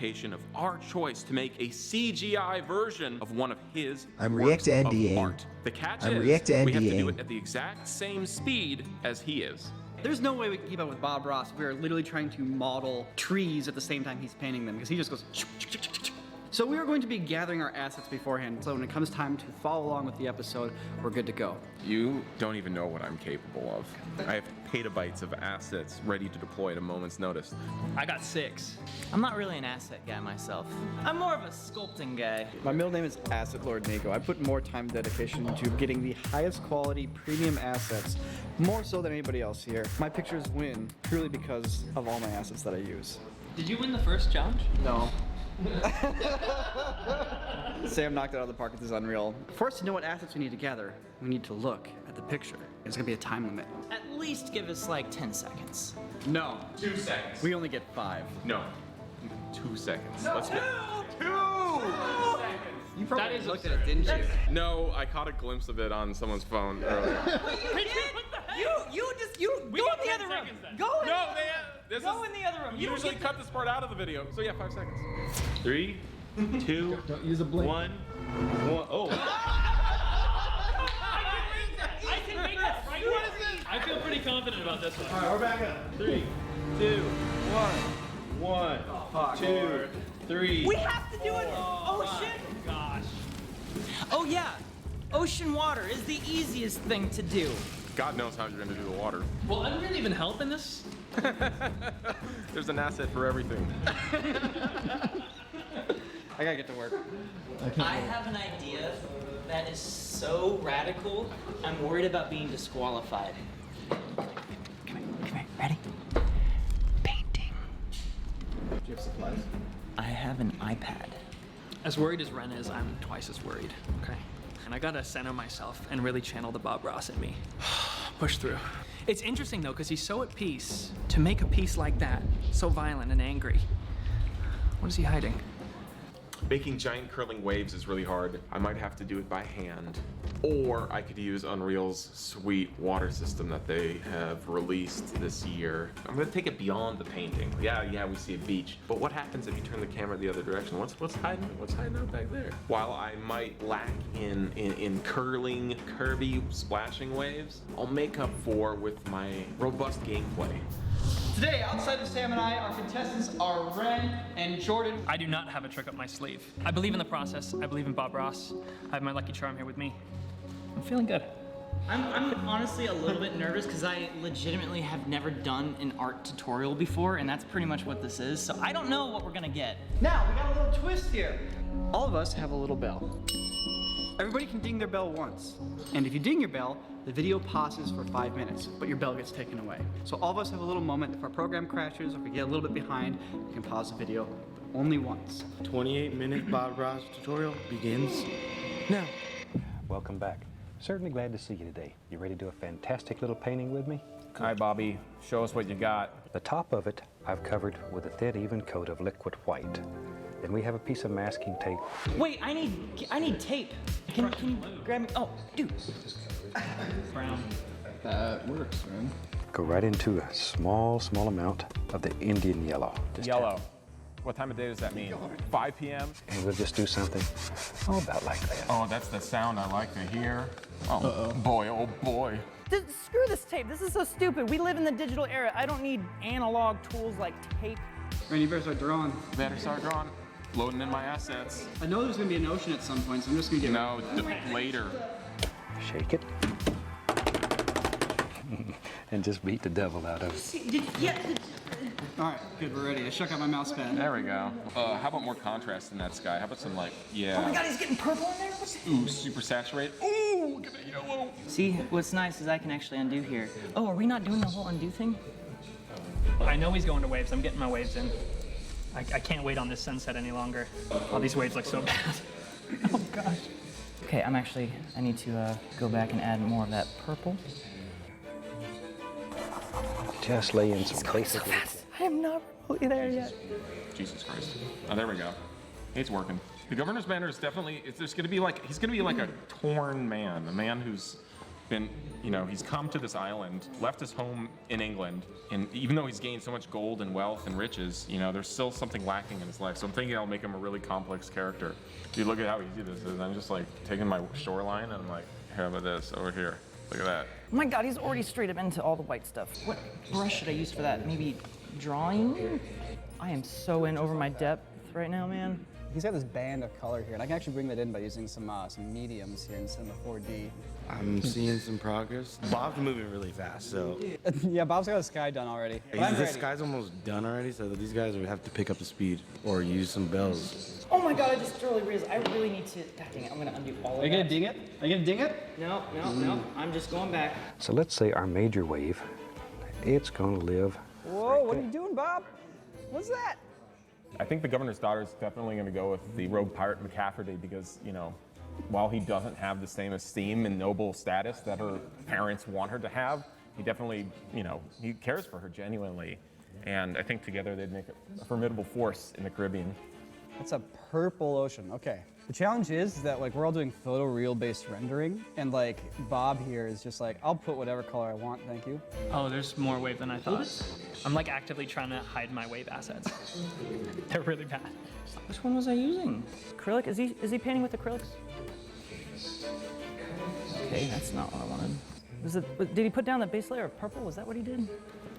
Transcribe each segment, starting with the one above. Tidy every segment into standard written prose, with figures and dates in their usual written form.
justification of our choice to make a CGI version of one of his I'm works react of NDA. art. The catch I'm is react to we have to NDA. do it at the exact same speed as he is. There's no way we can keep up with Bob Ross. We're literally trying to model trees at the same time he's painting them because he just goes. So we are going to be gathering our assets beforehand, so when it comes time to follow along with the episode, we're good to go. You don't even know what I'm capable of. I have petabytes of assets ready to deploy at a moment's notice. I got 6. I'm not really an asset guy myself. I'm more of a sculpting guy. My middle name is Asset Lord Nico. I put more time and dedication into getting the highest quality premium assets, more so than anybody else here. My pictures win purely because of all my assets that I use. Did you win the first challenge? No. Sam knocked it out of the park with this Unreal. For us to know what assets we need to gather, we need to look at the picture. There's gonna be a time limit. At least give us like 10 seconds. No. 2 seconds. We only get 5. No. 2 seconds. No, Let's two! get 2 seconds. You probably That is looked at it, didn't you? No, I caught a glimpse of it on someone's phone earlier. You go in the other room. Go in. No, this Go is, in the other room. You You don't usually get cut this part out of the video. So yeah, 5 seconds. 3, 2, Don't use a blink. 1. Oh. I can make that right now. I feel pretty confident about this one. All right, we're back up. 3, 2, 1. 1, 2, 3. We have to do it. Ocean. Gosh. Oh yeah. Ocean water is the easiest thing to do. God knows how you're gonna do the water. Will Unreal even help in this? There's an asset for everything. I gotta get to work. I have an idea that is so radical, I'm worried about being disqualified. Come here, ready? Painting. Do you have supplies? I have an iPad. As worried as Ren is, I'm twice as worried, okay? And I gotta center myself and really channel the Bob Ross in me. Push through. It's interesting though, because he's so at peace. To make a piece like that, so violent and angry, what is he hiding? Making giant curling waves is really hard. I might have to do it by hand. Or I could use Unreal's sweet water system that they have released this year. I'm gonna take it beyond the painting. Yeah, we see a beach. But what happens if you turn the camera the other direction? What's hiding out back there? While I might lack in curling, curvy, splashing waves, I'll make up for with my robust gameplay. Today, outside of Sam and I, our contestants are Ren and Jordan. I do not have a trick up my sleeve. I believe in the process. I believe in Bob Ross. I have my lucky charm here with me. I'm feeling good. I'm honestly a little bit nervous because I legitimately have never done an art tutorial before, and that's pretty much what this is. So I don't know what we're gonna get. Now, we got a little twist here. All of us have a little bell. Everybody can ding their bell once. And if you ding your bell, the video pauses for 5 minutes, but your bell gets taken away. So all of us have a little moment. If our program crashes or if we get a little bit behind, we can pause the video, but only once. 28-minute Bob Ross tutorial begins now. Welcome back. Certainly glad to see you today. You ready to do a fantastic little painting with me? All right, Bobby, show us what you got. The top of it I've covered with a thin, even coat of liquid white. Then we have a piece of masking tape. Wait, I need tape. Can you grab me? Oh, dude. Brown. That works, man. Go right into a small amount of the Indian yellow. Just Yellow. What time of day does that mean? 5 p.m.? And we'll just do something about like that. Oh, that's the sound I like to hear. Oh boy, oh boy. Screw this tape. This is so stupid. We live in the digital era. I don't need analog tools like tape. Ren, you better start drawing. Better start drawing. Loading in my assets. I know there's gonna be an ocean at some point, so I'm just gonna get No, later. Shake it. And just beat the devil out of it. All right, good, we're ready. I shook out my mouse pad. There we go. How about more contrast in that sky? How about some like, yeah. Oh my God, he's getting purple in there. Ooh, super saturated. Ooh, look at that yellow. See, what's nice is I can actually undo here. Oh, are we not doing the whole undo thing? I know he's going to waves. I'm getting my waves in. I can't wait on this sunset any longer. All these waves look so bad. Oh gosh. Okay, I need to go back and add more of that purple. Just lay in some basic. I am not remotely there yet. Jesus Christ. Oh, there we go. It's working. The governor's banner is definitely, he's gonna be like a torn man, a man who's been, you know, he's come to this island, left his home in England, and even though he's gained so much gold and wealth and riches, you know, there's still something lacking in his life. So I'm thinking I'll make him a really complex character. Dude, look at how easy this is. I'm just like taking my shoreline and I'm like, how about this over here? Look at that. Oh my god, he's already straight up into all the white stuff. What brush should I use for that? Maybe drawing? I am so in over my depth right now, man. He's got this band of color here, and I can actually bring that in by using some mediums here instead of 4D. I'm seeing some progress. Bob's moving really fast, so. Yeah, Bob's got the sky done already. But I'm This ready. guy's almost done already, so these guys would have to pick up the speed or use some bells. Oh my god, I just totally realized I really need to. God dang it, I'm gonna undo all of that. Are you gonna ding it? Are you gonna ding it? No, no, no. I'm just going back. So let's say our major wave, it's going to live. Whoa, what are you doing, Bob? What's that? I think the governor's daughter is definitely going to go with the rogue pirate McCafferty because, you know, while he doesn't have the same esteem and noble status that her parents want her to have, he definitely, you know, he cares for her genuinely. And I think together they'd make a formidable force in the Caribbean. It's a purple ocean. Okay. The challenge is that like we're all doing photoreal based rendering, and like Bob here is just like, I'll put whatever color I want, thank you. Oh, there's more wave than I thought. I'm like actively trying to hide my wave assets. They're really bad. Which one was I using? Acrylic? Is he painting with acrylics? Okay, that's not what I wanted. Did he put down the base layer of purple? Was that what he did?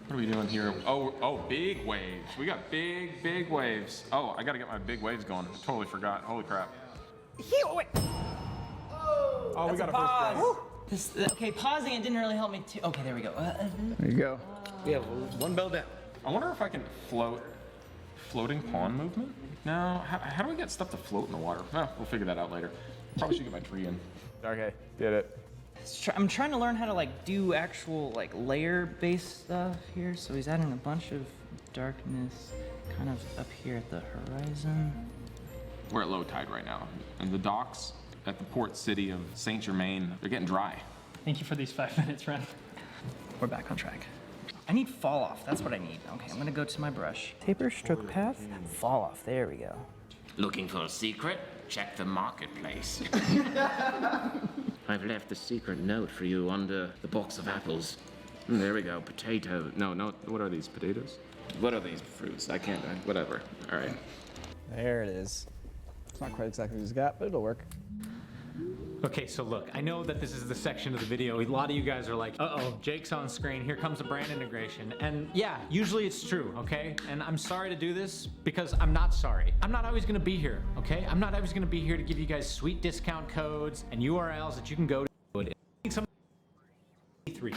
What are we doing here? Oh, big waves. We got big waves. Oh, I gotta get my big waves going. Totally forgot. Holy crap. Wait. Oh, we got a first place. Okay, pausing it didn't really help me too. Okay, there we go. There you go. We have one bell down. I wonder if I can floating pawn movement? No, how do we get stuff to float in the water? Well, we'll figure that out later. Probably should get my tree in. Okay, did it. I'm trying to learn how to like do actual like layer-based stuff here. So he's adding a bunch of darkness kind of up here at the horizon. We're at low tide right now, and the docks at the port city of Saint Germain, they're getting dry. Thank you for these 5 minutes, Ren. We're back on track. I need fall off. That's what I need. Okay, I'm gonna go to my brush. Taper, stroke path, fall off. There we go. Looking for a secret? Check the marketplace. I've left a secret note for you under the box of apples. There we go, potato. No, what are these, potatoes? What are these fruits? Whatever. All right. There it is. It's not quite exactly what he's got, but it'll work. Okay, so look, I know that this is the section of the video. A lot of you guys are like, uh-oh, Jake's on screen, here comes a brand integration. And yeah, usually it's true, okay? And I'm sorry to do this because I'm not sorry. I'm not always gonna be here, okay? I'm not always gonna be here to give you guys sweet discount codes and URLs that you can go to. Some 3.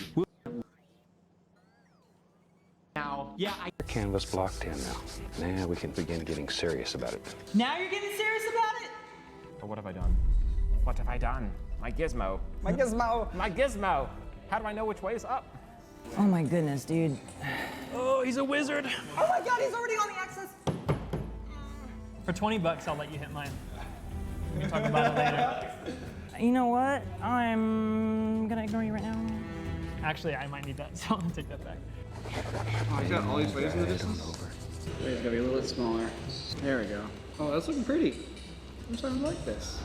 Now, yeah, Canvas blocked in now. Now we can begin getting serious about it. Now you're getting serious about it? But what have I done? What have I done? My gizmo. My gizmo! My gizmo! How do I know which way is up? Oh my goodness, dude. Oh, he's a wizard. Oh my god, he's already on the axis. For 20 bucks, I'll let you hit mine. We can talk about it later. You know what? I'm gonna ignore you right now. Actually, I might need that, so I'll take that back. Oh, he's got all these waves in the distance? Waves gotta be a little bit smaller. There we go. Oh, that's looking pretty. I'm starting to like this.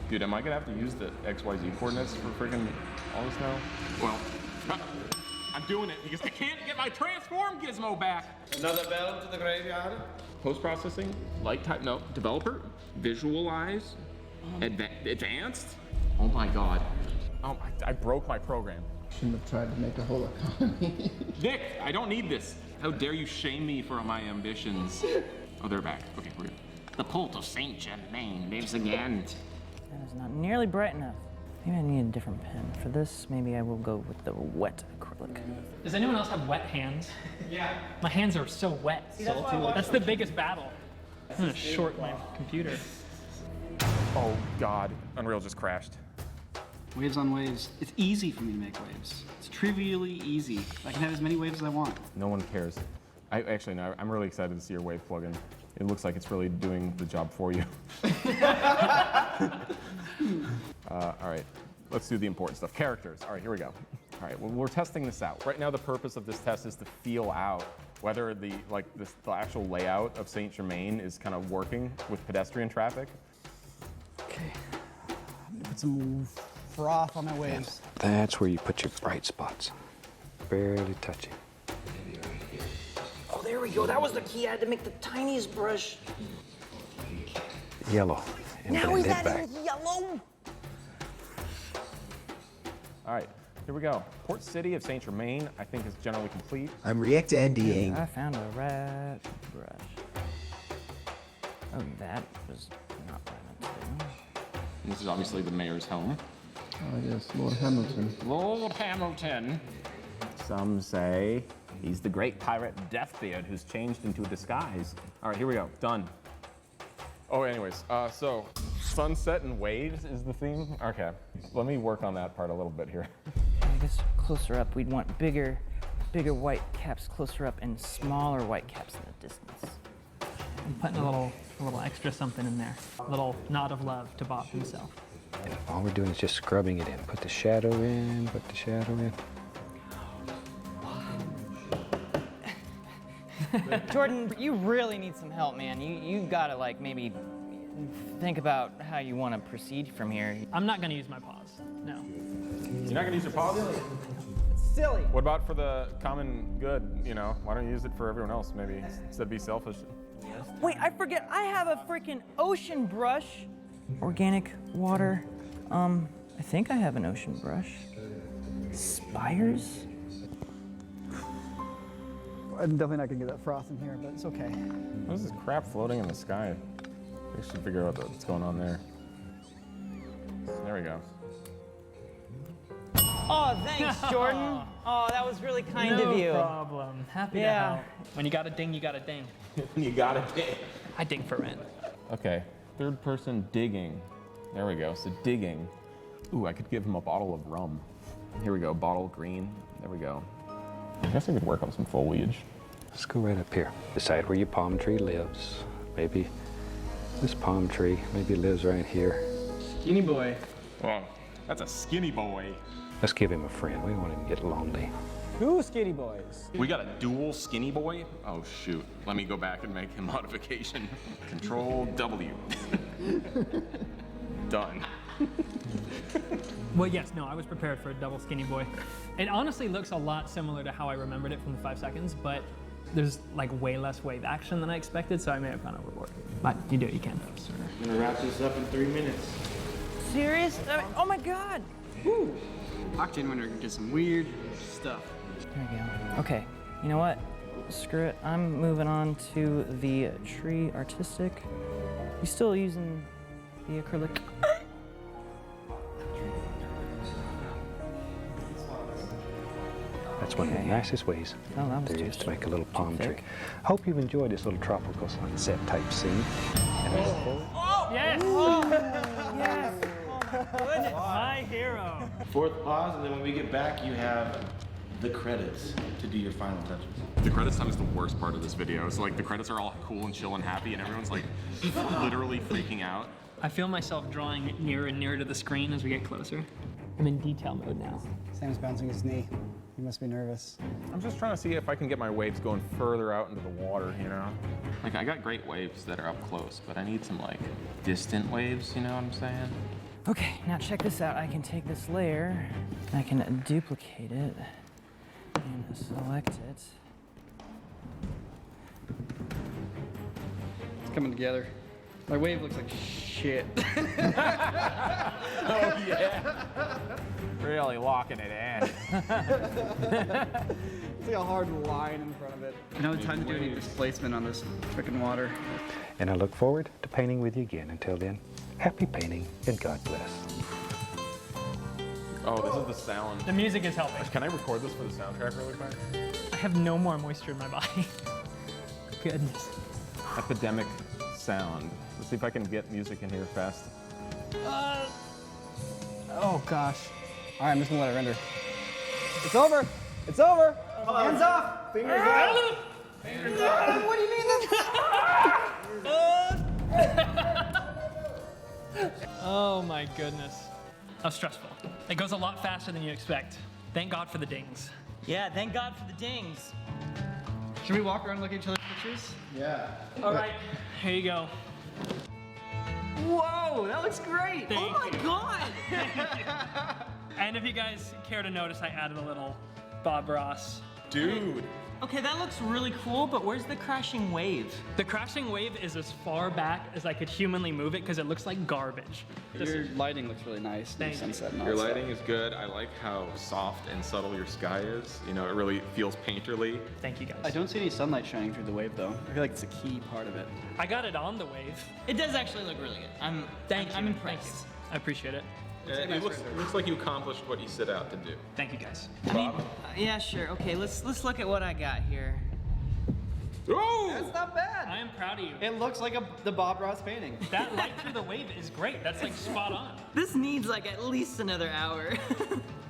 Dude, am I gonna have to use the XYZ coordinates for freaking all this now? Well, I'm doing it because I can't get my transform gizmo back. Another bell to the graveyard. Post-processing, light type, no, developer, visualize, advanced. Oh my god. Oh, I broke my program. Shouldn't have tried to make a whole economy. Nick, I don't need this. How dare you shame me for my ambitions? Oh, they're back. Okay, we're good. The port of Saint Germain lives again. That is not nearly bright enough. Maybe I need a different pen. For this, maybe I will go with the wet acrylic. Does anyone else have wet hands? Yeah. My hands are so wet. That's the biggest battle. I'm gonna short my computer. Oh God, Unreal just crashed. Waves on waves. It's easy for me to make waves. It's trivially easy. I can have as many waves as I want. No one cares. I'm really excited to see your wave plugin. It looks like it's really doing the job for you. All right, let's do the important stuff. Characters. All right, here we go. All right, well, we're testing this out. Right now, the purpose of this test is to feel out whether the actual layout of Saint Germain is kind of working with pedestrian traffic. Okay. I'm gonna put some froth on my waves. That's where you put your bright spots. Barely touching. Oh, there we go. That was the key. I had to make the tiniest brush. Yellow. And Now blend he's it back. adding yellow. All right, here we go. Port City of Saint Germain, I think, is generally complete. I'm React NDing. I found a rat brush. Oh, that was not what I meant to do. This is obviously the mayor's home. Oh yes, Lord Hamilton. Lord Hamilton. Some say he's the great pirate Deathbeard who's changed into a disguise. All right, here we go. Done. Oh, anyways, so sunset and waves is the theme. Okay, let me work on that part a little bit here. I guess closer up, we'd want bigger white caps closer up and smaller white caps in the distance. I'm putting a little extra something in there. A little nod of love to Bob himself. And all we're doing is just scrubbing it in. Put the shadow in, put the shadow in. Jordan, you really need some help, man. You gotta like maybe think about how you want to proceed from here. I'm not gonna use my paws, no. You're not gonna use your paws? Silly. What about for the common good, you know? Why don't you use it for everyone else, maybe, instead of be selfish? Wait, I forget, I have a freaking ocean brush. Organic water. I think I have an ocean brush. Spires? I'm definitely not gonna get that froth in here, but it's okay. What is this crap floating in the sky? We should figure out what's going on there. There we go. Oh, thanks, Jordan. Oh, that was really kind of you. No problem. Happy to help. When you got a ding, you got a ding. You got it. I ding for rent. Okay, third person digging. There we go, so digging. Ooh, I could give him a bottle of rum. Here we go, bottle green. There we go. I guess I could work on some foliage. Let's go right up here. Decide where your palm tree lives. Maybe this palm tree maybe lives right here. Skinny boy. Oh, that's a skinny boy. Let's give him a friend. We don't want him to get lonely. 2 skinny boys. We got a dual skinny boy? Oh shoot, let me go back and make a modification. Control W. Done. Well, yes, no, I was prepared for a double skinny boy. It honestly looks a lot similar to how I remembered it from the 5 seconds, but there's like way less wave action than I expected, so I may have gone overboard. But you do what you can. I'm gonna wrap this up in 3 minutes. Serious? Oh my God. Woo. Octane Winter did some weird stuff. There we go. Okay, you know what? Screw it. I'm moving on to the tree artistic. You still using the acrylic? That's one of the nicest ways Oh, that was there too is to make a little too palm tree. thick. Hope you've enjoyed this little tropical sunset type scene. And I look forward- Yes! Yes. Goodness, my hero. Fourth pause, and then when we get back, you have the credits to do your final touches. The credits time is the worst part of this video. It's like the credits are all cool and chill and happy, and everyone's like literally freaking out. I feel myself drawing nearer and nearer to the screen as we get closer. I'm in detail mode now. Sam's bouncing his knee. He must be nervous. I'm just trying to see if I can get my waves going further out into the water, you know? Like, I got great waves that are up close, but I need some, like, distant waves, you know what I'm saying? Okay, now check this out. I can take this layer, I can duplicate it, and select it. It's coming together. My wave looks like shit. Oh yeah! Really locking it in. It's like a hard line in front of it. I don't have time to do any displacement on this freaking water. And I look forward to painting with you again. Until then, happy painting and God bless. Oh, this is the sound. The music is helping. Can I record this for the soundtrack really quick? I have no more moisture in my body. Goodness. Epidemic sound. Let's see if I can get music in here fast. Oh gosh. All right, I'm just gonna let it render. It's over. It's over. Hands off. Fingers out. Fingers out. What do you mean Oh my goodness. How stressful. It goes a lot faster than you expect. Thank God for the dings. Yeah, thank God for the dings. Should we walk around and look at each other's pictures? Yeah. All right, here you go. Whoa, that looks great. Oh my god! And if you guys care to notice, I added a little Bob Ross. Dude. Okay, that looks really cool, but where's the crashing wave? The crashing wave is as far back as I could humanly move it because it looks like garbage. Your lighting looks really nice. Thank you. Sunset and all Your that lighting is good. I like how soft and subtle your sky is. You know, it really feels painterly. Thank you guys. I don't see any sunlight shining through the wave though. I feel like it's a key part of it. I got it on the wave. It does actually look really good. I'm impressed. I appreciate it. It looks like you accomplished what you set out to do. Thank you guys. I mean, yeah, sure. Okay, let's look at what I got here. Oh! That's not bad. I am proud of you. It looks like the Bob Ross painting. That light through the wave is great. That's like spot on. This needs like at least another hour.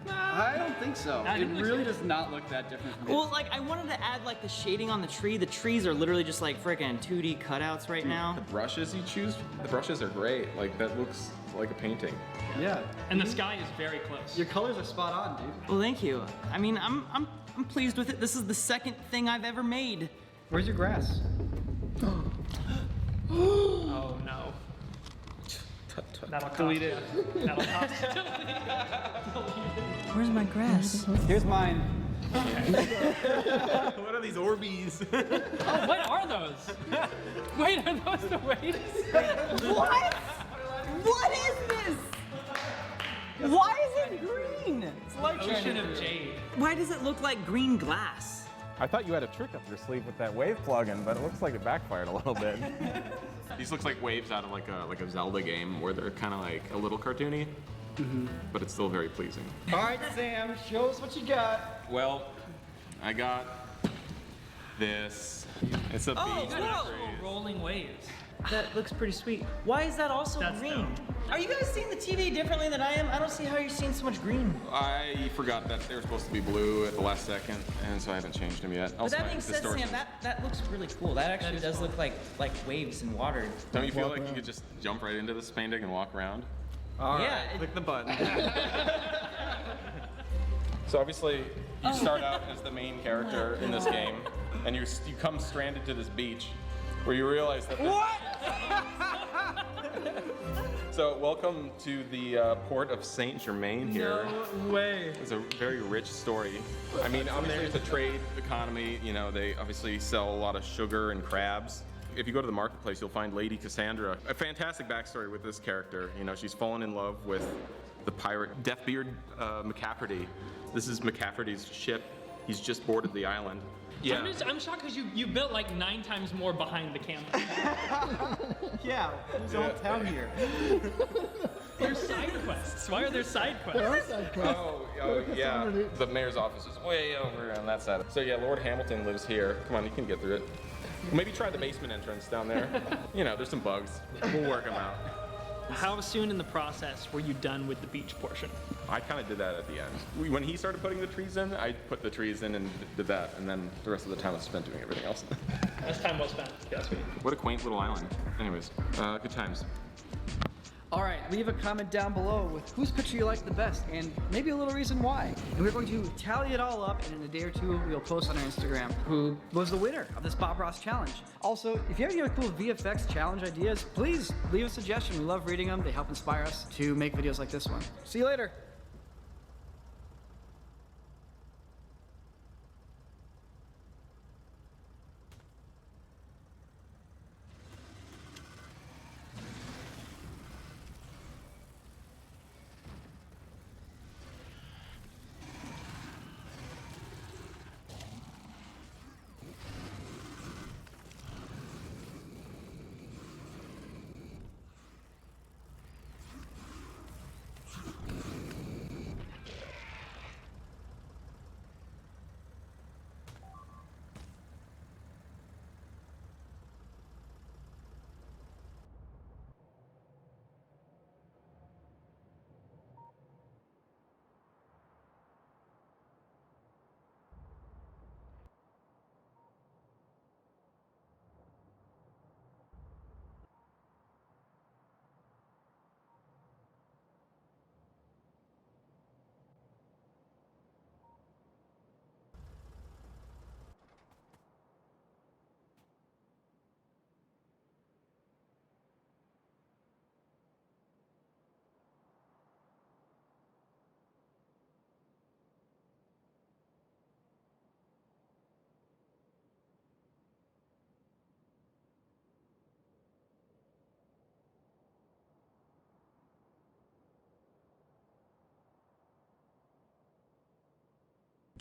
I don't think so. I It didn't really does not look that different from Well, like I wanted to add like the shading on the tree. The trees are literally just like freaking 2D cutouts right now. The brushes you choose, the brushes are great. Like that looks like a painting. Yeah. And the sky is very close. Your colors are spot on, dude. Well, thank you. I mean, I'm pleased with it. This is the second thing I've ever made. Where's your grass? Oh no. That'll cost Delete you. it. That'll cost you. Where's my grass? Here's mine. What are these Orbeez? Oh, what are those? Wait, are those the waves? What? What is this? Why is it green? It's like Ocean of Jade. Why does it look like green glass? I thought you had a trick up your sleeve with that wave plugin, but it looks like it backfired a little bit. These looks like waves out of like a Zelda game where they're kind of like a little cartoony, but it's still very pleasing. All right, Sam, show us what you got. Well, I got this. It's a Oh, beach. whoa. Rolling waves. That looks pretty sweet. Why is that also That's green? dope. Are you guys seeing the TV differently than I am? I don't see how you're seeing so much green. I forgot that they were supposed to be blue at the last second, and so I haven't changed them yet. But Also, that my being said, distortion. Sam, that looks really cool. That actually does look like waves in water. Don't you feel like you could just jump right into this painting and walk around? All right, Yeah, it- click the button. So obviously, you start out as the main character in this game, and you come stranded to this beach, where you realize that. What? So welcome to the port of Saint Germain here. No way. It's a very rich story. I mean, obviously it's a trade economy. You know, they obviously sell a lot of sugar and crabs. If you go to the marketplace, you'll find Lady Cassandra. A fantastic backstory with this character. You know, she's fallen in love with the pirate Deathbeard McCafferty. This is McCafferty's ship. He's just boarded the island. Yeah. I'm shocked because you built like 9 times more behind the camera. Yeah, there's all town here. There's side quests. Why are there side quests? Oh, yeah. The mayor's office is way over on that side. So yeah, Lord Hamilton lives here. Come on, you can get through it. Maybe try the basement entrance down there. You know, there's some bugs. We'll work them out. How soon in the process were you done with the beach portion? I kind of did that at the end. When he started putting the trees in, I put the trees in and did that, and then the rest of the time was spent doing everything else. That's time well spent, yes. What a quaint little island. Anyways, good times. All right, leave a comment down below with whose picture you like the best and maybe a little reason why. And we're going to tally it all up, and in a day or two, we'll post on our Instagram who was the winner of this Bob Ross challenge. Also, if you have any other cool VFX challenge ideas, please leave a suggestion. We love reading them. They help inspire us to make videos like this one. See you later.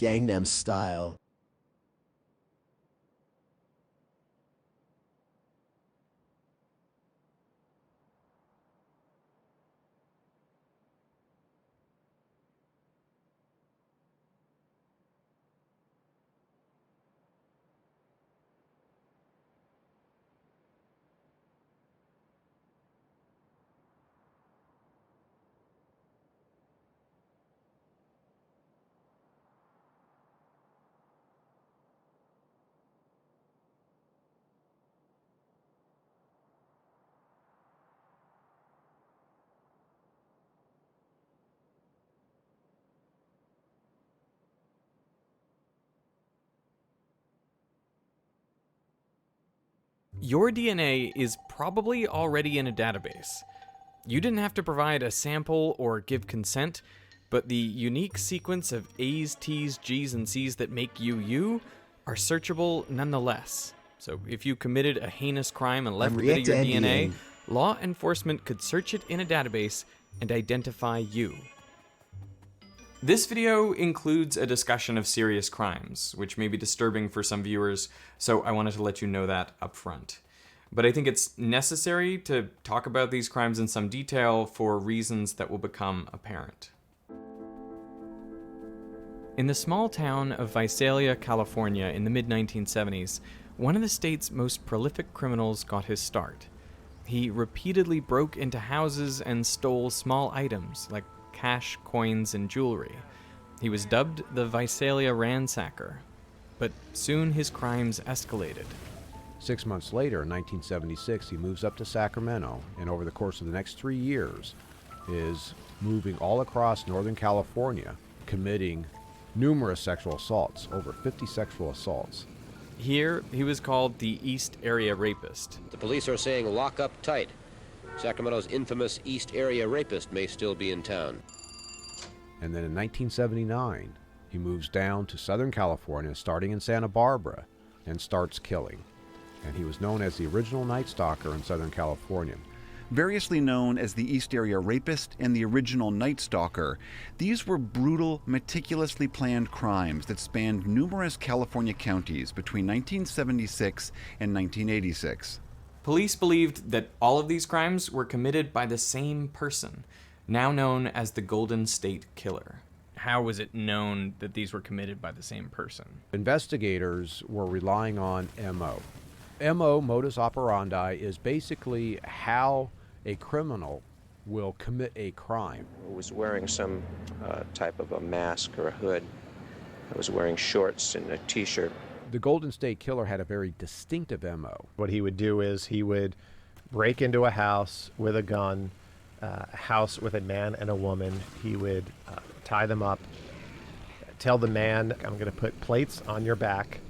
Gangnam Style. Your DNA is probably already in a database. You didn't have to provide a sample or give consent, but the unique sequence of A's, T's, G's, and C's that make you you are searchable nonetheless. So if you committed a heinous crime and left a bit of your DNA, law enforcement could search it in a database and identify you. This video includes a discussion of serious crimes, which may be disturbing for some viewers, so I wanted to let you know that up front. But I think it's necessary to talk about these crimes in some detail for reasons that will become apparent. In the small town of Visalia, California in the mid-1970s, one of the state's most prolific criminals got his start. He repeatedly broke into houses and stole small items like cash, coins, and jewelry. He was dubbed the Visalia Ransacker, but soon his crimes escalated. 6 months later, in 1976, he moves up to Sacramento, and over the course of the next 3 years is moving all across Northern California, committing numerous sexual assaults, over 50 sexual assaults. Here, he was called the East Area Rapist. The police are saying lock up tight. Sacramento's infamous East Area Rapist may still be in town. And then in 1979, he moves down to Southern California, starting in Santa Barbara, and starts killing. And he was known as the original Night Stalker in Southern California. Variously known as the East Area Rapist and the original Night Stalker, these were brutal, meticulously planned crimes that spanned numerous California counties between 1976 and 1986. Police believed that all of these crimes were committed by the same person, now known as the Golden State Killer. How was it known that these were committed by the same person? Investigators were relying on MO. MO, modus operandi, is basically how a criminal will commit a crime. I was wearing some type of a mask or a hood. I was wearing shorts and a t-shirt. The Golden State Killer had a very distinctive MO. What he would do is he would break into a house with a gun, a house with a man and a woman. He would tie them up, tell the man, I'm going to put plates on your back.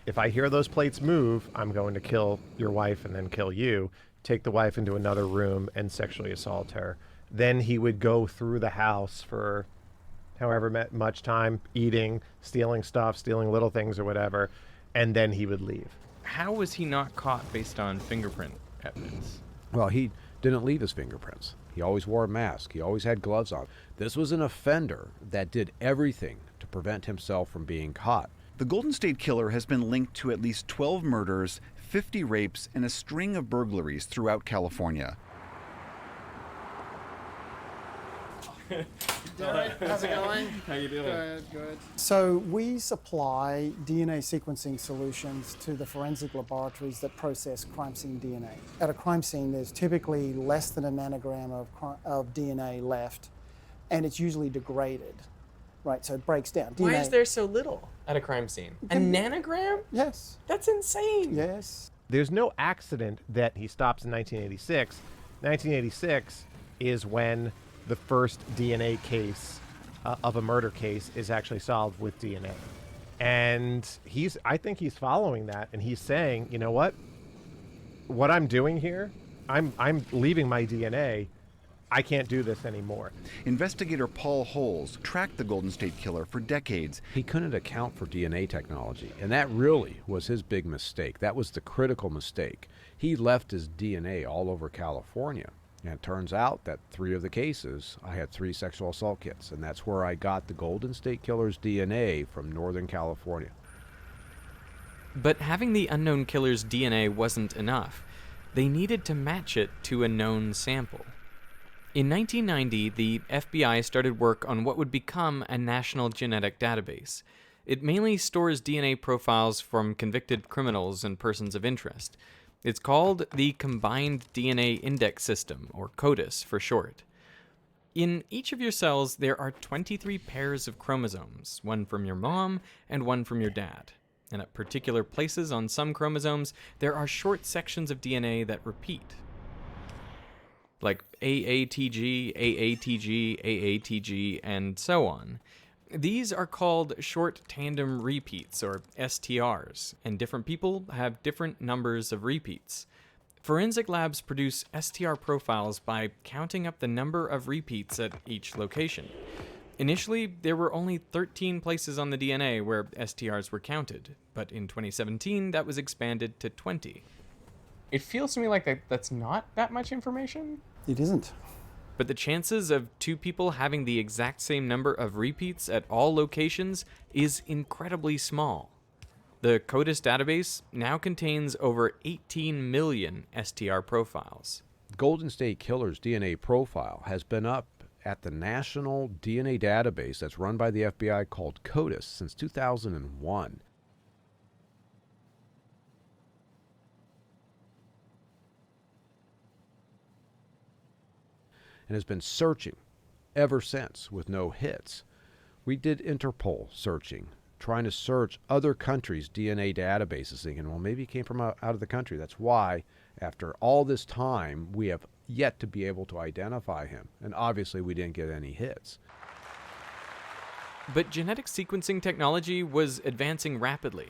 If I hear those plates move, I'm going to kill your wife and then kill you. Take the wife into another room and sexually assault her. Then he would go through the house for however much time, eating, stealing stuff, stealing little things or whatever, and then he would leave. How was he not caught based on fingerprint evidence? Well, he didn't leave his fingerprints. He always wore a mask. He always had gloves on. This was an offender that did everything to prevent himself from being caught. The Golden State Killer has been linked to at least 12 murders, 50 rapes, and a string of burglaries throughout California. Derek, how's it going? How you doing? Good, good. So we supply DNA sequencing solutions to the forensic laboratories that process crime scene DNA. At a crime scene, there's typically less than a nanogram of DNA left, and it's usually degraded. Right, so it breaks down. Why is there so little at a crime scene? A nanogram? Yes. That's insane. Yes. There's no accident that he stops in 1986. 1986 is when the first DNA case of a murder case is actually solved with DNA. And I think he's following that, and he's saying, you know what I'm doing here, I'm leaving my DNA. I can't do this anymore. Investigator Paul Holes tracked the Golden State Killer for decades. He couldn't account for DNA technology, and that really was his big mistake. That was the critical mistake. He left his DNA all over California. And it turns out that 3 of the cases, I had 3 sexual assault kits, and that's where I got the Golden State Killer's DNA from Northern California. But having the unknown killer's DNA wasn't enough. They needed to match it to a known sample. In 1990, the FBI started work on what would become a national genetic database. It mainly stores DNA profiles from convicted criminals and persons of interest. It's called the Combined DNA Index System, or CODIS for short. In each of your cells, there are 23 pairs of chromosomes, one from your mom and one from your dad. And at particular places on some chromosomes, there are short sections of DNA that repeat. Like AATG, AATG, AATG, and so on. These are called short tandem repeats, or STRs, and different people have different numbers of repeats. Forensic labs produce STR profiles by counting up the number of repeats at each location. Initially, there were only 13 places on the DNA where STRs were counted, but in 2017, that was expanded to 20. It feels to me like that's not that much information. It isn't. But the chances of 2 people having the exact same number of repeats at all locations is incredibly small. The CODIS database now contains over 18 million STR profiles. Golden State Killer's DNA profile has been up at the National DNA Database that's run by the FBI called CODIS since 2001. And has been searching ever since with no hits. We did Interpol searching, trying to search other countries' DNA databases, thinking, well, maybe it came from out of the country. That's why, after all this time, we have yet to be able to identify him. And obviously, we didn't get any hits. But genetic sequencing technology was advancing rapidly.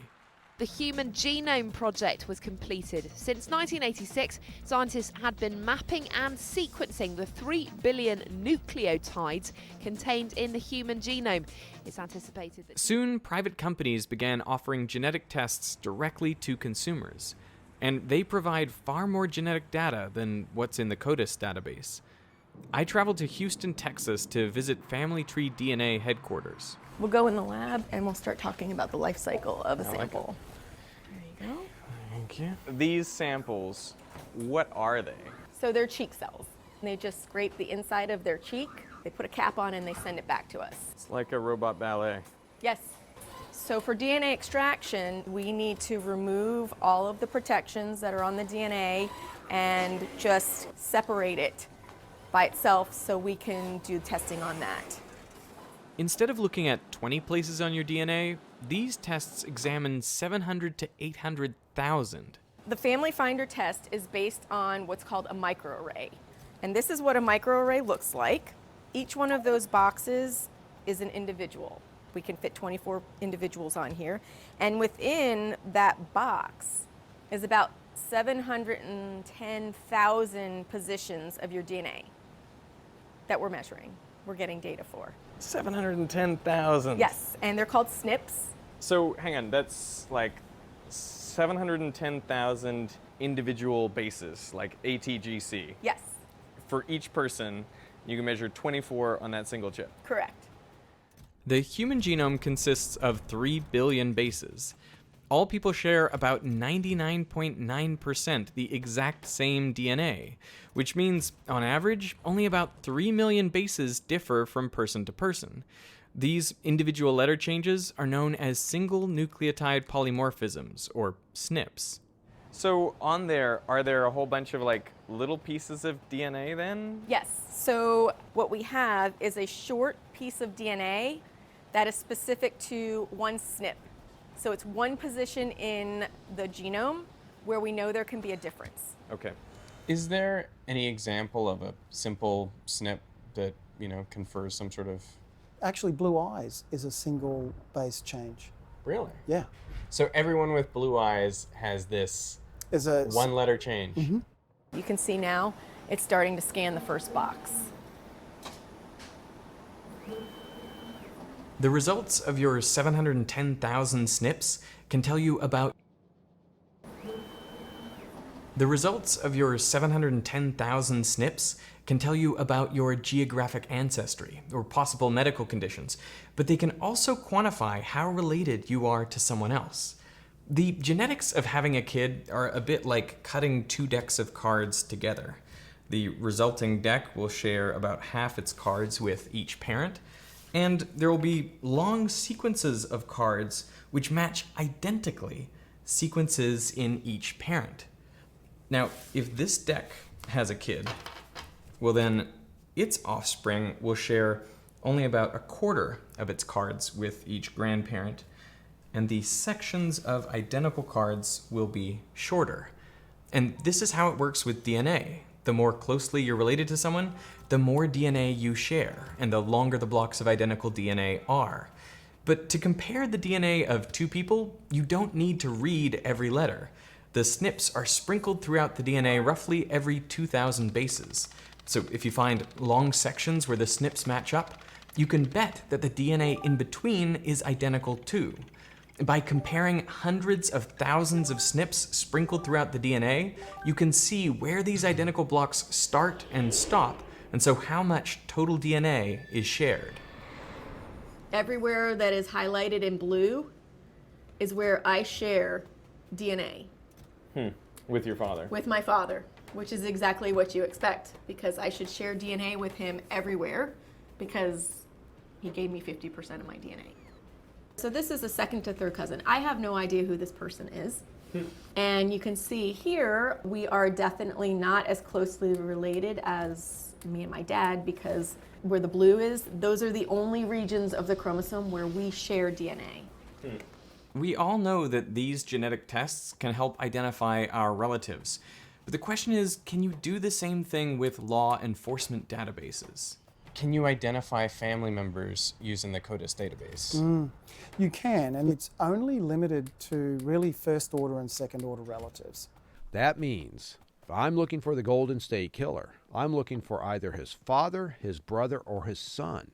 The Human Genome Project was completed. Since 1986, scientists had been mapping and sequencing the 3 billion nucleotides contained in the human genome. It's anticipated that Soon, private companies began offering genetic tests directly to consumers, and they provide far more genetic data than what's in the CODIS database. I traveled to Houston, Texas to visit Family Tree DNA headquarters. We'll go in the lab and we'll start talking about the life cycle of a sample. There you go. Thank you. These samples, what are they? So they're cheek cells. They just scrape the inside of their cheek, they put a cap on, and they send it back to us. It's like a robot ballet. Yes. So for DNA extraction, we need to remove all of the protections that are on the DNA and just separate it by itself so we can do testing on that. Instead of looking at 20 places on your DNA, these tests examine 700 to 800,000. The Family Finder test is based on what's called a microarray. And this is what a microarray looks like. Each one of those boxes is an individual. We can fit 24 individuals on here. And within that box is about 710,000 positions of your DNA that we're measuring, we're getting data for. 710,000. Yes, and they're called SNPs. So hang on, that's like 710,000 individual bases, like ATGC. Yes. For each person, you can measure 24 on that single chip. Correct. The human genome consists of 3 billion bases. All people share about 99.9% the exact same DNA, which means, on average, only about 3 million bases differ from person to person. These individual letter changes are known as single nucleotide polymorphisms, or SNPs. So on there, are there a whole bunch of like little pieces of DNA then? Yes. So what we have is a short piece of DNA that is specific to one SNP. So it's one position in the genome where we know there can be a difference. Okay. Is there any example of a simple SNP that, confers some sort of... Actually, blue eyes is a single base change. Really? Yeah. So everyone with blue eyes has this one letter change. Mm-hmm. You can see now it's starting to scan the first box. The results of your 710,000 SNPs can tell you about The results of your 710,000 SNPs can tell you about your geographic ancestry or possible medical conditions, but they can also quantify how related you are to someone else. The genetics of having a kid are a bit like cutting two decks of cards together. The resulting deck will share about half its cards with each parent, and there will be long sequences of cards which match identically sequences in each parent. Now, if this deck has a kid, well then its offspring will share only about a quarter of its cards with each grandparent, and the sections of identical cards will be shorter. And this is how it works with DNA. The more closely you're related to someone, the more DNA you share, and the longer the blocks of identical DNA are. But to compare the DNA of two people, you don't need to read every letter. The SNPs are sprinkled throughout the DNA roughly every 2,000 bases. So if you find long sections where the SNPs match up, you can bet that the DNA in between is identical too. By comparing hundreds of thousands of SNPs sprinkled throughout the DNA, you can see where these identical blocks start and stop, and so how much total DNA is shared. Everywhere that is highlighted in blue is where I share DNA. With your father? With my father, which is exactly what you expect, because I should share DNA with him everywhere, because he gave me 50% of my DNA. So this is a second to third cousin. I have no idea who this person is. And you can see here, we are definitely not as closely related as me and my dad, because where the blue is, those are the only regions of the chromosome where we share DNA. We all know that these genetic tests can help identify our relatives. But the question is, can you do the same thing with law enforcement databases? Can you identify family members using the CODIS database? You can, and it's only limited to really first order and second order relatives. That means if I'm looking for the Golden State Killer, I'm looking for either his father, his brother, or his son.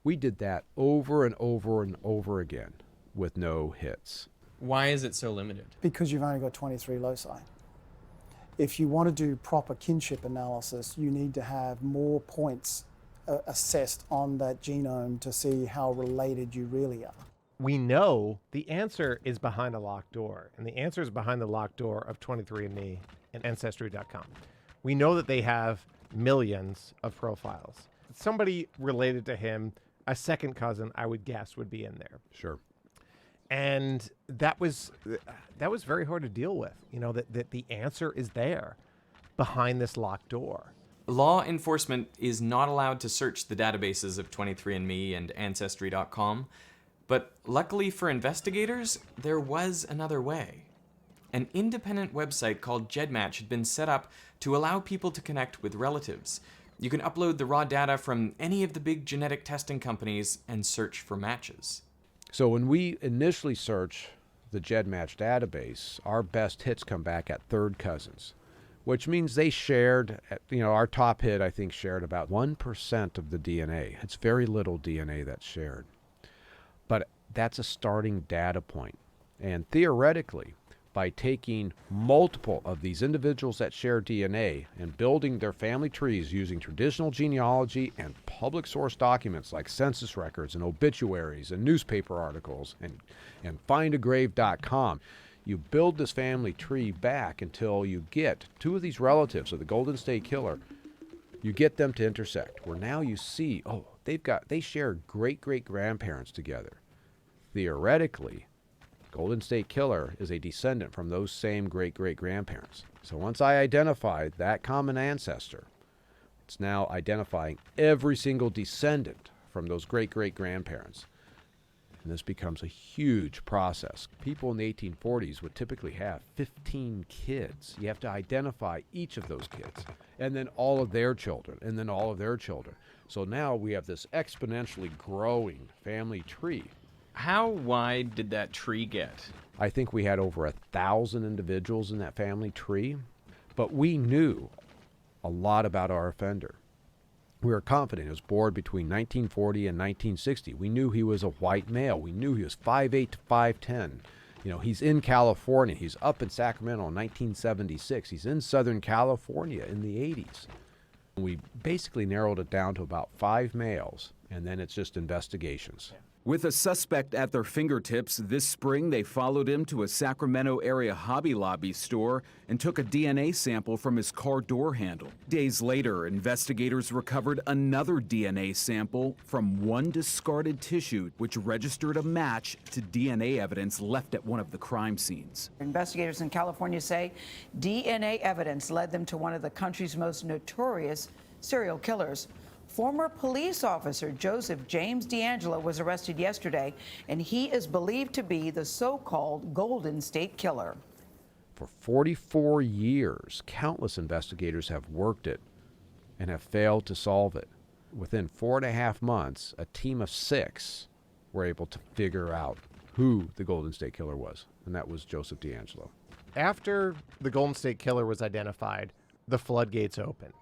We did that over and over and over again with no hits. Why is it so limited? Because you've only got 23 loci. If you want to do proper kinship analysis, you need to have more points assessed on that genome to see how related you really are. We know the answer is behind a locked door, and the answer is behind the locked door of 23andMe and Ancestry.com. We know that they have millions of profiles. Somebody related to him, a second cousin, I would guess, would be in there. Sure. And that was very hard to deal with, you know, that the answer is there behind this locked door. Law enforcement is not allowed to search the databases of 23andMe and Ancestry.com, but luckily for investigators, there was another way. An independent website called GEDmatch had been set up to allow people to connect with relatives. You can upload the raw data from any of the big genetic testing companies and search for matches. So when we initially search the GEDmatch database, our best hits come back at third cousins, which means they shared, our top hit, I think, shared about 1% of the DNA. It's very little DNA that's shared. But that's a starting data point. And theoretically, by taking multiple of these individuals that share DNA and building their family trees using traditional genealogy and public source documents like census records and obituaries and newspaper articles and findagrave.com, you build this family tree back until you get two of these relatives of the Golden State Killer. You get them to intersect, where now you see, oh, they shared great-great-grandparents together. Theoretically, Golden State Killer is a descendant from those same great-great-grandparents. So once I identified that common ancestor, it's now identifying every single descendant from those great-great-grandparents. And this becomes a huge process. People in the 1840s would typically have 15 kids. You have to identify each of those kids, and then all of their children, and then all of their children. So now we have this exponentially growing family tree. How wide did that tree get? I think we had over 1,000 individuals in that family tree, but we knew a lot about our offender. We were confident he was born between 1940 and 1960. We knew he was a white male. We knew he was 5'8" to 5'10". You know, he's in California. He's up in Sacramento in 1976. He's in Southern California in the 80s. We basically narrowed it down to about 5 males, and then it's just investigations. With a suspect at their fingertips, this spring they followed him to a Sacramento area Hobby Lobby store and took a DNA sample from his car door handle. Days later, investigators recovered another DNA sample from one discarded tissue, which registered a match to DNA evidence left at one of the crime scenes. Investigators in California say DNA evidence led them to one of the country's most notorious serial killers. Former police officer Joseph James D'Angelo was arrested yesterday, and he is believed to be the so-called Golden State Killer. For 44 years, countless investigators have worked it and have failed to solve it. Within 4.5 months, a team of 6 were able to figure out who the Golden State Killer was, and that was Joseph D'Angelo. After the Golden State Killer was identified, the floodgates opened.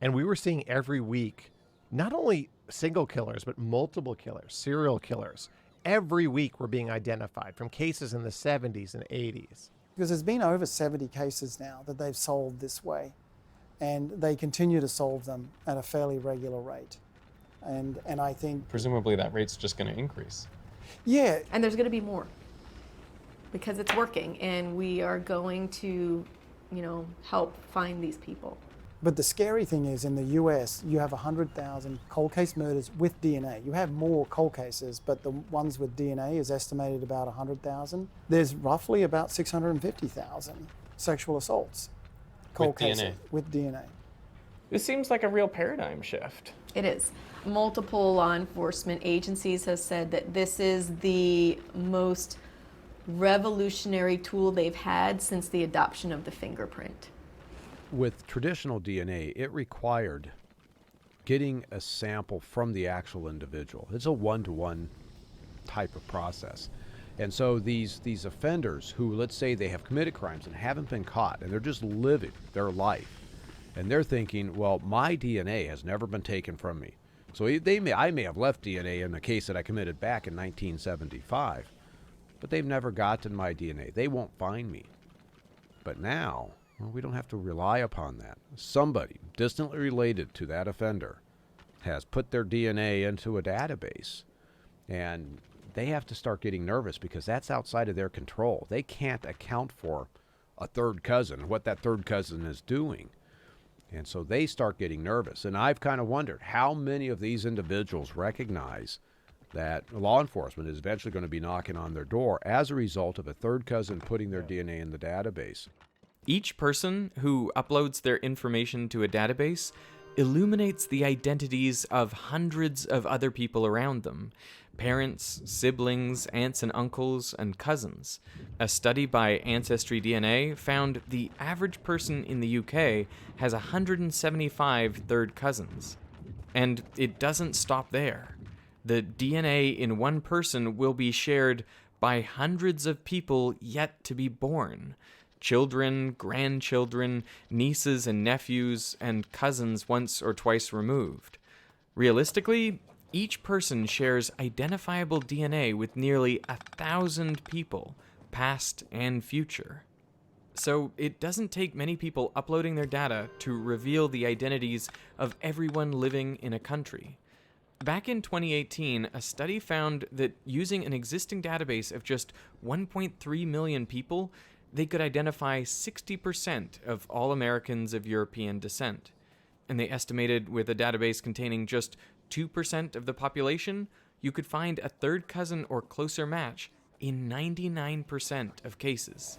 And we were seeing every week not only single killers, but multiple killers, serial killers. Every week were being identified from cases in the 70s and 80s. Because there's been over 70 cases now that they've solved this way, and they continue to solve them at a fairly regular rate. And I think... Presumably that rate's just going to increase. Yeah. And there's going to be more because it's working, and we are going to, help find these people. But the scary thing is, in the US, you have 100,000 cold case murders with DNA. You have more cold cases, but the ones with DNA is estimated about 100,000. There's roughly about 650,000 sexual assaults, cold cases with DNA. This seems like a real paradigm shift. It is. Multiple law enforcement agencies have said that this is the most revolutionary tool they've had since the adoption of the fingerprint. With traditional DNA, it required getting a sample from the actual individual. It's a one-to-one type of process. And so these offenders who, let's say they have committed crimes and haven't been caught, and they're just living their life, and they're thinking, well, my DNA has never been taken from me. So I may have left DNA in the case that I committed back in 1975, but they've never gotten my DNA. They won't find me. But now, well, we don't have to rely upon that. Somebody distantly related to that offender has put their DNA into a database, and they have to start getting nervous because that's outside of their control. They can't account for a third cousin, what that third cousin is doing. And so they start getting nervous. And I've kind of wondered how many of these individuals recognize that law enforcement is eventually going to be knocking on their door as a result of a third cousin putting their DNA in the database. Each person who uploads their information to a database illuminates the identities of hundreds of other people around them. Parents, siblings, aunts and uncles, and cousins. A study by Ancestry DNA found the average person in the UK has 175 third cousins. And it doesn't stop there. The DNA in one person will be shared by hundreds of people yet to be born. Children, grandchildren, nieces and nephews, and cousins once or twice removed. Realistically, each person shares identifiable DNA with nearly 1,000 people, past and future. So it doesn't take many people uploading their data to reveal the identities of everyone living in a country. Back in 2018, a study found that using an existing database of just 1.3 million people, they could identify 60% of all Americans of European descent. And they estimated with a database containing just 2% of the population, you could find a third cousin or closer match in 99% of cases.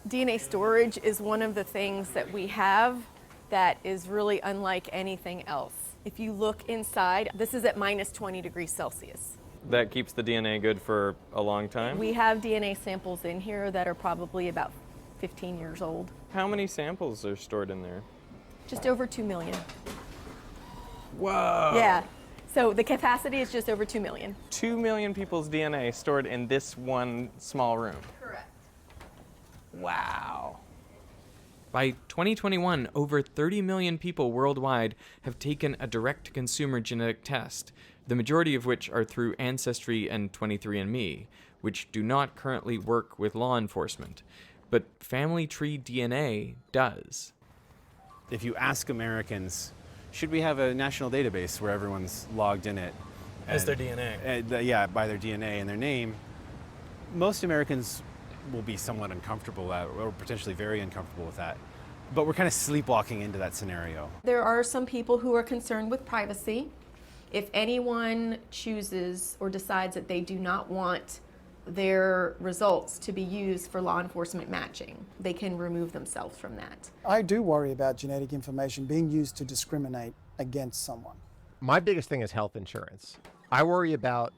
DNA storage is one of the things that we have that is really unlike anything else. If you look inside, this is at minus 20 degrees Celsius. That keeps the DNA good for a long time? We have DNA samples in here that are probably about 15 years old. How many samples are stored in there? Just over 2 million. Whoa! Yeah, so the capacity is just over 2 million. 2 million people's DNA stored in this one small room. Correct. Wow. By 2021, over 30 million people worldwide have taken a direct-to-consumer genetic test, the majority of which are through Ancestry and 23andMe, which do not currently work with law enforcement, but family tree DNA does. If you ask Americans, should we have a national database where everyone's logged in it? As their DNA. Yeah, by their DNA and their name. Most Americans will be somewhat uncomfortable or potentially very uncomfortable with that. But we're kind of sleepwalking into that scenario. There are some people who are concerned with privacy. If anyone chooses or decides that they do not want their results to be used for law enforcement matching, they can remove themselves from that. I do worry about genetic information being used to discriminate against someone. My biggest thing is health insurance. I worry about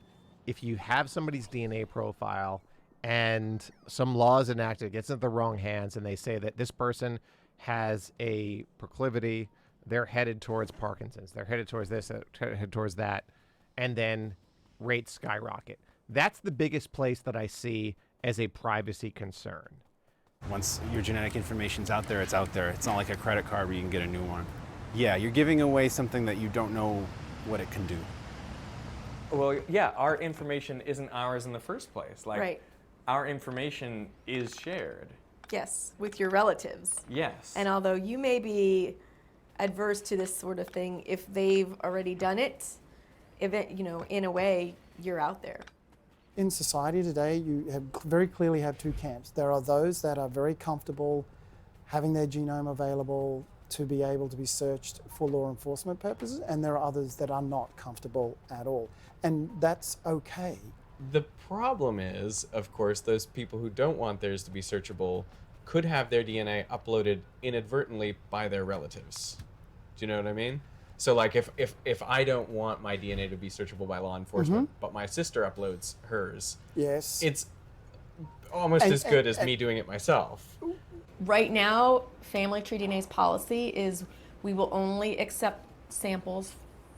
if you have somebody's DNA profile and some law is enacted, it gets into the wrong hands, and they say that this person has a proclivity, they're headed towards Parkinson's, they're headed towards this, headed towards that, and then rates skyrocket. That's the biggest place that I see as a privacy concern. Once your genetic information's out there, it's out there. It's not like a credit card where you can get a new one. Yeah, you're giving away something that you don't know what it can do. Well, yeah, our information isn't ours in the first place. Like, Right. Our information is shared. Yes, with your relatives. Yes. And although you may be adverse to this sort of thing, if they've already done it, in a way, you're out there. In society today, you very clearly have two camps. There are those that are very comfortable having their genome available to be able to be searched for law enforcement purposes, and there are others that are not comfortable at all. And that's okay. The problem is, of course, those people who don't want theirs to be searchable could have their DNA uploaded inadvertently by their relatives. Do you know what I mean? So like if I don't want my DNA to be searchable by law enforcement, but my sister uploads hers, yes, it's almost as good as me doing it myself. Right now, Family Tree DNA's policy is we will only accept samples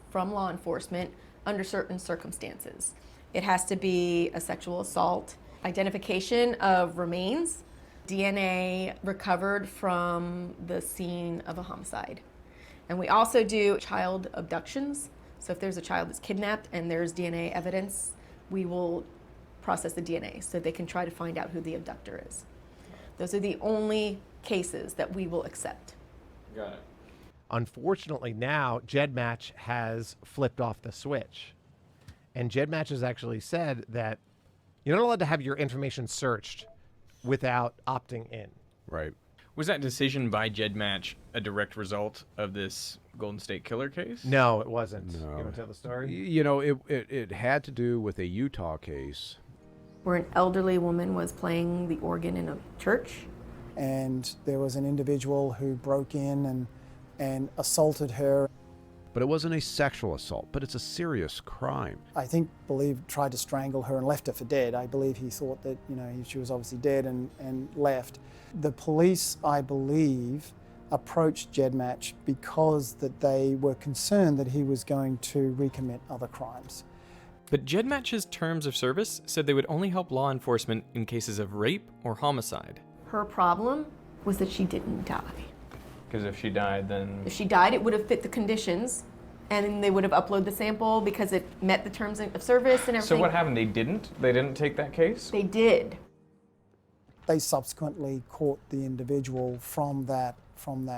from law enforcement under certain circumstances. It has to be a sexual assault, identification of remains, DNA recovered from the scene of a homicide. And we also do child abductions. So if there's a child that's kidnapped and there's DNA evidence, we will process the DNA so they can try to find out who the abductor is. Those are the only cases that we will accept. Got it. Unfortunately now, GEDmatch has flipped off the switch. And GEDmatch has actually said that you're not allowed to have your information searched without opting in. Right. Was that decision by GEDmatch a direct result of this Golden State Killer case? No, it wasn't. No. You want to tell the story? You know, it had to do with a Utah case. Where an elderly woman was playing the organ in a church. And there was an individual who broke in and assaulted her. But it wasn't a sexual assault, but it's a serious crime. I tried to strangle her and left her for dead. I believe he thought that, she was obviously dead and left. The police, I believe, approached GEDmatch because that they were concerned that he was going to recommit other crimes. But GEDmatch's terms of service said they would only help law enforcement in cases of rape or homicide. Her problem was that she didn't die. Because if she died, then... If she died, it would have fit the conditions, and they would have uploaded the sample because it met the terms of service and everything. So what happened? They didn't take that case? They did. They subsequently caught the individual from that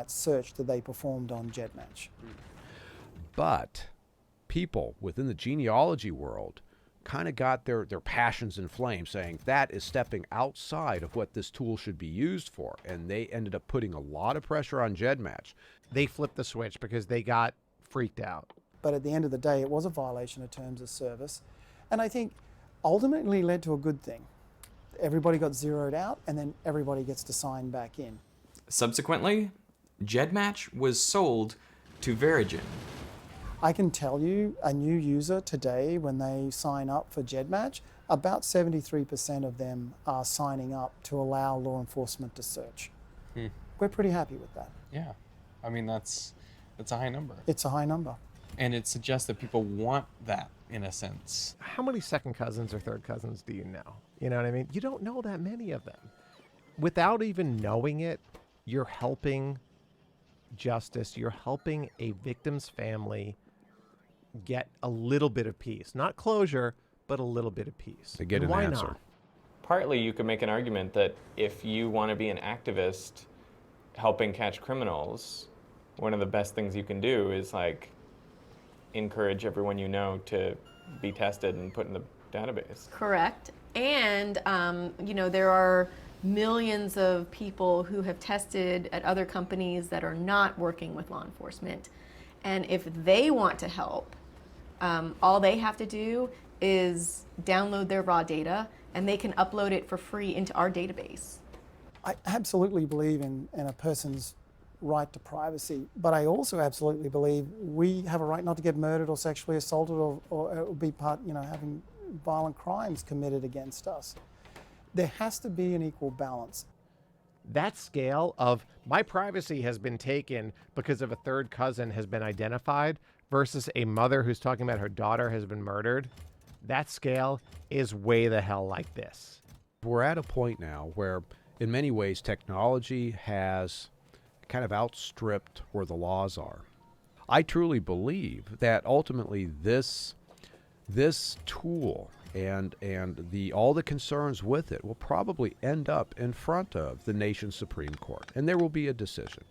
search that they performed on GEDmatch. But people within the genealogy world kind of got their passions inflamed, saying that is stepping outside of what this tool should be used for. And they ended up putting a lot of pressure on GEDmatch. They flipped the switch because they got freaked out. But at the end of the day, it was a violation of terms of service. And I think ultimately led to a good thing. Everybody got zeroed out, and then everybody gets to sign back in. Subsequently, GEDmatch was sold to Verigen. I can tell you, a new user today, when they sign up for GEDmatch, about 73% of them are signing up to allow law enforcement to search. We're pretty happy with that. Yeah. I mean, that's a high number. It's a high number. And it suggests that people want that, in a sense. How many second cousins or third cousins do you know? You know what I mean? You don't know that many of them. Without even knowing it, you're helping justice. You're helping a victim's family get a little bit of peace. Not closure, but a little bit of peace. To get an why answer. Not? partly you could make an argument that if you want to be an activist helping catch criminals, one of the best things you can do is like encourage everyone you know to be tested and put in the database. Correct. And, you know, there are millions of people who have tested at other companies that are not working with law enforcement. And if they want to help, all they have to do is download their raw data and they can upload it for free into our database. I absolutely believe in a person's right to privacy, but I also absolutely believe we have a right not to get murdered or sexually assaulted or be part, you know, having violent crimes committed against us. There has to be an equal balance. That scale of my privacy has been taken because of a third cousin has been identified versus a mother who's talking about her daughter has been murdered, that scale is way the hell like this. We're at a point now where, in many ways, technology has kind of outstripped where the laws are. I truly believe that ultimately this tool and all the concerns with it will probably end up in front of the nation's Supreme Court, and there will be a decision.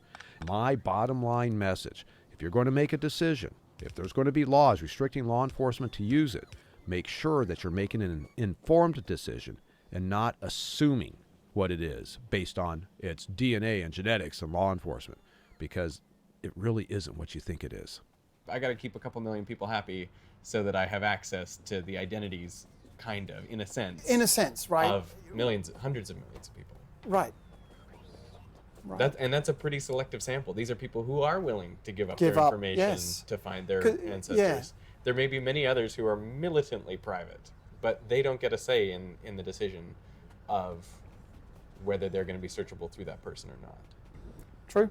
My bottom line message, if you're going to make a decision, if there's going to be laws restricting law enforcement to use it, make sure that you're making an informed decision and not assuming what it is based on its DNA and genetics and law enforcement, because it really isn't what you think it is. I got to keep a couple million people happy so that I have access to the identities, kind of, in a sense. In a sense, right? Of millions, hundreds of millions of people. Right. Right. And that's a pretty selective sample. These are people who are willing to give up their information yes. to find their ancestors. Yeah. There may be many others who are militantly private, but they don't get a say in the decision of whether they're going to be searchable through that person or not. True.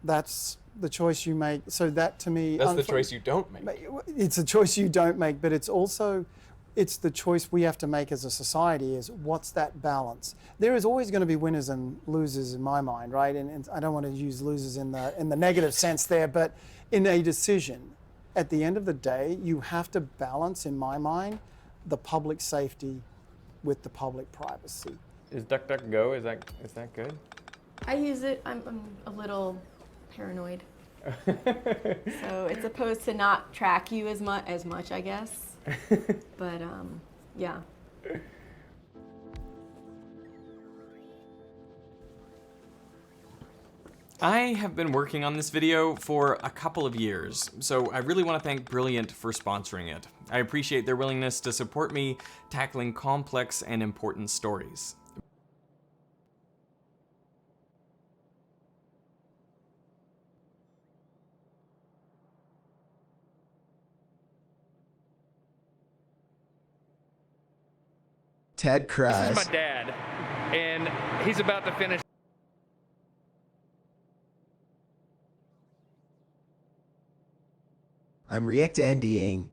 That's the choice you make. So that, to me... That's the choice you don't make. It's a choice you don't make, but it's also... It's the choice we have to make as a society, is what's that balance? There is always going to be winners and losers in my mind, right? And I don't want to use losers in the negative sense there, but in a decision, at the end of the day, you have to balance, in my mind, the public safety with the public privacy. Is DuckDuckGo, is that good? I use it, I'm a little paranoid. So it's supposed to not track you as much, I guess. But yeah. I have been working on this video for a couple of years, so I really want to thank Brilliant for sponsoring it. I appreciate their willingness to support me tackling complex and important stories. Ted Cruz. This is my dad, and he's about to finish. I'm react-NDing.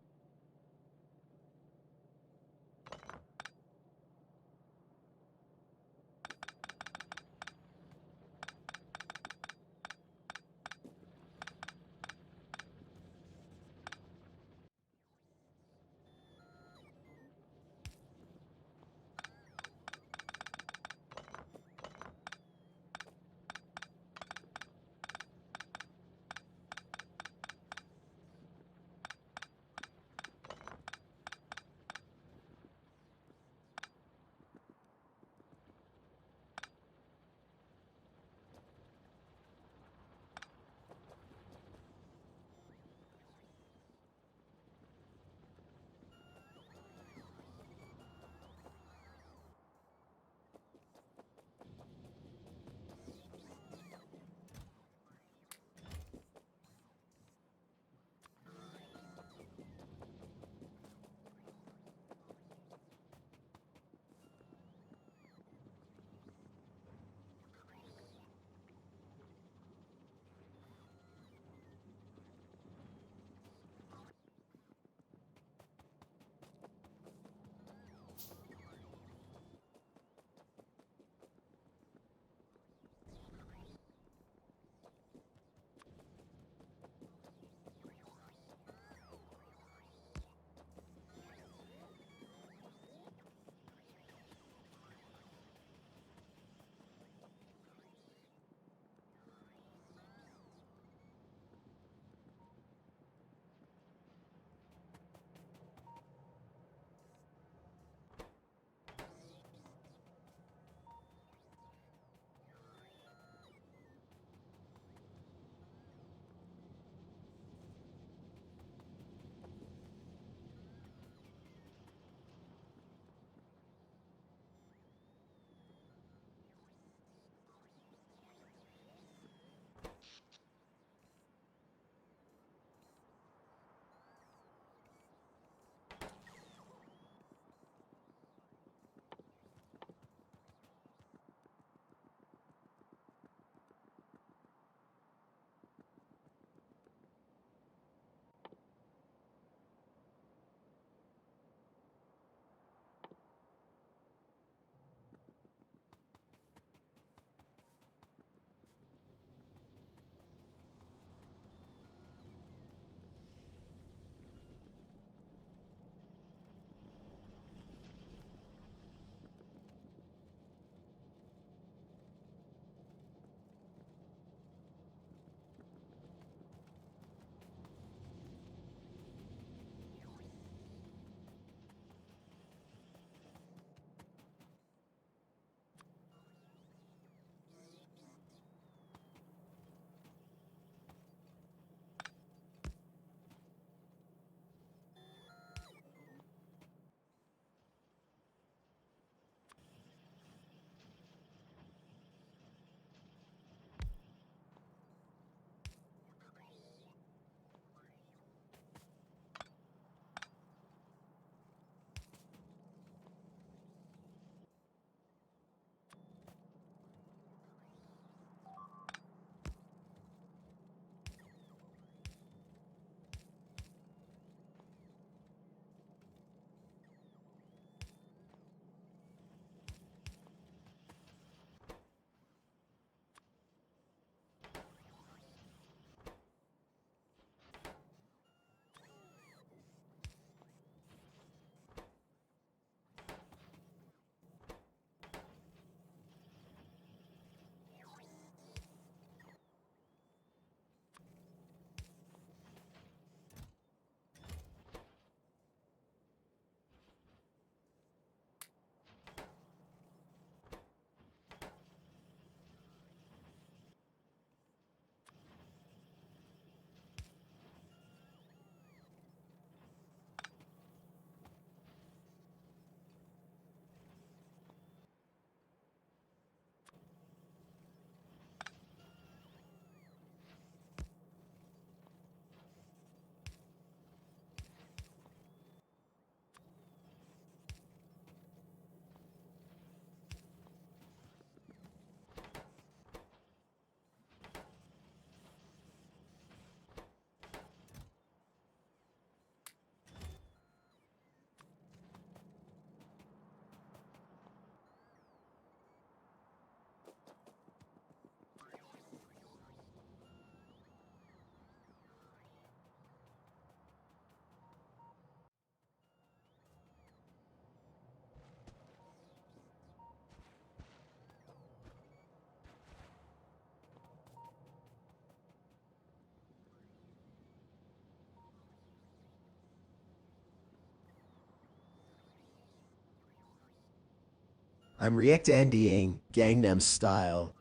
I'm react-NDing Gangnam Style.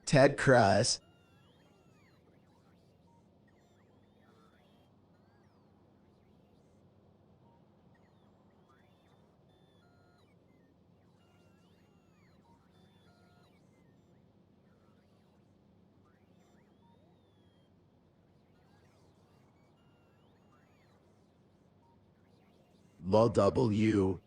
Ted Cruz. Lol W.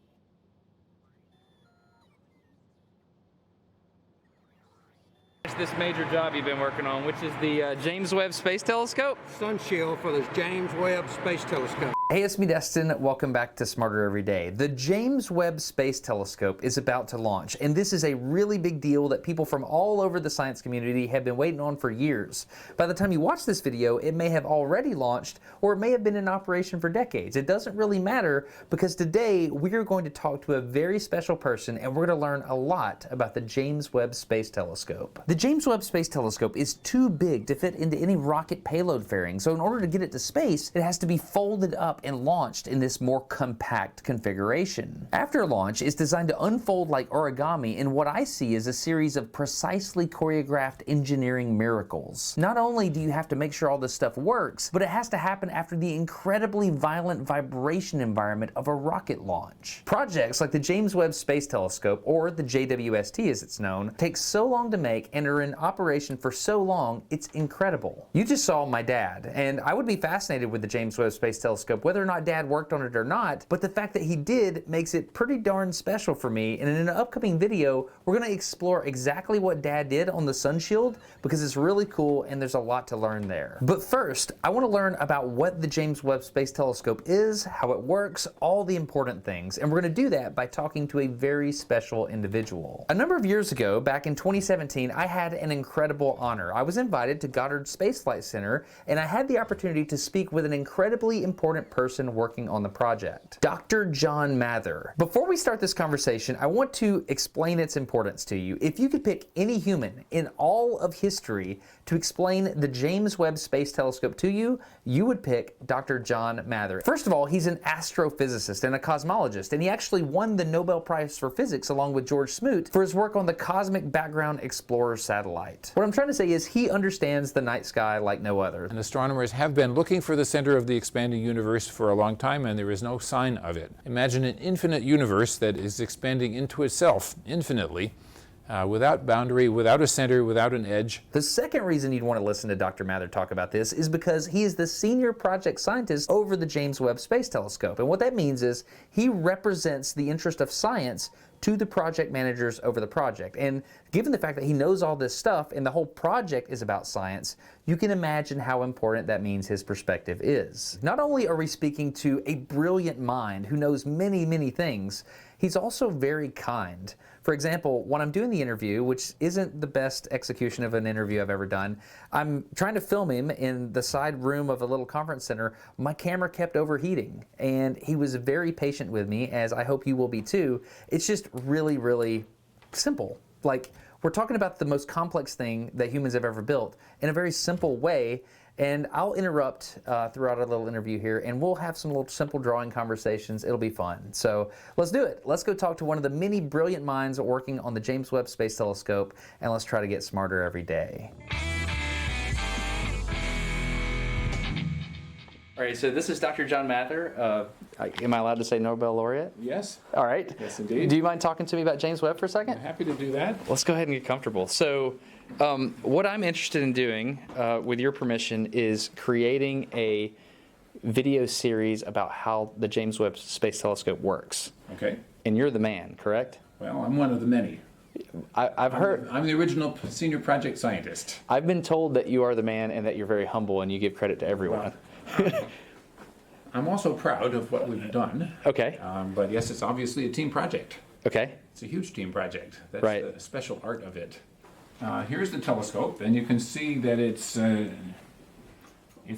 This major job you've been working on, which is the James Webb Space Telescope? Sun shield for this James Webb Space Telescope. Hey, it's me, Destin. Welcome back to Smarter Every Day. The James Webb Space Telescope is about to launch, and this is a really big deal that people from all over the science community have been waiting on for years. By the time you watch this video, it may have already launched, or it may have been in operation for decades. It doesn't really matter, because today we are going to talk to a very special person, and we're going to learn a lot about the James Webb Space Telescope. The James Webb Space Telescope is too big to fit into any rocket payload fairing, so in order to get it to space, it has to be folded up and launched in this more compact configuration. After launch, it's designed to unfold like origami in what I see as a series of precisely choreographed engineering miracles. Not only do you have to make sure all this stuff works, but it has to happen after the incredibly violent vibration environment of a rocket launch. Projects like the James Webb Space Telescope, or the JWST as it's known, take so long to make and are in operation for so long, it's incredible. You just saw my dad, and I would be fascinated with the James Webb Space Telescope whether or not Dad worked on it or not, but the fact that he did makes it pretty darn special for me, and in an upcoming video, we're going to explore exactly what Dad did on the sun shield, because it's really cool and there's a lot to learn there. But first, I want to learn about what the James Webb Space Telescope is, how it works, all the important things, and we're going to do that by talking to a very special individual. A number of years ago, back in 2017, I had an incredible honor. I was invited to Goddard Space Flight Center, and I had the opportunity to speak with an incredibly important person working on the project, Dr. John Mather. Before we start this conversation, I want to explain its importance to you. If you could pick any human in all of history to explain the James Webb Space Telescope to you, you would pick Dr. John Mather. First of all, he's an astrophysicist and a cosmologist, and he actually won the Nobel Prize for Physics along with George Smoot for his work on the Cosmic Background Explorer satellite. What I'm trying to say is he understands the night sky like no other. And astronomers have been looking for the center of the expanding universe for a long time, and there is no sign of it. Imagine an infinite universe that is expanding into itself infinitely, without boundary, without a center, without an edge. The second reason you'd want to listen to Dr. Mather talk about this is because he is the senior project scientist over the James Webb Space Telescope. And what that means is he represents the interest of science to the project managers over the project. And given the fact that he knows all this stuff and the whole project is about science, you can imagine how important that means his perspective is. Not only are we speaking to a brilliant mind who knows many, many things, he's also very kind. For example, when I'm doing the interview, which isn't the best execution of an interview I've ever done, I'm trying to film him in the side room of a little conference center. My camera kept overheating, and he was very patient with me, as I hope you will be too. It's just really, really simple. Like, we're talking about the most complex thing that humans have ever built in a very simple way. And I'll interrupt throughout our little interview here, and we'll have some little simple drawing conversations. It'll be fun. So let's do it. Let's go talk to one of the many brilliant minds working on the James Webb Space Telescope, and let's try to get smarter every day. All right, so this is Dr. John Mather. Am I allowed to say Nobel laureate? Yes. All right. Yes, indeed. Do you mind talking to me about James Webb for a second? I'm happy to do that. Let's go ahead and get comfortable. So what I'm interested in doing, with your permission, is creating a video series about how the James Webb Space Telescope works. Okay. And you're the man, correct? Well, I'm one of the many. I've heard... I'm the original senior project scientist. I've been told that you are the man and that you're very humble and you give credit to everyone. I'm also proud of what we've done. Okay. But yes, it's obviously a team project. Okay. It's a huge team project. That's right. The special art of it. Here's the telescope, and you can see that it's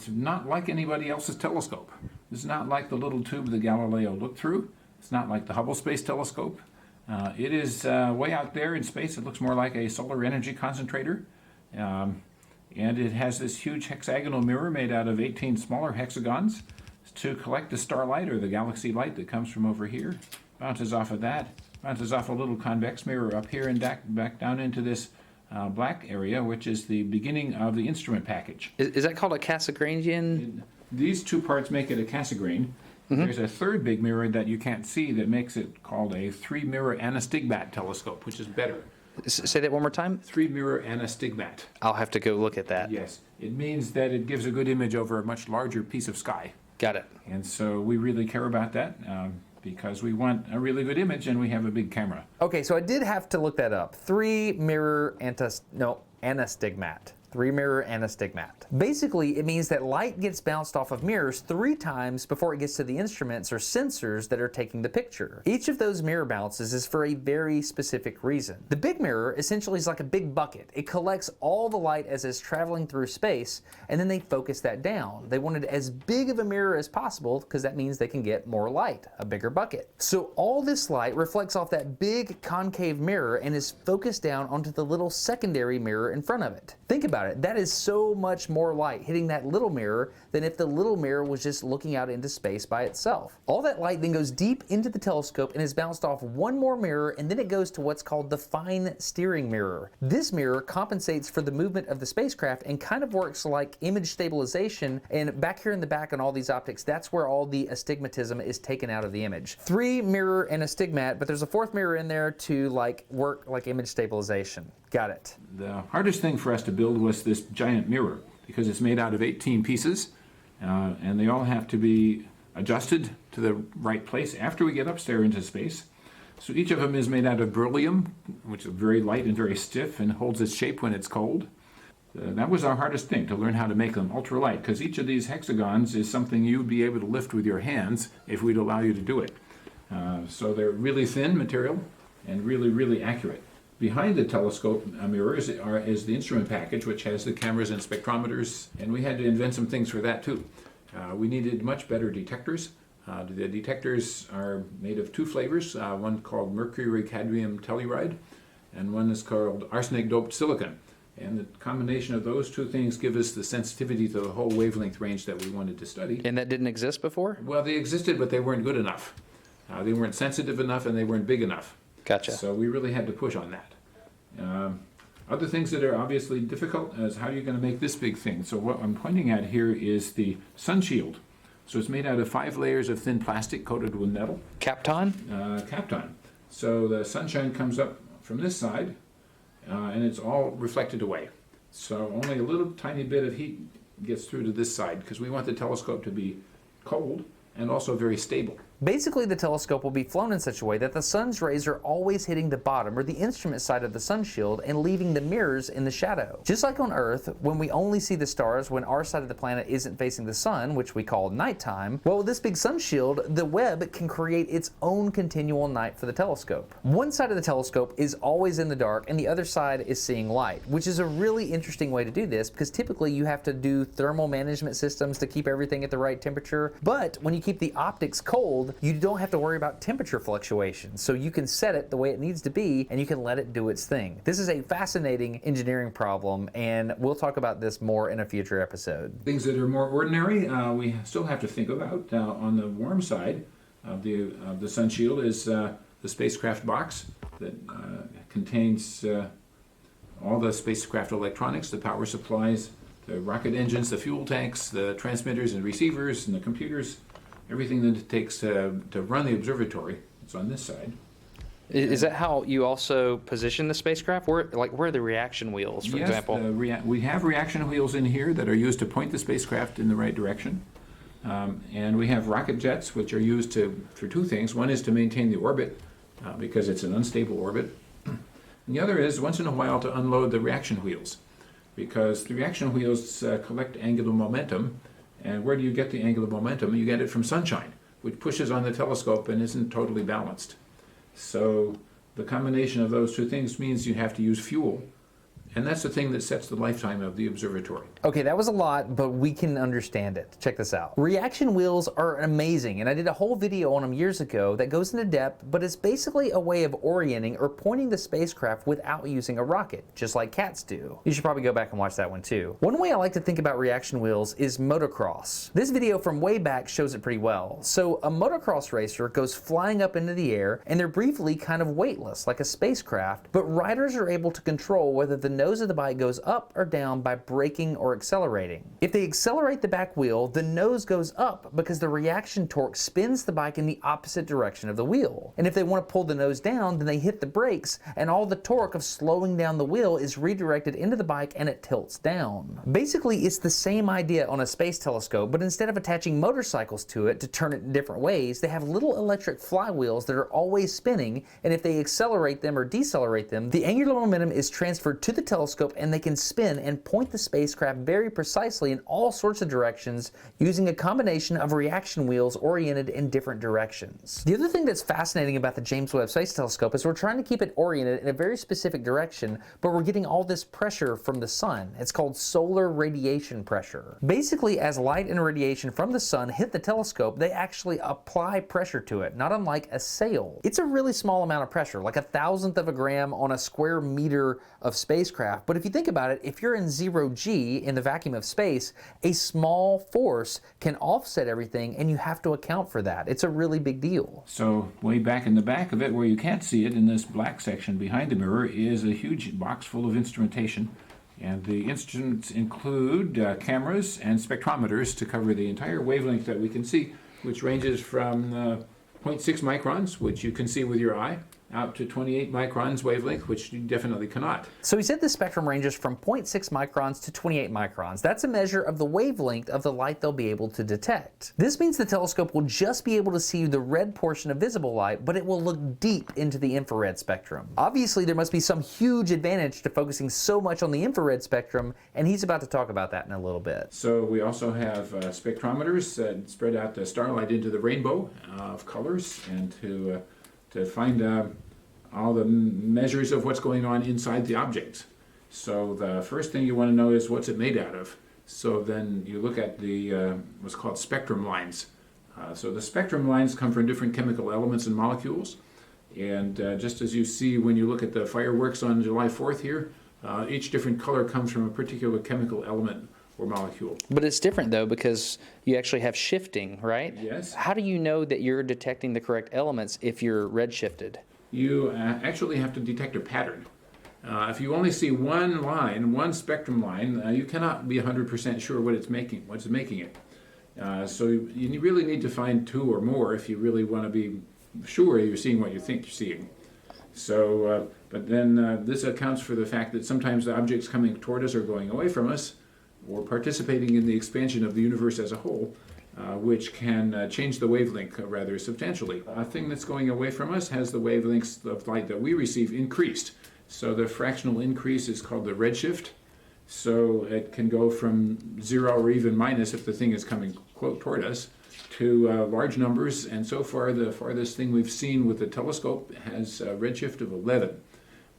not like anybody else's telescope. It's not like the little tube the Galileo looked through. It's not like the Hubble Space Telescope. It is way out there in space. It looks more like a solar energy concentrator. And it has this huge hexagonal mirror made out of 18 smaller hexagons to collect the starlight or the galaxy light that comes from over here. Bounces off of that, bounces off a little convex mirror up here and back down into this black area, which is the beginning of the instrument package. Is that called a Cassegrainian? These two parts make it a Cassegrain. There's a third big mirror that you can't see that makes it called a 3-mirror anastigmat telescope, which is better. Say that one more time. 3-mirror anastigmat. I'll have to go look at that. Yes. It means that it gives a good image over a much larger piece of sky. Got it. And so we really care about that because we want a really good image and we have a big camera. Okay, so I did have to look that up. 3-mirror anastigmat. 3-mirror anastigmat. Basically, it means that light gets bounced off of mirrors 3 times before it gets to the instruments or sensors that are taking the picture. Each of those mirror bounces is for a very specific reason. The big mirror essentially is like a big bucket. It collects all the light as it's traveling through space, and then they focus that down. They wanted as big of a mirror as possible because that means they can get more light, a bigger bucket. So all this light reflects off that big concave mirror and is focused down onto the little secondary mirror in front of it. Think about it. That is so much more light hitting that little mirror than if the little mirror was just looking out into space by itself. All that light then goes deep into the telescope and is bounced off one more mirror, and then it goes to what's called the fine steering mirror. This mirror compensates for the movement of the spacecraft and kind of works like image stabilization, and back here in the back on all these optics, that's where all the astigmatism is taken out of the image. 3-mirror anastigmat, but there's a 4th mirror in there to work like image stabilization. Got it. The hardest thing for us to build was this giant mirror because it's made out of 18 pieces and they all have to be adjusted to the right place after we get upstairs into space. So each of them is made out of beryllium, which is very light and very stiff and holds its shape when it's cold. That was our hardest thing, to learn how to make them ultralight, because each of these hexagons is something you'd be able to lift with your hands if we'd allow you to do it. So they're really thin material and really accurate. Behind the telescope mirrors is the instrument package, which has the cameras and spectrometers, and we had to invent some things for that too. We needed much better detectors. The detectors are made of 2 flavors, one called mercury cadmium telluride, and one is called arsenic doped silicon. And the combination of those 2 things give us the sensitivity to the whole wavelength range that we wanted to study. And that didn't exist before? Well, they existed, but they weren't good enough. They weren't sensitive enough and they weren't big enough. Gotcha. So we really had to push on that. Other things that are obviously difficult is how you're going to make this big thing. So what I'm pointing at here is the sun shield. So it's made out of 5 layers of thin plastic coated with metal. Kapton? Kapton. So the sunshine comes up from this side and it's all reflected away. So only a little tiny bit of heat gets through to this side because we want the telescope to be cold and also very stable. Basically, the telescope will be flown in such a way that the sun's rays are always hitting the bottom or the instrument side of the sun shield and leaving the mirrors in the shadow. Just like on Earth, when we only see the stars when our side of the planet isn't facing the sun, which we call nighttime, well, with this big sun shield, the Webb can create its own continual night for the telescope. One side of the telescope is always in the dark and the other side is seeing light, which is a really interesting way to do this because typically you have to do thermal management systems to keep everything at the right temperature. But when you keep the optics cold, you don't have to worry about temperature fluctuations. So you can set it the way it needs to be and you can let it do its thing. This is a fascinating engineering problem and we'll talk about this more in a future episode. Things that are more ordinary, we still have to think about. On the warm side of the sun shield is the spacecraft box that contains all the spacecraft electronics, the power supplies, the rocket engines, the fuel tanks, the transmitters and receivers and the computers. Everything that it takes to run the observatory. It's on this side. Is that how you also position the spacecraft? Where are the reaction wheels, for example? We have reaction wheels in here that are used to point the spacecraft in the right direction. And we have rocket jets, which are used for 2 things. One is to maintain the orbit, because it's an unstable orbit. And the other is, once in a while, to unload the reaction wheels, because the reaction wheels collect angular momentum. And where do you get the angular momentum? You get it from sunshine, which pushes on the telescope and isn't totally balanced. So the combination of those 2 things means you have to use fuel. And that's the thing that sets the lifetime of the observatory. Okay, that was a lot, but we can understand it. Check this out. Reaction wheels are amazing, and I did a whole video on them years ago that goes into depth, but it's basically a way of orienting or pointing the spacecraft without using a rocket, just like cats do. You should probably go back and watch that one too. One way I like to think about reaction wheels is motocross. This video from way back shows it pretty well. So a motocross racer goes flying up into the air, and they're briefly kind of weightless, like a spacecraft, but riders are able to control whether the nose of the bike goes up or down by braking or accelerating. If they accelerate the back wheel, the nose goes up because the reaction torque spins the bike in the opposite direction of the wheel. And if they want to pull the nose down, then they hit the brakes, and all the torque of slowing down the wheel is redirected into the bike and it tilts down. Basically, it's the same idea on a space telescope, but instead of attaching motorcycles to it to turn it in different ways, they have little electric flywheels that are always spinning, and if they accelerate them or decelerate them, the angular momentum is transferred to the telescope and they can spin and point the spacecraft very precisely in all sorts of directions using a combination of reaction wheels oriented in different directions. The other thing that's fascinating about the James Webb Space Telescope is we're trying to keep it oriented in a very specific direction, but we're getting all this pressure from the sun. It's called solar radiation pressure. Basically, as light and radiation from the sun hit the telescope, they actually apply pressure to it, not unlike a sail. It's a really small amount of pressure, like 1,000th of a gram on a square meter of spacecraft, but if you think about it, if you're in 0 G in the vacuum of space, a small force can offset everything, and you have to account for that. It's a really big deal. So way back in the back of it, where you can't see it in this black section behind the mirror, is a huge box full of instrumentation. And the instruments include cameras and spectrometers to cover the entire wavelength that we can see, which ranges from 0.6 microns, which you can see with your eye, out to 28 microns wavelength, which you definitely cannot. So he said the spectrum ranges from 0.6 microns to 28 microns. That's a measure of the wavelength of the light they'll be able to detect. This means the telescope will just be able to see the red portion of visible light, but it will look deep into the infrared spectrum. Obviously, there must be some huge advantage to focusing so much on the infrared spectrum, and he's about to talk about that in a little bit. So we also have spectrometers that spread out the starlight into the rainbow of colors, and to find all the measures of what's going on inside the objects. So the first thing you want to know is what's it made out of. So then you look at the what's called spectrum lines. So the spectrum lines come from different chemical elements and molecules. And just as you see when you look at the fireworks on July 4th here, each different color comes from a particular chemical element or molecule. But it's different though, because you actually have shifting, right? Yes. How do you know that you're detecting the correct elements if you're redshifted? You actually have to detect a pattern. If you only see one line, one spectrum line, you cannot be 100% sure what's making it. So you really need to find two or more if you really want to be sure you're seeing what you think you're seeing. So, but then this accounts for the fact that sometimes the objects coming toward us are going away from us, or participating in the expansion of the universe as a whole, which can change the wavelength rather substantially. A thing that's going away from us has the wavelengths of light that we receive increased. So the fractional increase is called the redshift. So it can go from 0 or even minus if the thing is coming toward us to large numbers. And so far, the farthest thing we've seen with the telescope has a redshift of 11,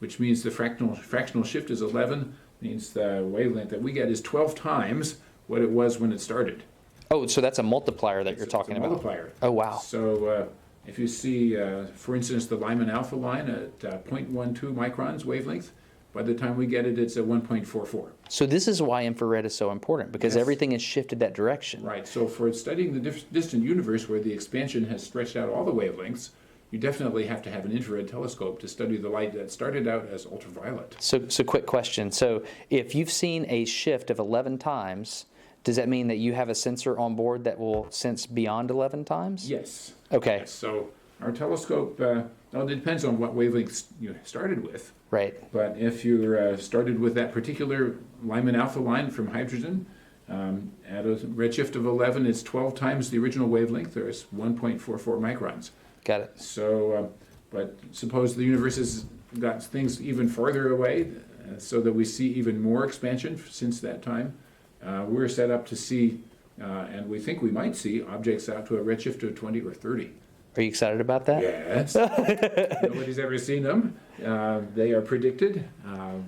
which means the fractional shift is 11, means the wavelength that we get is 12 times what it was when it started. Oh, so that's a multiplier that you're talking about. Multiplier. Oh, wow. So if you see, for instance, the Lyman alpha line at 0.12 microns wavelength, by the time we get it, it's at 1.44. So this is why infrared is so important, because Yes. everything is shifted that direction. Right. So for studying the distant universe where the expansion has stretched out all the wavelengths, you definitely have to have an infrared telescope to study the light that started out as ultraviolet. So quick question. So if you've seen a shift of 11 times, does that mean that you have a sensor on board that will sense beyond 11 times? Yes. Okay. Yes. So our telescope, well, it depends on what wavelengths you started with. Right. But if you started with that particular Lyman alpha line from hydrogen, at a redshift of 11, it's 12 times the original wavelength. There's 1.44 microns. Got it. So, but suppose the universe has got things even farther away, so that we see even more expansion since that time. We're set up to see, and we think we might see, objects out to a redshift of 20 or 30. Are you excited about that? Yes. Nobody's ever seen them. They are predicted.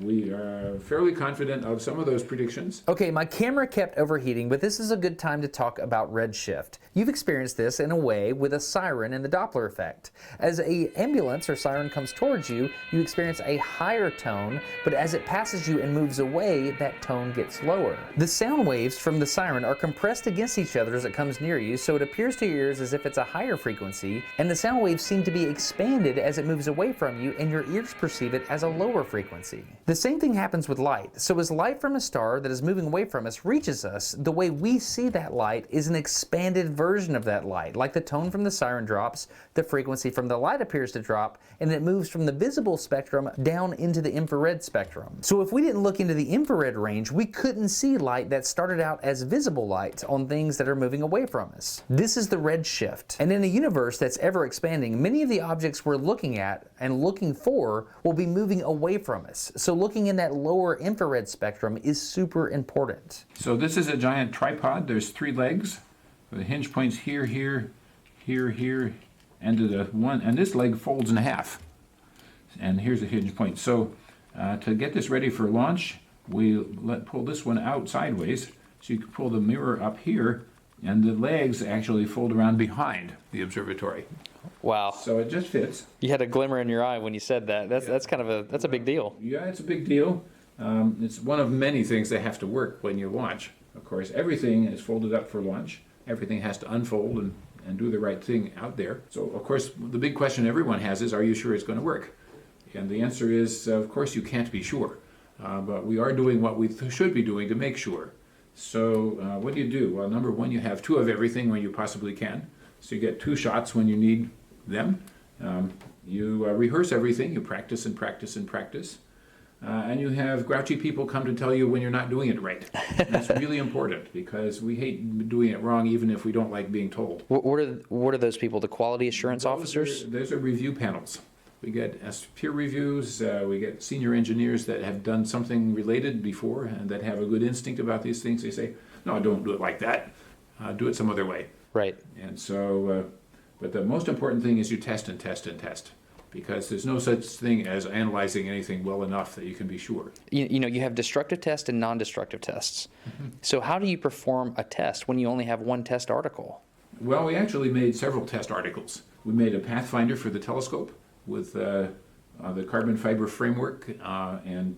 We are fairly confident of some of those predictions. Okay, my camera kept overheating, but this is a good time to talk about redshift. You've experienced this in a way with a siren and the Doppler effect. As an ambulance or siren comes towards you, you experience a higher tone, but as it passes you and moves away, that tone gets lower. The sound waves from the siren are compressed against each other as it comes near you, so it appears to your ears as if it's a higher frequency, and the sound waves seem to be expanded as it moves away from you, and your ears perceive it as a lower frequency. The same thing happens with light. So as light from a star that is moving away from us reaches us, the way we see that light is an expanded version of that light. Like the tone from the siren drops, the frequency from the light appears to drop, and it moves from the visible spectrum down into the infrared spectrum. So if we didn't look into the infrared range, we couldn't see light that started out as visible light on things that are moving away from us. This is the red shift. And in a universe that's ever expanding, many of the objects we're looking at and looking for will be moving away from us. So looking in that lower infrared spectrum is super important. So this is a giant tripod. There's 3 legs. The hinge points here, here, here, and to the one, and this leg folds in half. And here's the hinge point. So to get this ready for launch, we pull this one out sideways. So you can pull the mirror up here, and the legs actually fold around behind the observatory. Wow. So it just fits. You had a glimmer in your eye when you said that. That's kind of that's a big deal. Yeah, it's a big deal. It's one of many things that have to work when you launch. Of course, everything is folded up for launch. Everything has to unfold and do the right thing out there. So, of course, the big question everyone has is, are you sure it's going to work? And the answer is, of course, you can't be sure. But we are doing what we should be doing to make sure. So what do? Well, number one, you have 2 of everything when you possibly can. So you get 2 shots when you need them. You rehearse everything. You practice and practice and practice. And you have grouchy people come to tell you when you're not doing it right. And that's really important because we hate doing it wrong even if we don't like being told. What are those people? The quality assurance officers? Those are review panels. We get peer reviews, we get senior engineers that have done something related before and that have a good instinct about these things. They say, no, don't do it like that. Do it some other way. Right. And so, but the most important thing is you test and test and test, because there's no such thing as analyzing anything well enough that you can be sure. You know, you have destructive tests and non-destructive tests. So how do you perform a test when you only have 1 test article? Well, we actually made several test articles. We made a pathfinder for the telescope with the carbon fiber framework, and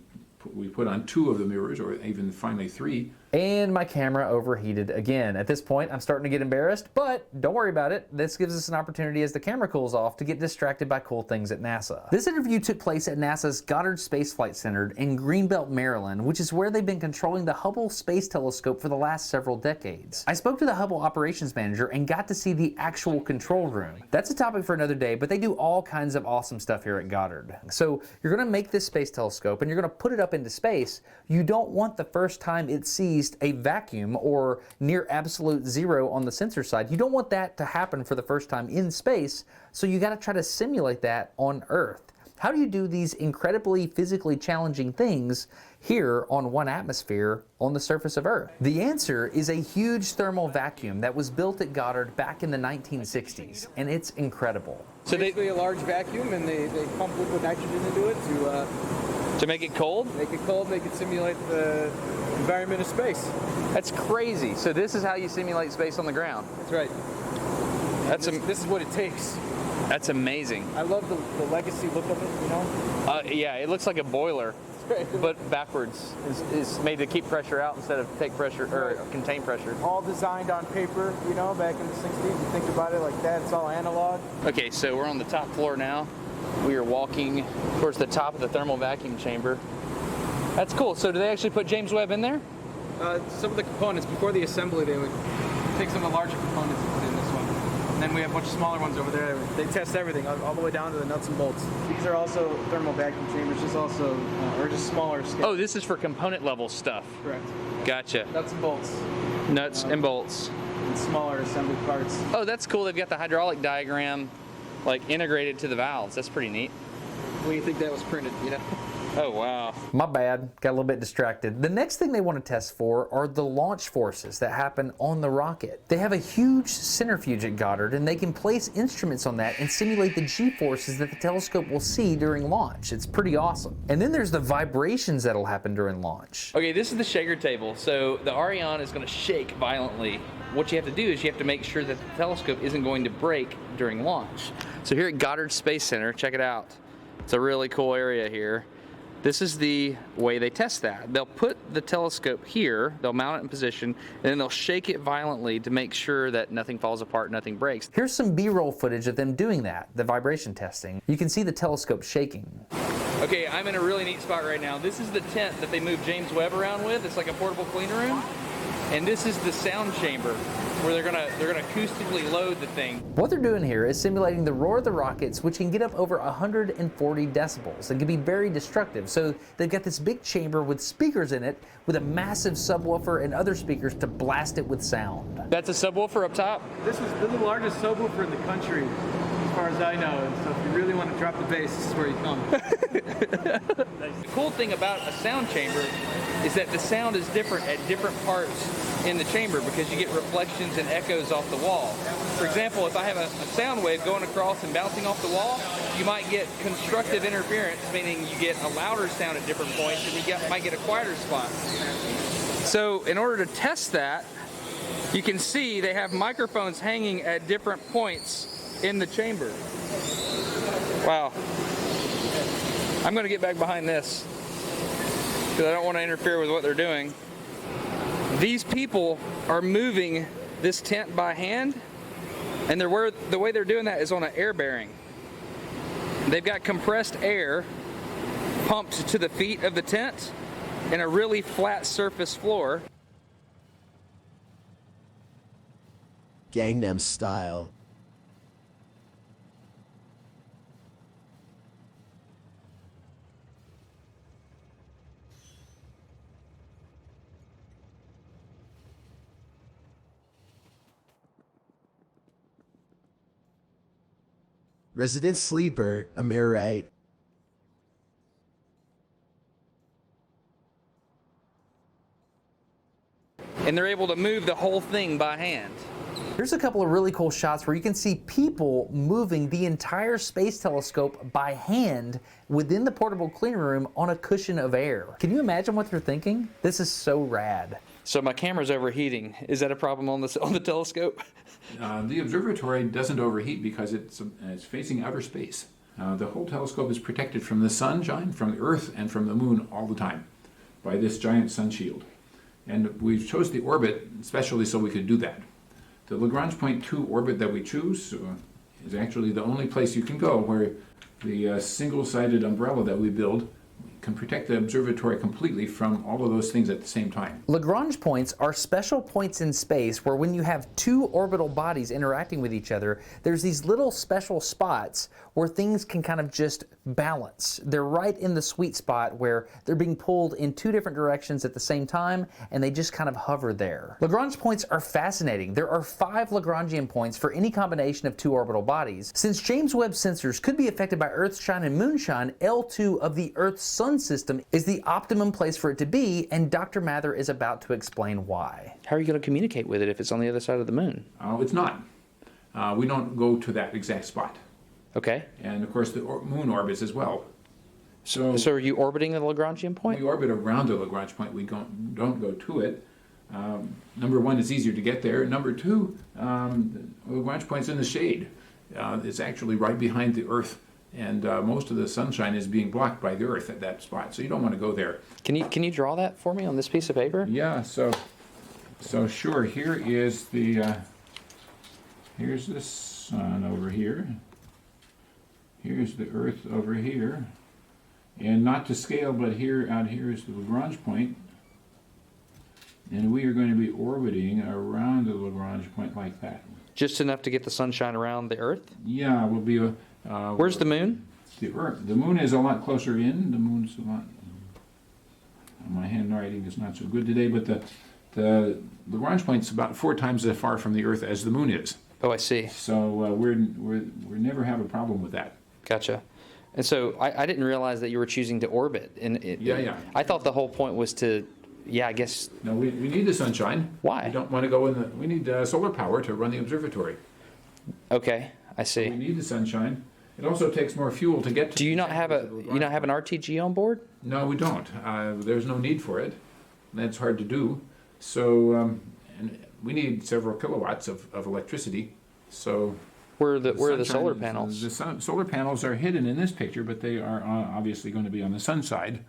we put on 2 of the mirrors, or even finally 3. And my camera overheated again. At this point, I'm starting to get embarrassed, but don't worry about it. This gives us an opportunity as the camera cools off to get distracted by cool things at NASA. This interview took place at NASA's Goddard Space Flight Center in Greenbelt, Maryland, which is where they've been controlling the Hubble Space Telescope for the last several decades. I spoke to the Hubble operations manager and got to see the actual control room. That's a topic for another day, but they do all kinds of awesome stuff here at Goddard. So you're gonna make this space telescope and you're gonna put it up into space. You don't want the first time it sees a vacuum or near absolute zero on the sensor side. You don't want that to happen for the first time in space, so you got to try to simulate that on Earth. How do you do these incredibly physically challenging things here on 1 atmosphere on the surface of Earth? The answer is a huge thermal vacuum that was built at Goddard back in the 1960s, and it's incredible. So basically a large vacuum, and they pump liquid nitrogen into it to make it cold? Make it cold, make it simulate the environment of space. That's crazy. So this is how you simulate space on the ground? That's right. This is what it takes. That's amazing. I love the legacy look of it, you know? Yeah, it looks like a boiler, but backwards. It's made to keep pressure out instead of take pressure or contain pressure. All designed on paper, you know, back in the 60s. You think about it like that, it's all analog. Okay, so we're on the top floor now. We are walking towards the top of the thermal vacuum chamber. That's cool. So do they actually put James Webb in there? Some of the components, before the assembly, they would take some of the larger components and put in this one. And then we have a bunch of smaller ones over there. They test everything, all the way down to the nuts and bolts. These are also thermal vacuum chambers, just also, or just smaller scale. Oh, this is for component level stuff. Correct. Gotcha. Nuts and bolts. Nuts and bolts. And smaller assembly parts. Oh, that's cool. They've got the hydraulic diagram like integrated to the valves. That's pretty neat. When you think that was printed, you know? Oh, wow. My bad, got a little bit distracted. The next thing they want to test for are the launch forces that happen on the rocket. They have a huge centrifuge at Goddard, and they can place instruments on that and simulate the G-forces that the telescope will see during launch. It's pretty awesome. And then there's the vibrations that'll happen during launch. Okay, this is the shaker table. So the Ariane is going to shake violently. What you have to do is you have to make sure that the telescope isn't going to break during launch. So here at Goddard Space Center, check it out. It's a really cool area here. This is the way they test that. They'll put the telescope here, they'll mount it in position, and then they'll shake it violently to make sure that nothing falls apart, nothing breaks. Here's some B-roll footage of them doing that, the vibration testing. You can see the telescope shaking. Okay, I'm in a really neat spot right now. This is the tent that they move James Webb around with. It's like a portable clean room. And this is the sound chamber where they're gonna acoustically load the thing. What they're doing here is simulating the roar of the rockets, which can get up over 140 decibels and can be very destructive. So they've got this big chamber with speakers in it with a massive subwoofer and other speakers to blast it with sound. That's a subwoofer up top? This is the largest subwoofer in the country, as far as I know. And so if you really want to drop the bass, this is where you come. The cool thing about a sound chamber is that the sound is different at different parts in the chamber because you get reflections and echoes off the wall. For example, if I have a sound wave going across and bouncing off the wall, you might get constructive interference, meaning you get a louder sound at different points and you might get a quieter spot. So in order to test that, you can see they have microphones hanging at different points in the chamber. Wow. I'm going to get back behind this because I don't want to interfere with what they're doing. These people are moving this tent by hand, and the way they're doing that is on an air bearing. They've got compressed air pumped to the feet of the tent in a really flat surface floor. Gangnam Style. Resident Sleeper, am I right? And they're able to move the whole thing by hand. Here's a couple of really cool shots where you can see people moving the entire space telescope by hand within the portable clean room on a cushion of air. Can you imagine what they're thinking? This is so rad. So my camera's overheating. Is that a problem on the telescope? The observatory doesn't overheat because it's facing outer space. The whole telescope is protected from the sunshine, from the Earth, and from the moon all the time by this giant sun shield. And we chose the orbit especially so we could do that. The Lagrange point 2 orbit that we choose is actually the only place you can go where the single-sided umbrella that we build can protect the observatory completely from all of those things at the same time. Lagrange points are special points in space where when you have two orbital bodies interacting with each other, there's these little special spots where things can kind of just balance. They're right in the sweet spot where they're being pulled in two different directions at the same time, and they just kind of hover there. Lagrange points are fascinating. There are 5 Lagrangian points for any combination of two orbital bodies. Since James Webb sensors could be affected by Earthshine and moonshine, L2 of the Earth's sun system is the optimum place for it to be, and Dr. Mather is about to explain why. How are you going to communicate with it if it's on the other side of the moon? It's not. We don't go to that exact spot. Okay. And of course the moon orbits as well. So are you orbiting the Lagrangian point? We orbit around the Lagrange point. We don't go to it. Number one, it's easier to get there. Number two, the Lagrange point's in the shade. It's actually right behind the Earth, and most of the sunshine is being blocked by the Earth at that spot. So you don't want to go there. Can you draw that for me on this piece of paper? Yeah. So sure. Here is the here's the sun over here. Here's the Earth over here. And not to scale, but out here is the Lagrange point. And we are going to be orbiting around the Lagrange point like that. Just enough to get the sunshine around the Earth? Yeah, we'll be... Where's the moon? The Earth. The moon is a lot closer in. The moon's a lot... My handwriting is not so good today, but the Lagrange point's about 4 times as far from the Earth as the moon is. Oh, I see. So we never have a problem with that. Gotcha. And so I didn't realize that you were choosing to orbit. Yeah. I thought the whole point was to, I guess. No, we need the sunshine. Why? We don't want to go in the. We need solar power to run the observatory. Okay, I see. So we need the sunshine. It also takes more fuel to get to. Do you not have an RTG on board? No, we don't. There's no need for it. That's hard to do. So and we need several kilowatts of electricity. So. Where are the solar panels? The solar panels are hidden in this picture, but they are obviously going to be on the sun side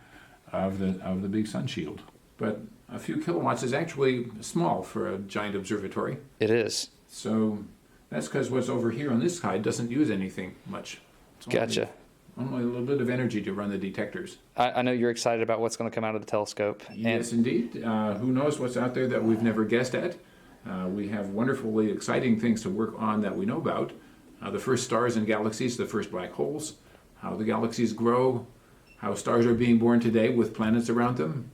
of the big sun shield. But a few kilowatts is actually small for a giant observatory. It is. So that's because what's over here on this side doesn't use anything much. Gotcha. Only a little bit of energy to run the detectors. I know you're excited about what's going to come out of the telescope. Yes, indeed. Who knows what's out there that we've never guessed at. We have wonderfully exciting things to work on that we know about. The first stars and galaxies, the first black holes, how the galaxies grow, how stars are being born today with planets around them,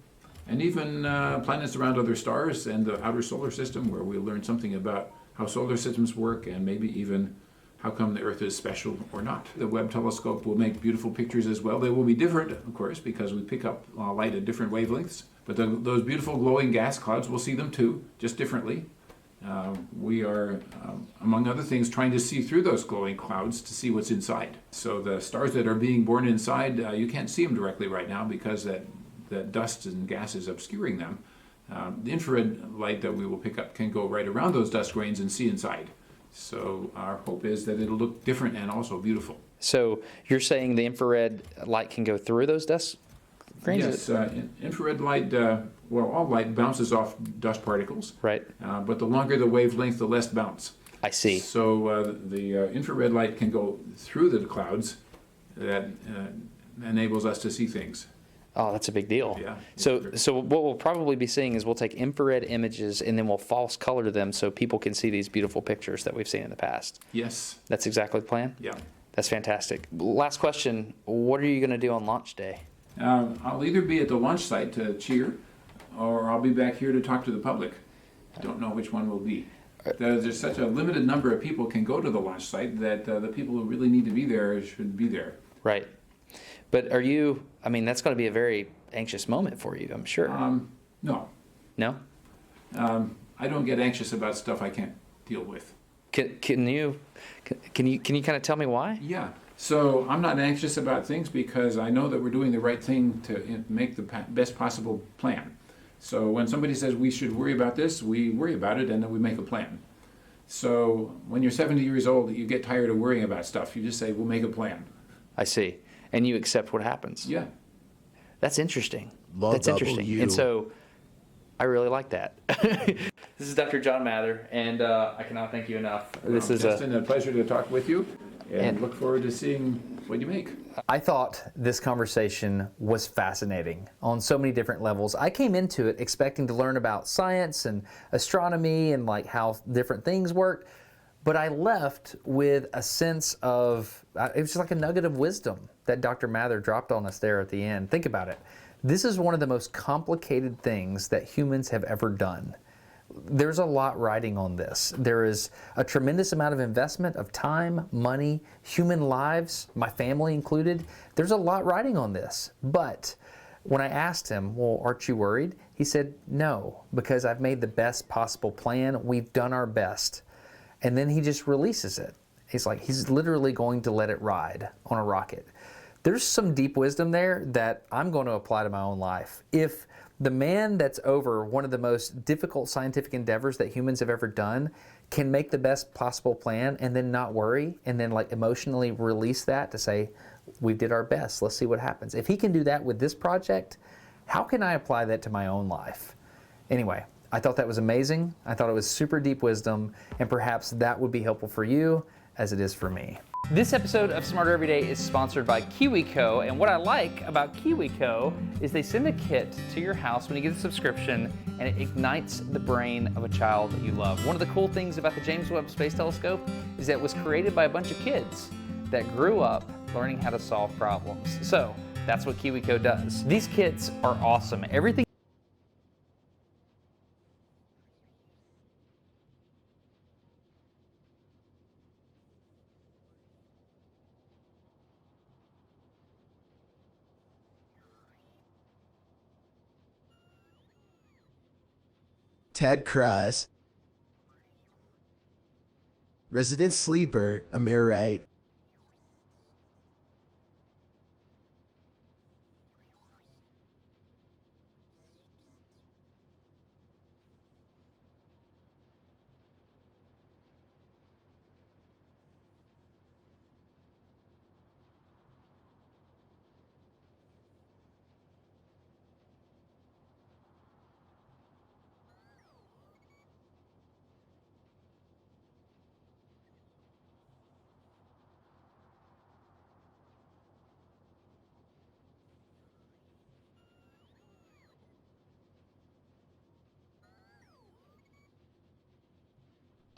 and even planets around other stars and the outer solar system, where we'll learn something about how solar systems work and maybe even how come the Earth is special or not. The Webb telescope will make beautiful pictures as well. They will be different, of course, because we pick up light at different wavelengths. But those beautiful glowing gas clouds, we'll see them too, just differently. We are, among other things, trying to see through those glowing clouds to see what's inside. So the stars that are being born inside, you can't see them directly right now because that dust and gas is obscuring them. The infrared light that we will pick up can go right around those dust grains and see inside. So our hope is that it'll look different and also beautiful. So you're saying the infrared light can go through those dust grains? Yes, infrared light, all light bounces off dust particles. Right. But the longer the wavelength, the less bounce. I see. So the infrared light can go through the clouds. That enables us to see things. Oh, that's a big deal. Yeah. So what we'll probably be seeing is we'll take infrared images and then we'll false color them so people can see these beautiful pictures that we've seen in the past. Yes. That's exactly the plan? Yeah. That's fantastic. Last question. What are you going to do on launch day? I'll either be at the launch site to cheer, or I'll be back here to talk to the public. Don't know which one will be. There's such a limited number of people can go to the launch site that the people who really need to be there should be there. Right. But are you, that's going to be a very anxious moment for you, I'm sure. No. No? I don't get anxious about stuff I can't deal with. Can you kind of tell me why? Yeah. So I'm not anxious about things because I know that we're doing the right thing to make the best possible plan. So when somebody says we should worry about this, we worry about it and then we make a plan. So when you're 70 years old, you get tired of worrying about stuff. You just say, we'll make a plan. I see. And you accept what happens. Yeah. That's interesting. Love That's interesting. W. And so I really like that. This is Dr. John Mather, and I cannot thank you enough. This is Justin, a pleasure to talk with you, and look forward to seeing what you make. I thought this conversation was fascinating on so many different levels. I came into it expecting to learn about science and astronomy and like how different things work, but I left with a sense of, it was just like a nugget of wisdom that Dr. Mather dropped on us there at the end. Think about it. This is one of the most complicated things that humans have ever done. There's a lot riding on this. There is a tremendous amount of investment of time, money, human lives, my family included. There's a lot riding on this. But when I asked him, well, aren't you worried? He said, no, because I've made the best possible plan. We've done our best. And then he just releases it. He's literally going to let it ride on a rocket. There's some deep wisdom there that I'm going to apply to my own life. If the man that's over one of the most difficult scientific endeavors that humans have ever done can make the best possible plan and then not worry and then like emotionally release that to say, we did our best, let's see what happens. If he can do that with this project, how can I apply that to my own life? Anyway, I thought that was amazing. I thought it was super deep wisdom, and perhaps that would be helpful for you as it is for me. This episode of Smarter Every Day is sponsored by KiwiCo, and what I like about KiwiCo is they send a kit to your house when you get a subscription, and it ignites the brain of a child that you love. One of the cool things about the James Webb Space Telescope is that it was created by a bunch of kids that grew up learning how to solve problems. So that's what KiwiCo does. These kits are awesome. Everything Ted Cross. Resident Sleeper, am I right?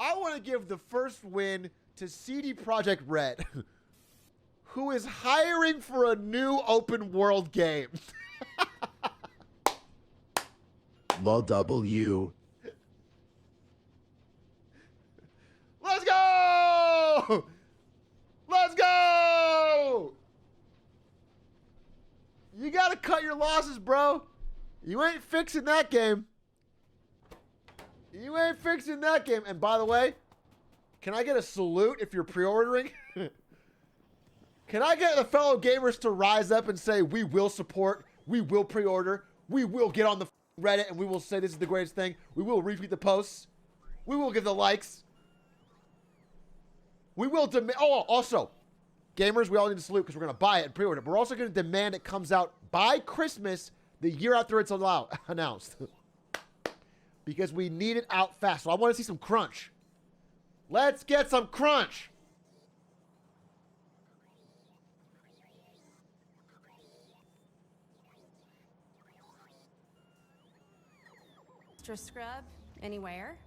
I want to give the first win to CD Projekt Red, who is hiring for a new open world game. Lol W. Let's go! Let's go! You gotta cut your losses, bro. You ain't fixing that game. You ain't fixing that game. And by the way, can I get a salute if you're pre-ordering? Can I get the fellow gamers to rise up and say, we will support, we will pre-order, we will get on the Reddit, and we will say this is the greatest thing. We will retweet the posts. We will give the likes. We will demand... Oh, also, gamers, we all need to salute because we're going to buy it and pre-order. But we're also going to demand it comes out by Christmas, the year after it's announced. Because we need it out fast. So I want to see some crunch. Let's get some crunch. Extra scrub anywhere.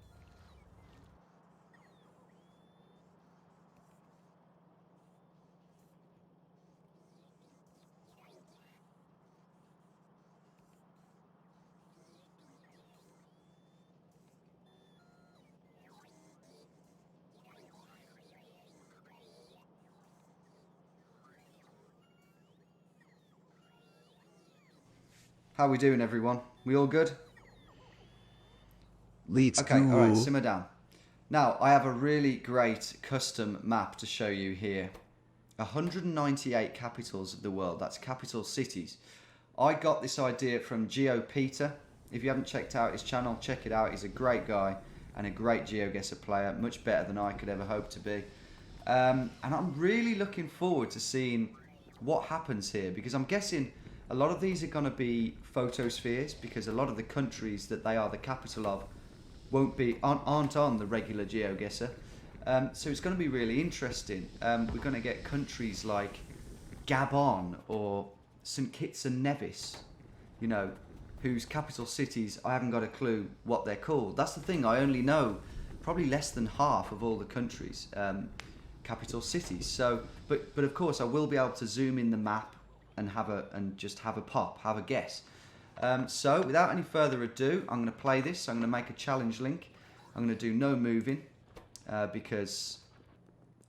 How we doing, everyone? We all good? Let's okay, go. all right, simmer down. Now, I have a really great custom map to show you here. 198 capitals of the world. That's capital cities. I got this idea from GeoPeter. If you haven't checked out his channel, check it out. He's a great guy and a great GeoGuessr player, much better than I could ever hope to be. And I'm really looking forward to seeing what happens here, because I'm guessing a lot of these are going to be photospheres, because a lot of the countries that they are the capital of aren't on the regular GeoGuessr. So it's going to be really interesting. We're going to get countries like Gabon or St Kitts and Nevis, you know, whose capital cities I haven't got a clue what they're called. That's the thing, I only know probably less than half of all the countries' capital cities. So, but of course I will be able to zoom in the map and just have a guess. So without any further ado, I'm going to play this. I'm going to make a challenge link. I'm going to do no moving because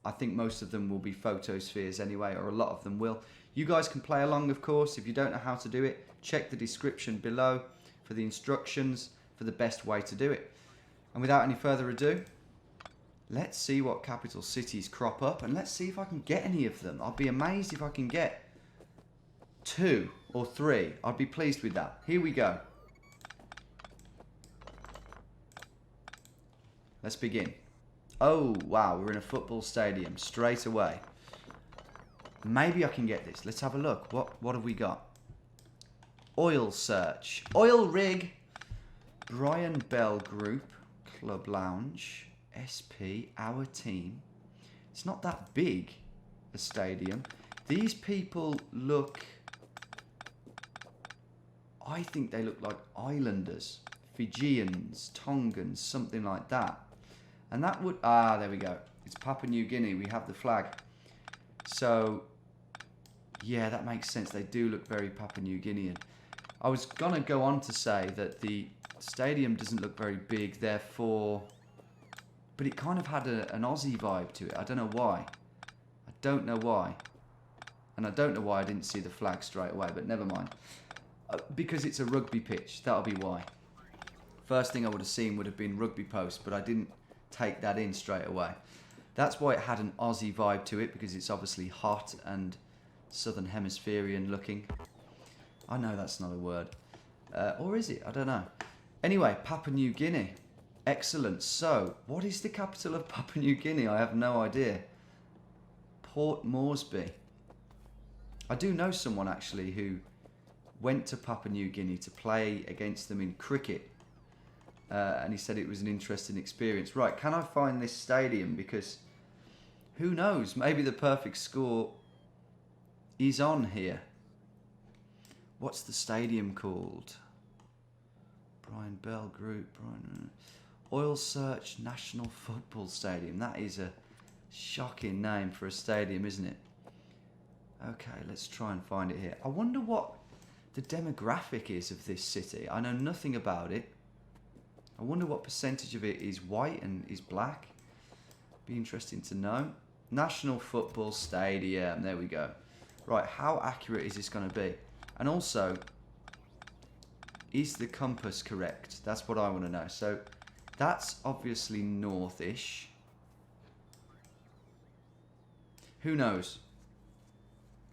I think most of them will be photospheres anyway, or a lot of them will. You guys can play along, of course. If you don't know how to do it, check the description below for the instructions for the best way to do it. And without any further ado, let's see what capital cities crop up, and let's see if I can get any of them. I'll be amazed if I can get 2 or 3. I'd be pleased with that. Here we go. Let's begin. Oh, wow, we're in a football stadium straight away. Maybe I can get this. Let's have a look. What have we got? Oil search. Oil rig. Brian Bell Group. Club Lounge. SP. Our team. It's not that big, a stadium. These people look... I think they look like islanders. Fijians, Tongans, something like that. And that would... Ah, there we go. It's Papua New Guinea. We have the flag. So, yeah, that makes sense. They do look very Papua New Guinean. I was going to go on to say that the stadium doesn't look very big, therefore... But it kind of had an Aussie vibe to it. I don't know why. I don't know why. And I don't know why I didn't see the flag straight away, but never mind. Because it's a rugby pitch. That'll be why. First thing I would have seen would have been rugby post, but I didn't take that in straight away. That's why it had an Aussie vibe to it, because it's obviously hot and southern hemispherian looking. I know that's not a word. Or is it? I don't know. Anyway, Papua New Guinea. Excellent. So, what is the capital of Papua New Guinea? I have no idea. Port Moresby. I do know someone actually who went to Papua New Guinea to play against them in cricket. And he said it was an interesting experience. Right, can I find this stadium? Because who knows? Maybe the perfect score is on here. What's the stadium called? Brian Bell Group. Oil Search National Football Stadium. That is a shocking name for a stadium, isn't it? Okay, let's try and find it here. I wonder what the demographic is of this city. I know nothing about it. I wonder what percentage of it is white and is black. Be interesting to know. National Football Stadium. There we go. Right, how accurate is this going to be? And also, is the compass correct? That's what I want to know. So, that's obviously northish. Who knows?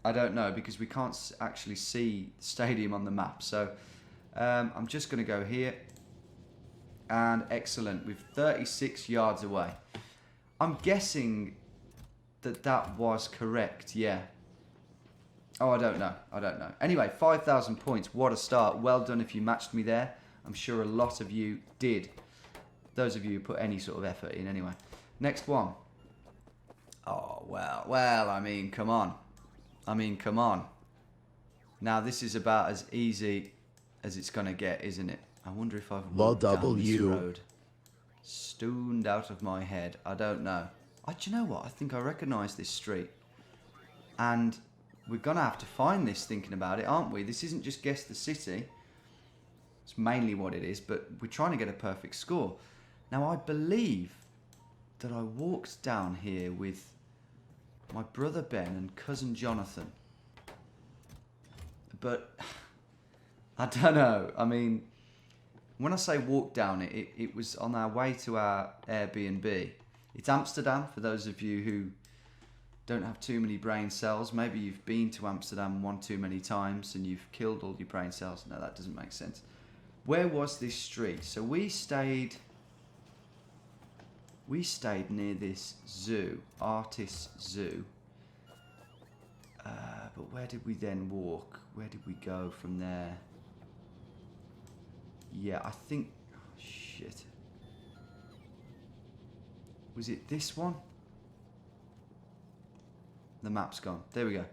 I don't know, because we can't actually see the stadium on the map. So, I'm just going to go here. And excellent. We're 36 yards away. I'm guessing that that was correct. Yeah. Oh, I don't know. I don't know. Anyway, 5,000 points. What a start. Well done if you matched me there. I'm sure a lot of you did. Those of you who put any sort of effort in anyway. Next one. Oh, well. Well, I mean, come on. I mean, come on. Now, this is about as easy as it's going to get, isn't it? I wonder if I've walked down this road. Stoned out of my head. I don't know. Do you know what? I think I recognise this street. And we're going to have to find this thinking about it, aren't we? This isn't just guess the city. It's mainly what it is, but we're trying to get a perfect score. Now, I believe that I walked down here with my brother Ben and cousin Jonathan. But I don't know. I mean, when I say walk down it was on our way to our Airbnb. It's Amsterdam, for those of you who don't have too many brain cells. Maybe you've been to Amsterdam one too many times and you've killed all your brain cells. No, that doesn't make sense. Where was this street? So we stayed near this zoo, Artist Zoo. But where did we then walk? Where did we go from there? Yeah, I think... Oh, shit. Was it this one? The map's gone. There we go.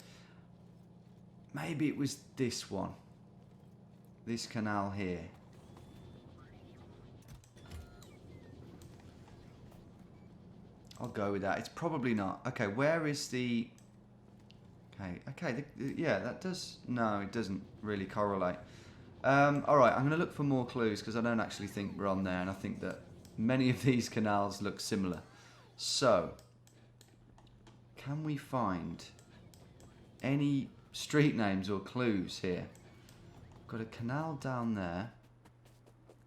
Maybe it was this one. This canal here. I'll go with that. It's probably not. Okay, where is the... Okay, yeah, that does... No, it doesn't really correlate. Alright, I'm going to look for more clues because I don't actually think we're on there, and I think that many of these canals look similar. So, can we find any street names or clues here? Got a canal down there,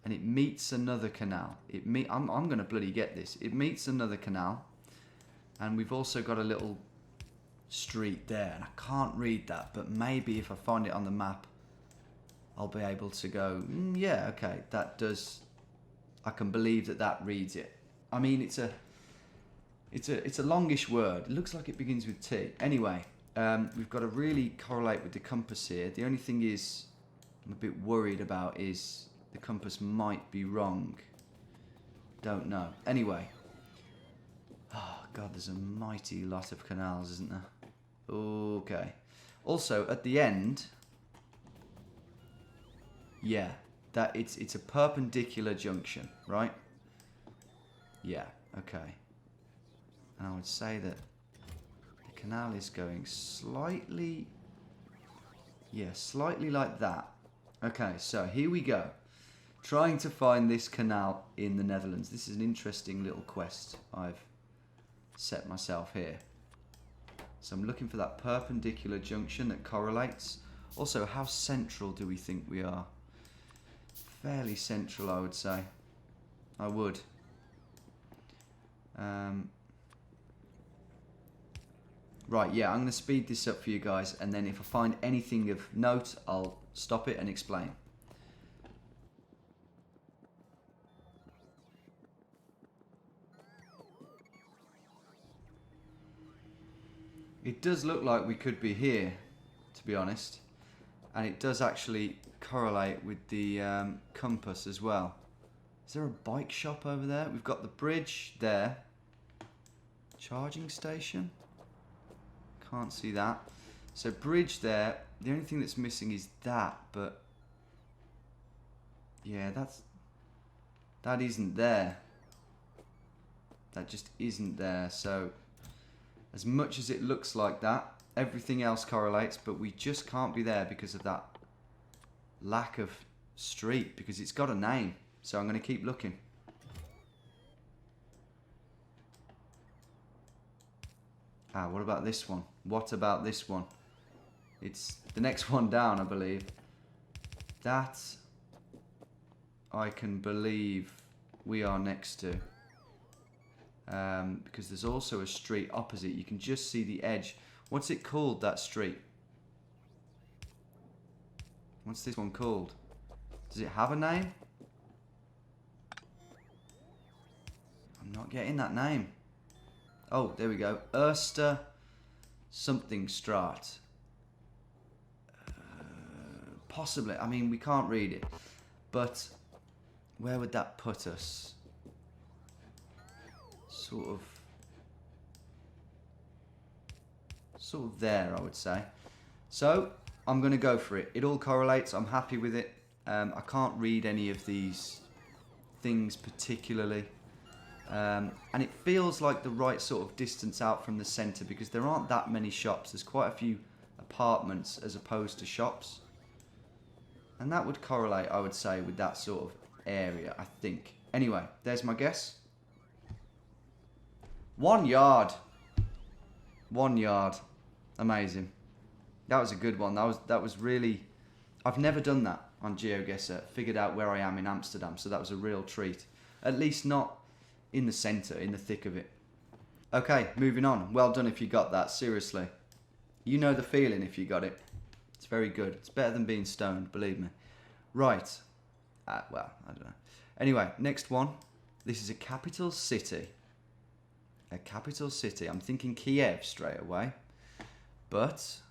and it meets another canal. I'm going to bloody get this. It meets another canal, and we've also got a little street there, and I can't read that, but maybe if I find it on the map, I'll be able to go, yeah, okay, that does... I can believe that reads it. I mean, it's a longish word. It looks like it begins with T. Anyway, we've got to really correlate with the compass here. The only thing is, I'm a bit worried about is the compass might be wrong. Don't know. Anyway. Oh, God, there's a mighty lot of canals, isn't there? Okay. Also, at the end... Yeah, that it's a perpendicular junction, right? Yeah, okay. And I would say that the canal is going slightly... Yeah, slightly like that. Okay, so here we go. Trying to find this canal in the Netherlands. This is an interesting little quest I've set myself here. So I'm looking for that perpendicular junction that correlates. Also, how central do we think we are? fairly central, I would say. I would. Right, yeah, I'm going to speed this up for you guys, and then if I find anything of note, I'll stop it and explain. It does look like we could be here, to be honest. And it does actually correlate with the compass as well. Is there a bike shop over there? We've got the bridge there. Charging station? Can't see that. So bridge there. The only thing that's missing is that, but yeah, that isn't there. That just isn't there. So as much as it looks like that, everything else correlates, but we just can't be there because of that lack of street, because it's got a name. So I'm going to keep looking. Ah, what about this one? What about this one? It's the next one down, I believe. That I can believe we are next to. Because there's also a street opposite. You can just see the edge. What's it called, that street? What's this one called? Does it have a name? I'm not getting that name. Oh, there we go. Erster something Strat. Possibly. I mean, we can't read it. But where would that put us? Sort of there, I would say. So I'm going to go for it. It all correlates. I'm happy with it. I can't read any of these things particularly. And it feels like the right sort of distance out from the centre, because there aren't that many shops. There's quite a few apartments as opposed to shops. And that would correlate, I would say, with that sort of area, I think. Anyway, there's my guess. 1 yard. 1 yard. Amazing. That was a good one. That was really... I've never done that on GeoGuessr. Figured out where I am in Amsterdam, so that was a real treat. At least not in the centre, in the thick of it. Okay, moving on. Well done if you got that, seriously. You know the feeling if you got it. It's very good. It's better than being stoned, believe me. Right. Well, I don't know. Anyway, next one. This is a capital city. A capital city. I'm thinking Kiev straight away. But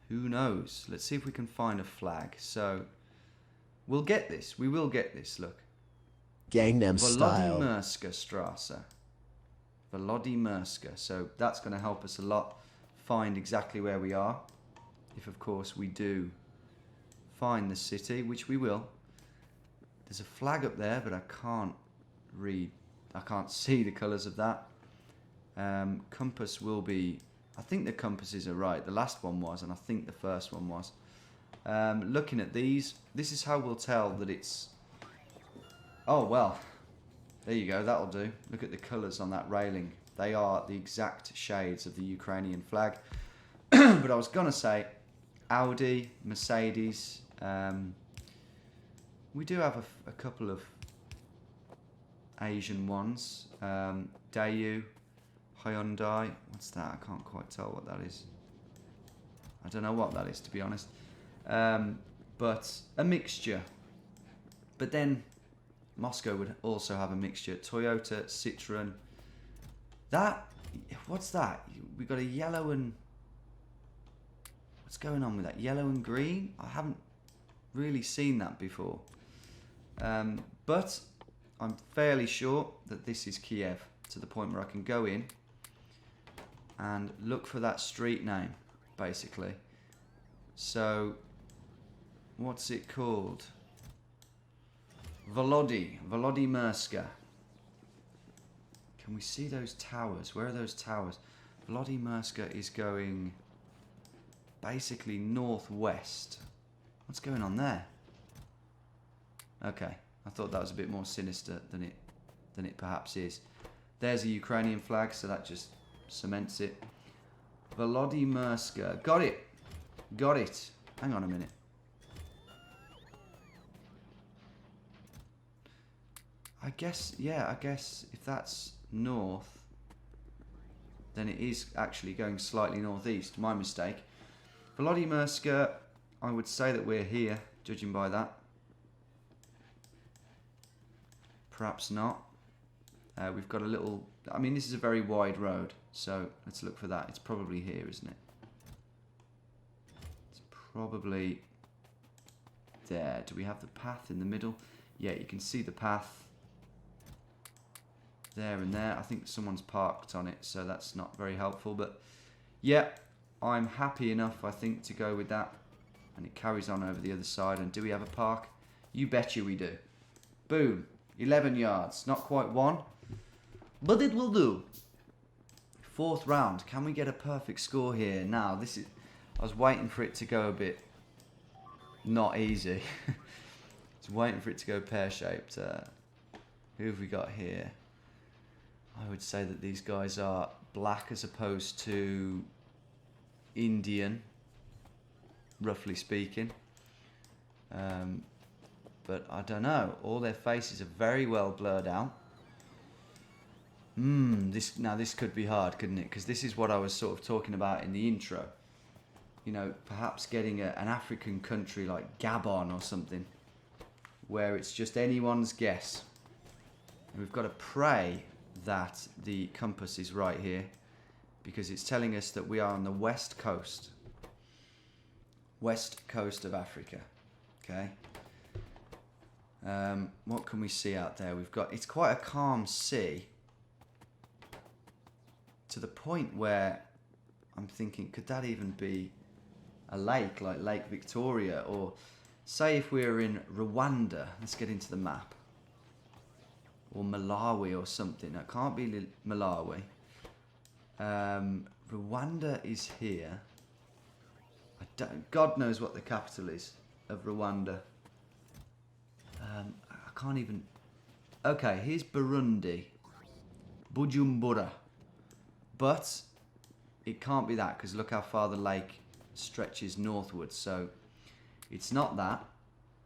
who knows? Let's see if we can find a flag. So we'll get this. We will get this. Look. Gangnam Style. Volodymyrska Strasse. Volodymyrska. So that's going to help us a lot find exactly where we are. If, of course, we do find the city, which we will. There's a flag up there, but I can't read. I can't see the colours of that. Compass will be... I think the compasses are right. The last one was, and I think the first one was. Looking at these, this is how we'll tell that it's... Oh, well, there you go. That'll do. Look at the colours on that railing. They are the exact shades of the Ukrainian flag. But I was going to say Audi, Mercedes. We do have a couple of Asian ones. Daewoo, Hyundai. What's that? I can't quite tell what that is. I don't know what that is, to be honest. But a mixture. But then Moscow would also have a mixture. Toyota, Citroen. That, what's that? We got a yellow and... What's going on with that? Yellow and green? I haven't really seen that before. But I'm fairly sure that this is Kiev, to the point where I can go in and look for that street name, basically. So, what's it called? Volodymyrska. Can we see those towers? Where are those towers? Volodymyrska is going basically northwest. What's going on there? Okay, I thought that was a bit more sinister than it perhaps is. There's a Ukrainian flag, so that just cements it. Volodymyrska. Got it. Got it. Hang on a minute. I guess, yeah, I guess if that's north, then it is actually going slightly northeast. My mistake. Vladimir, I would say that we're here, judging by that. Perhaps not. We've got a little... I mean, this is a very wide road, so let's look for that. It's probably here, isn't it? It's probably there. Do we have the path in the middle? Yeah, you can see the path there and there. I think someone's parked on it, so that's not very helpful. But yeah, I'm happy enough, I think, to go with that. And it carries on over the other side. And do we have a park? You betcha we do. Boom. 11 yards. Not quite one, but it will do. Fourth round. Can we get a perfect score here? Now, this is... I was waiting for it to go a bit not easy. I was waiting for it to go pear-shaped. Who have we got here? I would say that these guys are black as opposed to Indian, roughly speaking. But I don't know. All their faces are very well blurred out. This could be hard, couldn't it? Because this is what I was sort of talking about in the intro. You know, perhaps getting an African country like Gabon or something, where it's just anyone's guess. And we've got to pray that the compass is right here, because it's telling us that we are on the west coast of Africa. Okay. What can we see out there? It's quite a calm sea, to the point where I'm thinking, could that even be a lake, like Lake Victoria? Or say if we were in Rwanda, let's get into the map, or Malawi or something. That can't be Malawi. Rwanda is here. God knows what the capital is of Rwanda. I can't even... Okay, here's Burundi. Bujumbura. But it can't be that, because look how far the lake stretches northwards. So it's not that.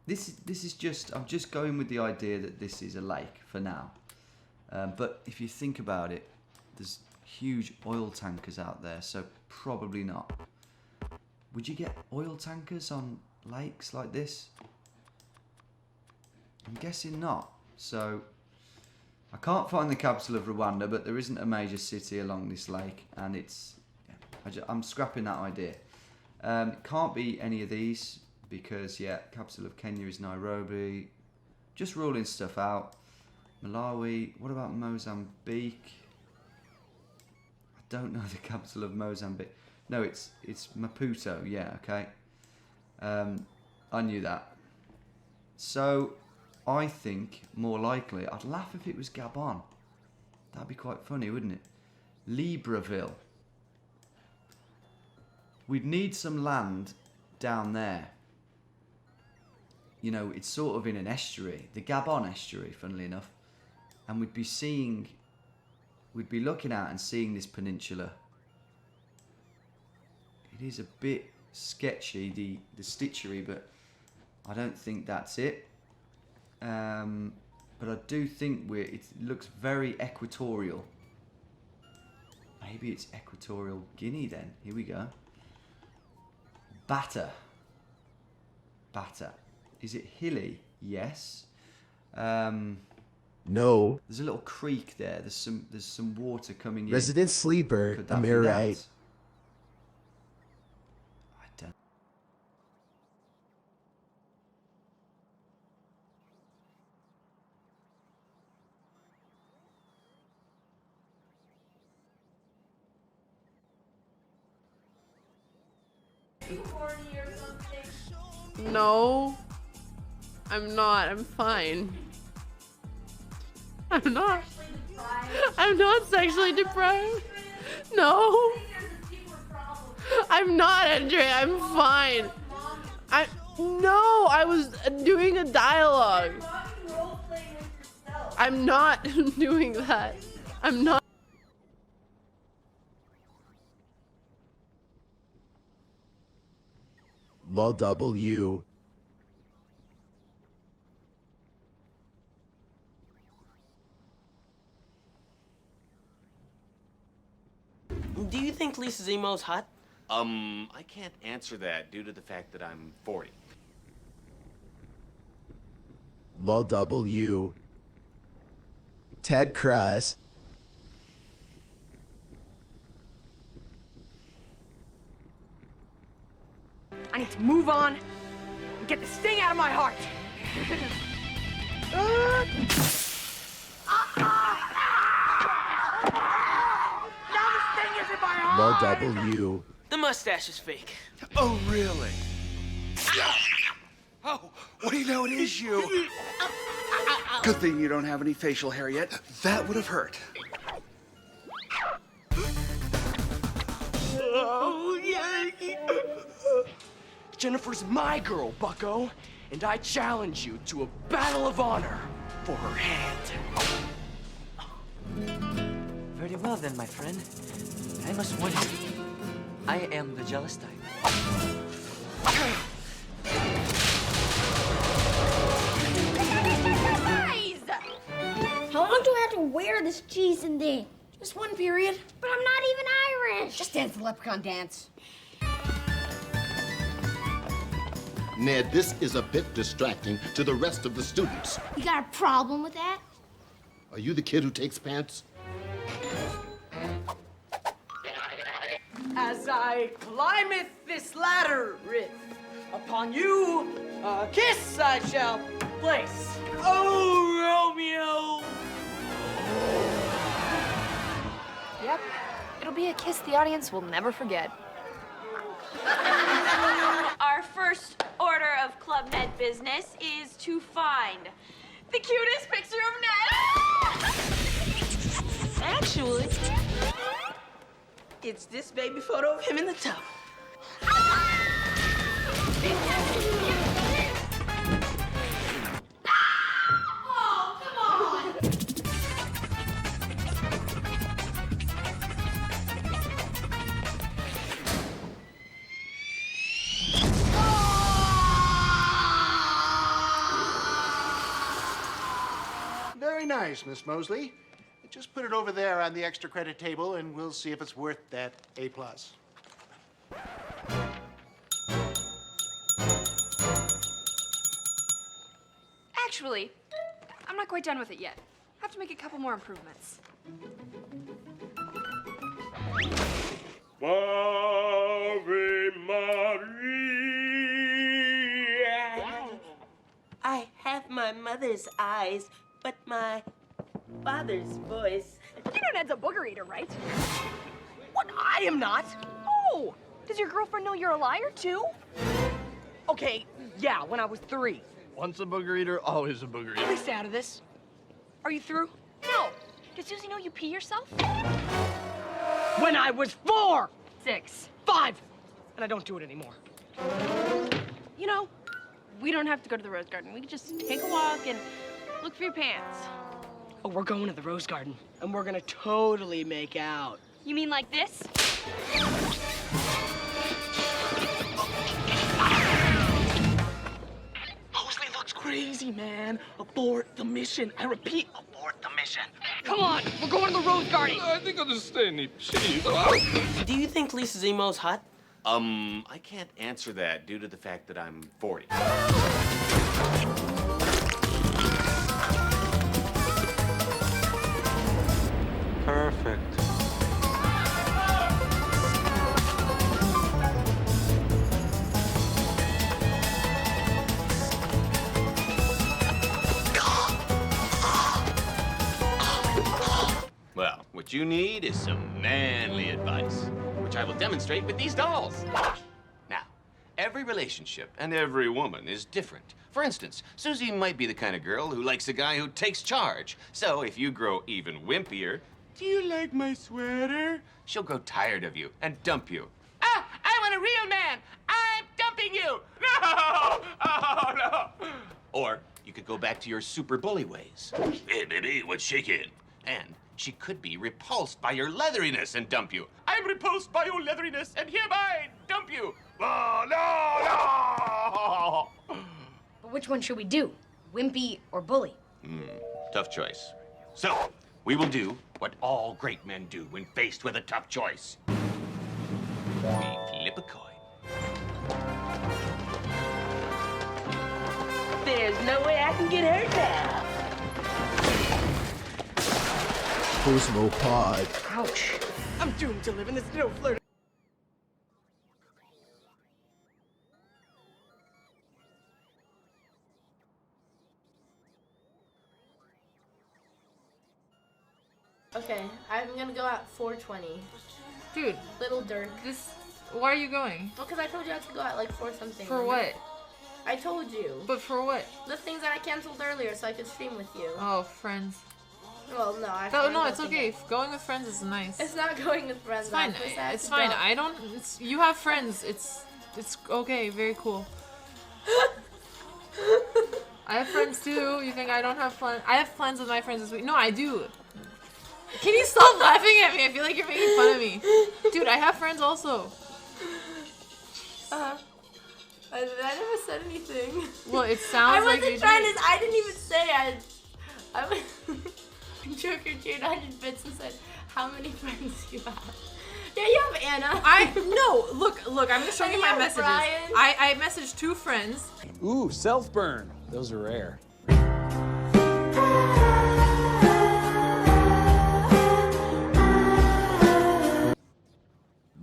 This is just... I'm just going with the idea that this is a lake for now. But if you think about it, there's huge oil tankers out there, so probably not. Would you get oil tankers on lakes like this? I'm guessing not. So I can't find the capital of Rwanda, but there isn't a major city along this lake, and it's... Yeah, I'm scrapping that idea. It can't be any of these, because, yeah, capital of Kenya is Nairobi. Just ruling stuff out. Malawi. What about Mozambique? I don't know the capital of Mozambique. No, it's Maputo. Yeah, okay. I knew that. So I think more likely, I'd laugh if it was Gabon. That'd be quite funny, wouldn't it? Libreville. We'd need some land down there. You know, it's sort of in an estuary, the Gabon estuary, funnily enough. And we'd be looking at and seeing this peninsula. It is a bit sketchy, the stitchery, but I don't think that's it. But I do think it looks very equatorial. Maybe it's Equatorial Guinea then. Here we go. Bata. Is it hilly? Yes. No. There's a little creek there. There's some water coming in. Resident Sleeper, Could that am be I that? right? I don't. No, I'm not. I'm fine. I'm not. I'm not sexually deprived. No. I'm not, Andre. I'm fine. No, I was doing a dialogue. I'm not doing that. I'm not. Law W. Do you think Lisa Zemo's hot? I can't answer that due to the fact that I'm 40. Lol W. Ted Cruz. I need to move on and get the sting out of my heart. Now the sting is in my Lol heart. W. The mustache is fake. Oh, really? Oh, what do you know? It is you. Good thing you don't have any facial hair yet. That would have hurt. Oh, yeah. Jennifer's my girl, bucko. And I challenge you to a battle of honor for her hand. Very well then, my friend. I must warn you. I am the jealous type. How long do I have to wear this cheese and thing? Just one period. But I'm not even Irish. Just dance the leprechaun dance. Ned, this is a bit distracting to the rest of the students. You got a problem with that? Are you the kid who takes pants? As I climbeth this ladder, upon you, a kiss I shall place. Oh, Romeo! Yep, it'll be a kiss the audience will never forget. Our first order of Club Ned business is to find the cutest picture of Ned. Actually, it's this baby photo of him in the tub. Oh, come on! Very nice, Miss Mosley. Just put it over there on the extra credit table, and we'll see if it's worth that A+. Actually, I'm not quite done with it yet. Have to make a couple more improvements. Ave Maria. I have my mother's eyes, but my father's voice. You know Ned's a booger eater, right? What? I am not. Oh! Does your girlfriend know you're a liar, too? Okay, yeah, when I was 3. Once a booger eater, always a booger At eater. least out of this. Are you through? No. Does Susie know you pee yourself? When I was 4! 6. 5! And I don't do it anymore. You know, we don't have to go to the Rose Garden. We can just take a walk and look for your pants. Oh, we're going to the Rose Garden, and we're gonna totally make out. You mean like this? Mosley looks crazy, man. Abort the mission. I repeat, abort the mission. Come on, we're going to the Rose Garden. I think I'll just stay in the cheese. Do you think Lisa Zemo's hot? I can't answer that due to the fact that I'm 40. Perfect. Well, what you need is some manly advice, which I will demonstrate with these dolls. Now, every relationship and every woman is different. For instance, Susie might be the kind of girl who likes a guy who takes charge. So if you grow even wimpier, do you like my sweater? She'll grow tired of you and dump you. Ah, I want a real man. I'm dumping you. No! Oh, no. Or you could go back to your super bully ways. Hey, baby, what's shaking? And she could be repulsed by your leatheriness and dump you. I'm repulsed by your leatheriness and hereby dump you. Oh, no, no! But which one should we do? Wimpy or bully? Tough choice. So, We will do what all great men do when faced with a tough choice. We flip a coin. There's no way I can get hurt now. Cosmopod. Ouch. I'm doomed to live in this no flirt. Okay, I'm gonna go at 4:20. Dude, Little Dirk. Why are you going? Well, because I told you I had to go at like 4 something. For what? I told you. But for what? The things that I canceled earlier so I could stream with you. Oh, friends. Well, no, I No, it's okay. Going with friends is nice. It's not going with friends. It's fine. It's fine. I don't. You have friends. It's okay. Very cool. I have friends too. You think I don't have plans? I have plans with my friends this week. No, I do. Can you stop laughing at me? I feel like you're making fun of me. Dude, I have friends also. I never said anything. Well, it sounds like you trying to. I didn't even say I was trick or treat 100 bits and said, "How many friends do you have?" Yeah, you have Anna. Look. I'm gonna show you my messages. Brian. I messaged 2 friends. Ooh, self-burn. Those are rare.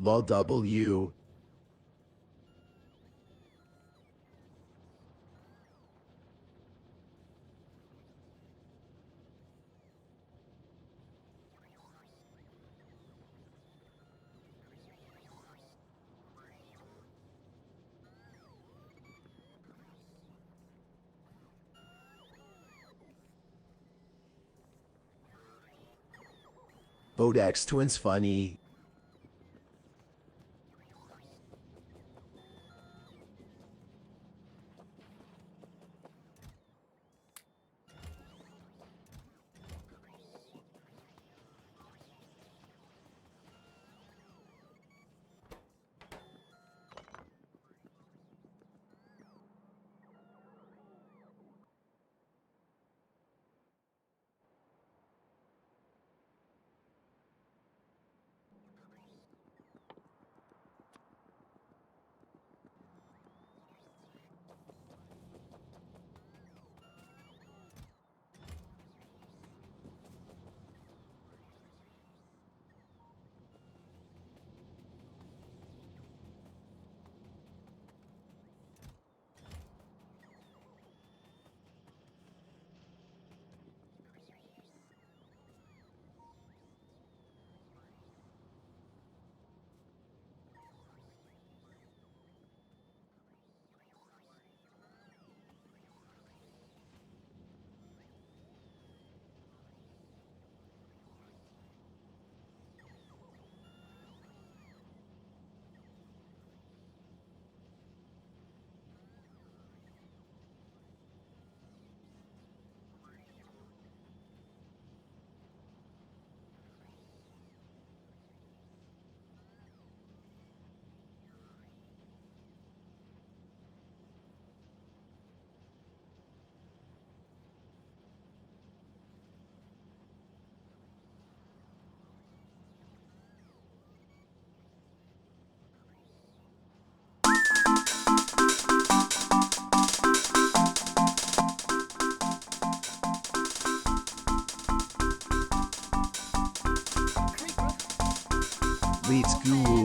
Lol W. Bodax Twins funny. Let's go.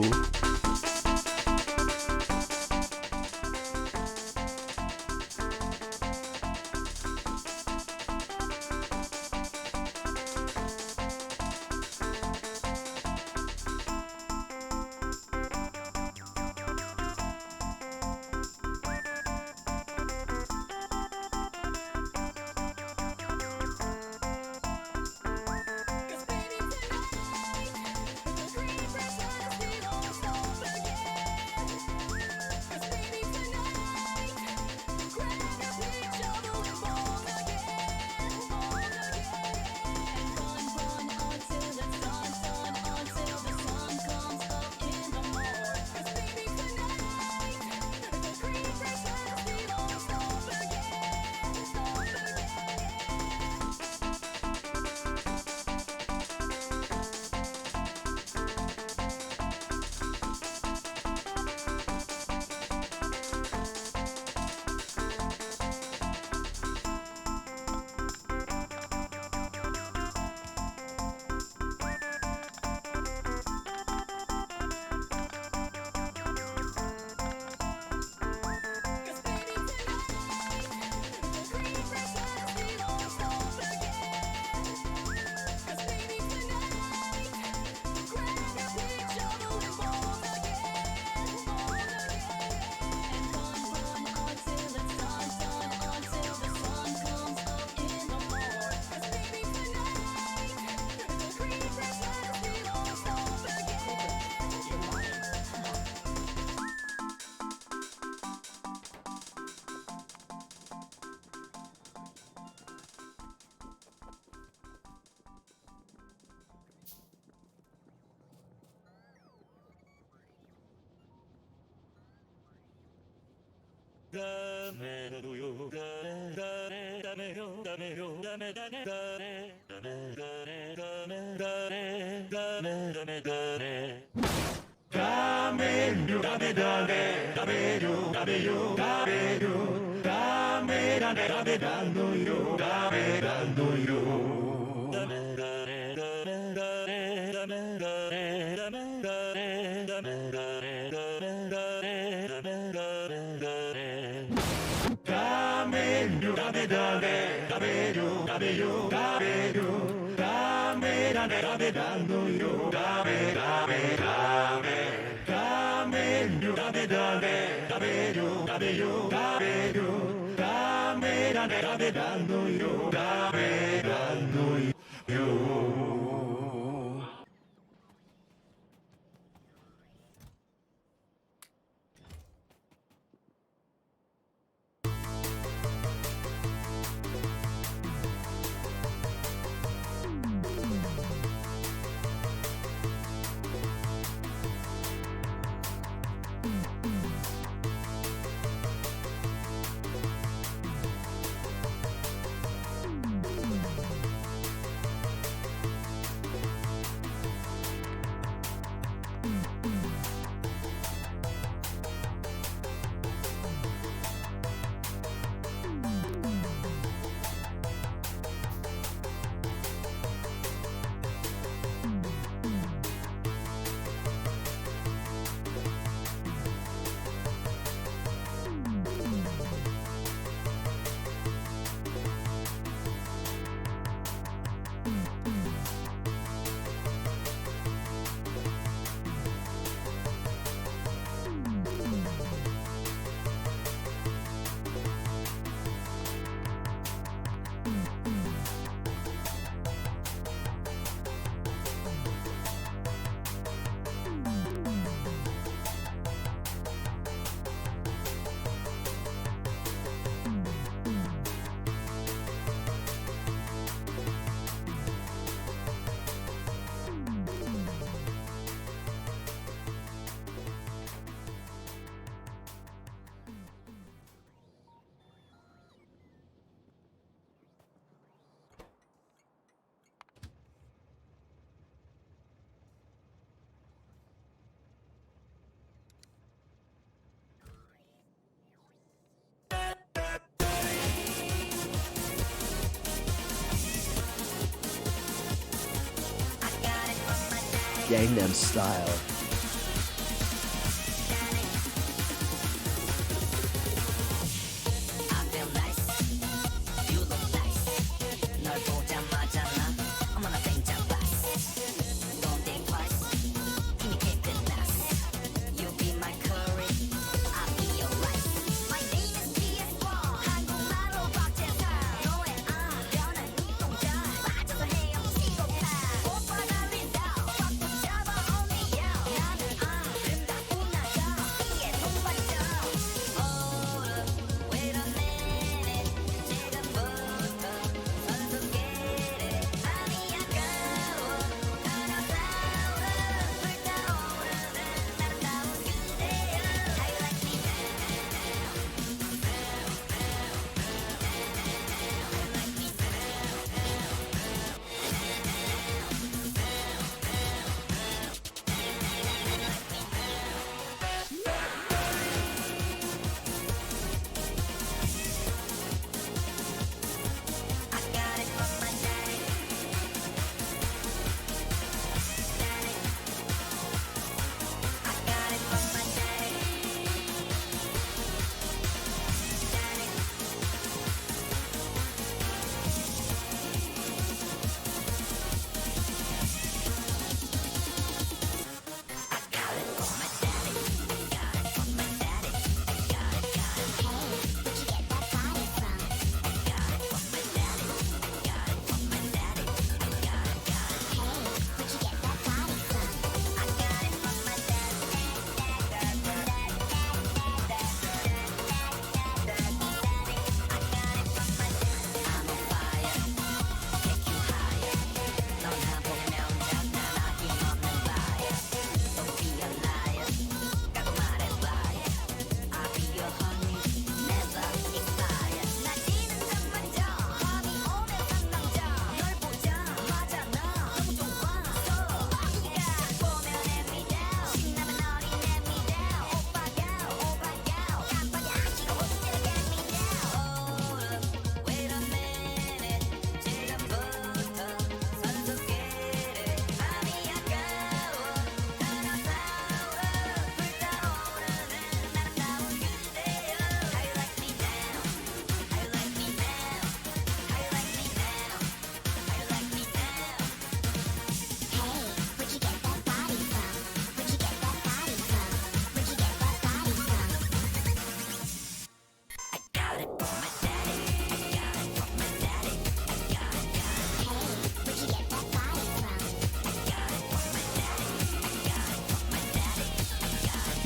Gangnam Style.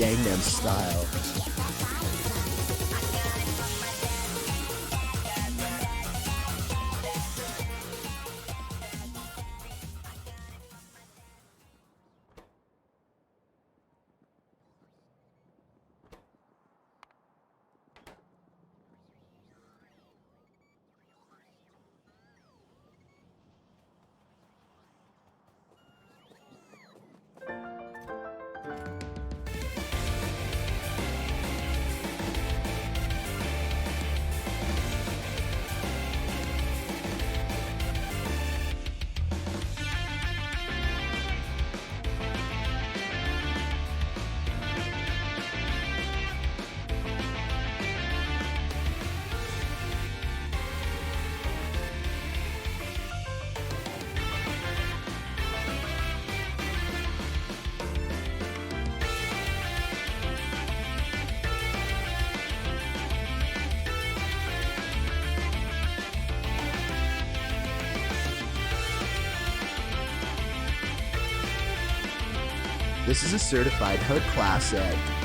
Gangnam Style. This is a certified hood class A.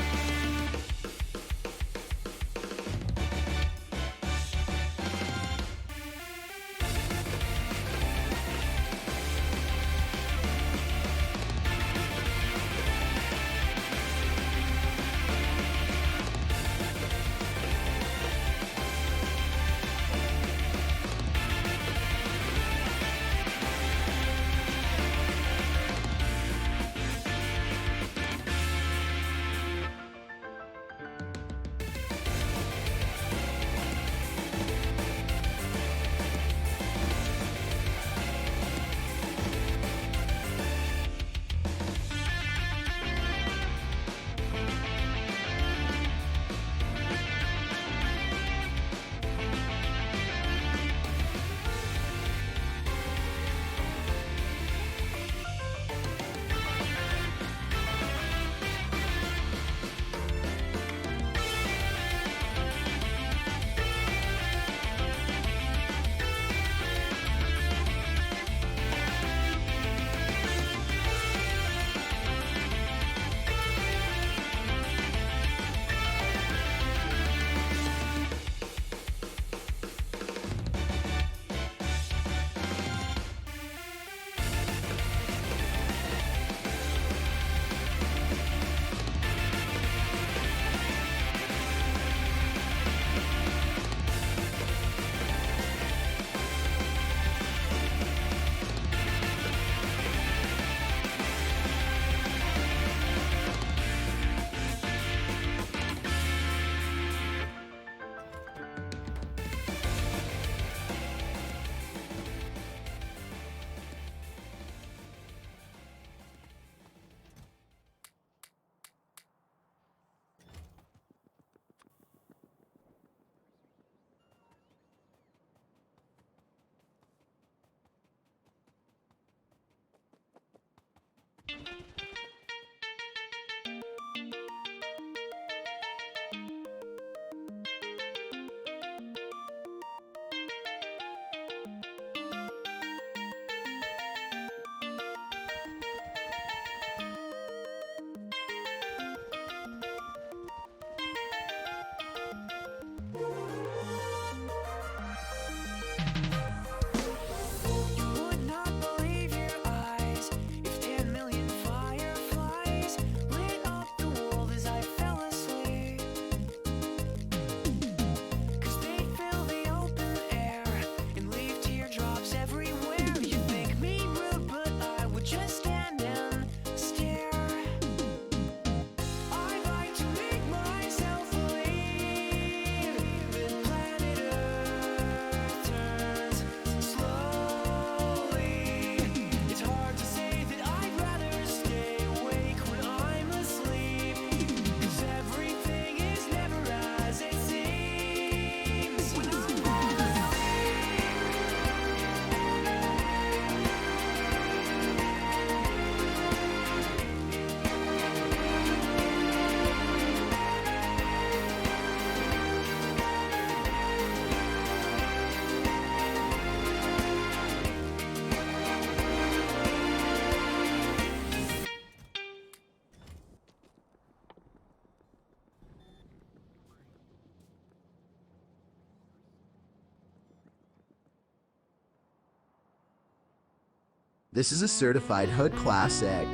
This is a certified hood classic.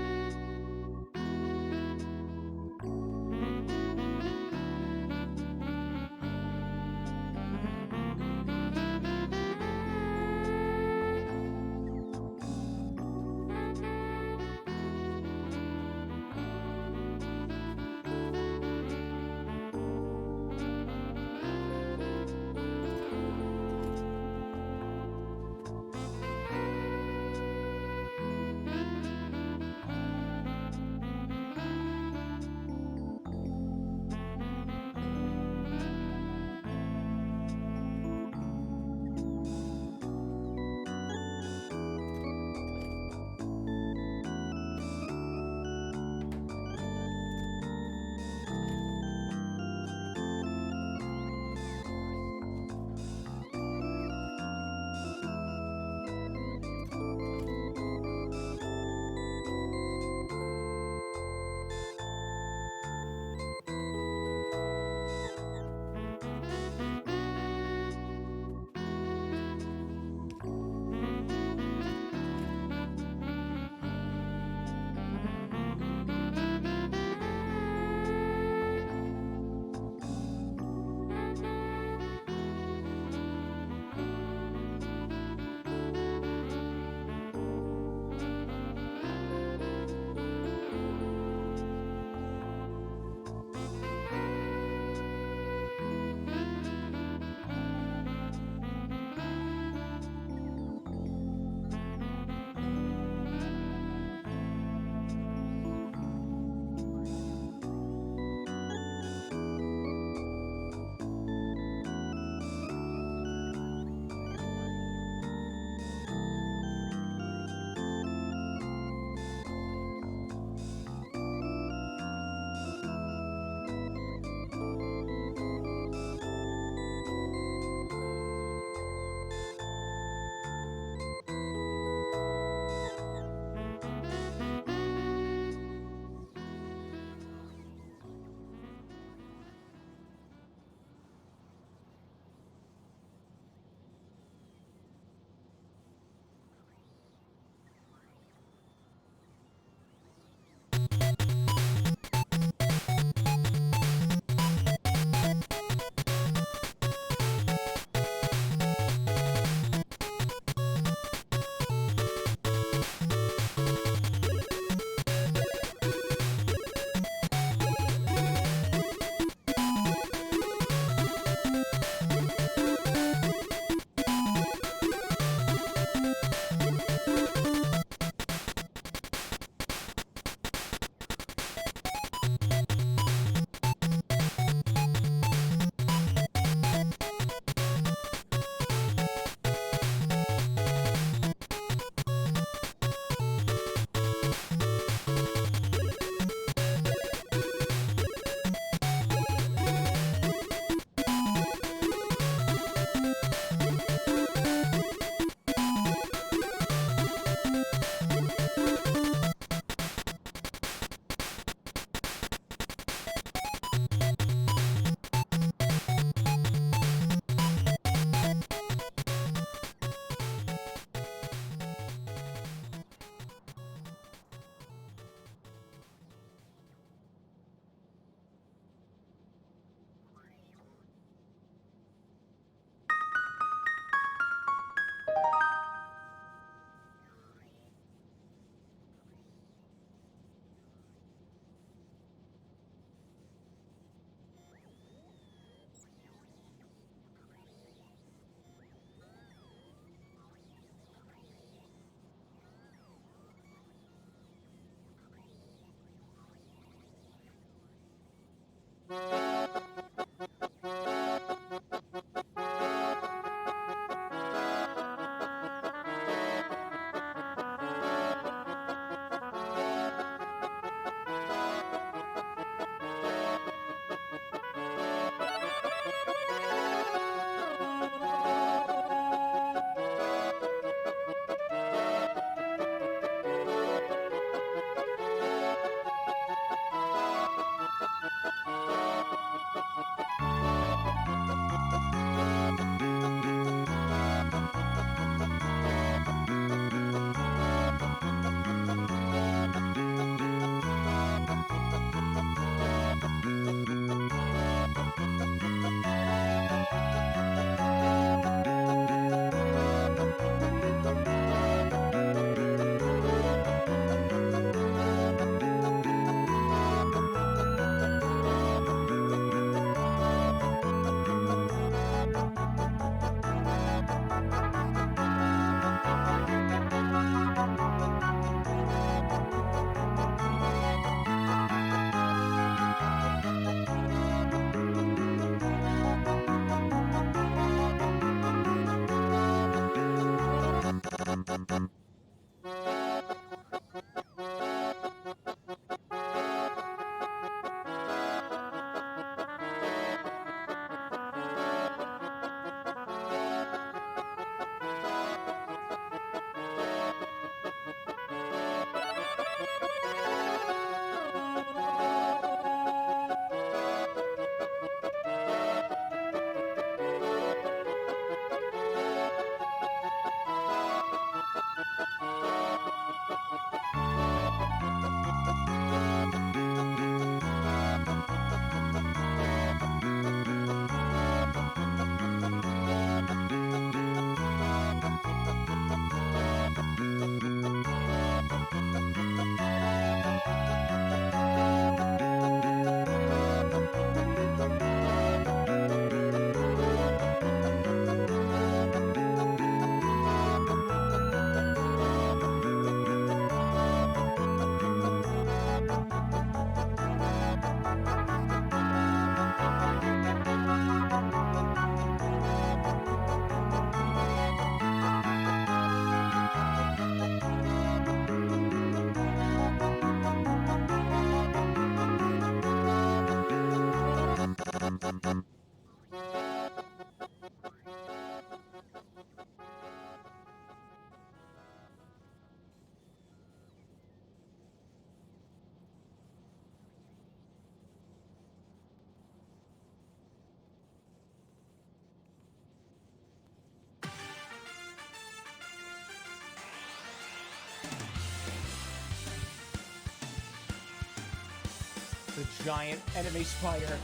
The giant enemy spider.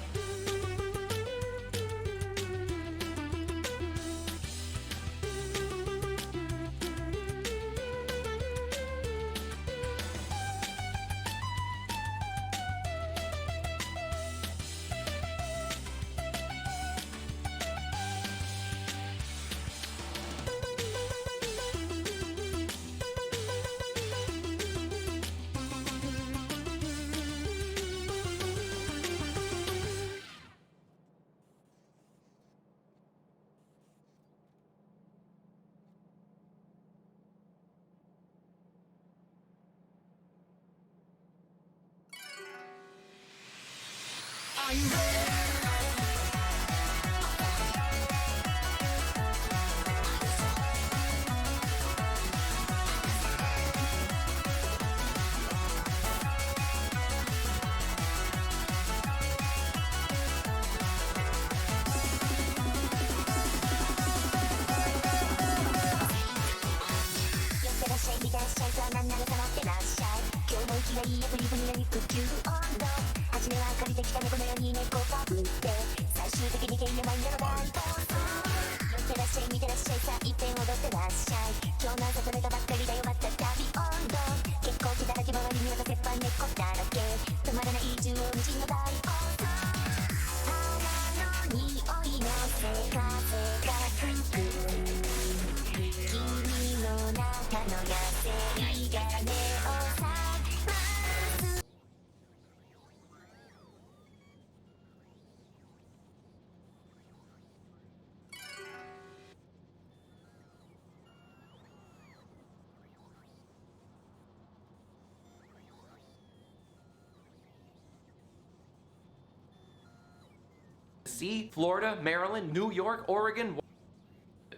Are you ready? See, Florida, Maryland, New York, Oregon.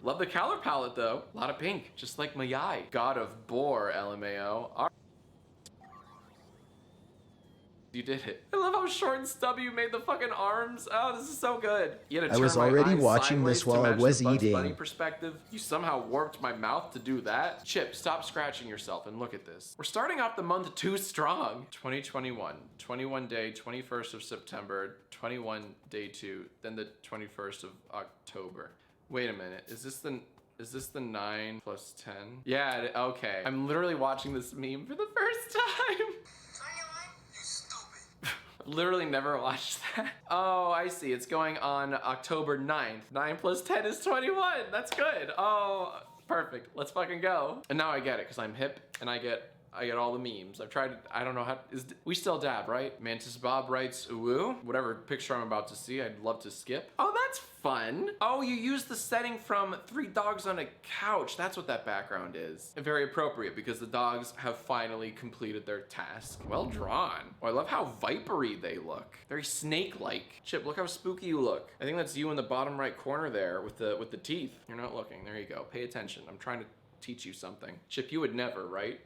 Love the color palette though. A lot of pink, just like my eye. God of Boar, LMAO. You did it. I love how short and stubby you made the fucking arms. Oh, this is so good. You had to I turn was my already eyes watching sideways this to while I match was the Bugs Bunny eating. perspective. You somehow warped my mouth to do that. Chip, stop scratching yourself and look at this. We're starting off the month too strong. 2021, 21 day, 21st of September, 21 day 2, then the 21st of October. Wait a minute, is this the 9 plus 10? Yeah, okay. I'm literally watching this meme for the first time. Literally never watched that. Oh, I see. It's going on October 9th. 9 plus 10 is 21. That's good. Oh, perfect. Let's fucking go. And now I get it, because I'm hip and I get I get all the memes. I've tried, I don't know how, we still dab, right? Mantis Bob writes, ooh, whatever picture I'm about to see, I'd love to skip. Oh, that's fun. Oh, you use the setting from 3 Dogs on a Couch. That's what that background is. Very appropriate because the dogs have finally completed their task. Well drawn. Oh, I love how vipery they look. Very snake-like. Chip, look how spooky you look. I think that's you in the bottom right corner there with the teeth. You're not looking. There you go. Pay attention. I'm trying to teach you something. Chip, you would never, right?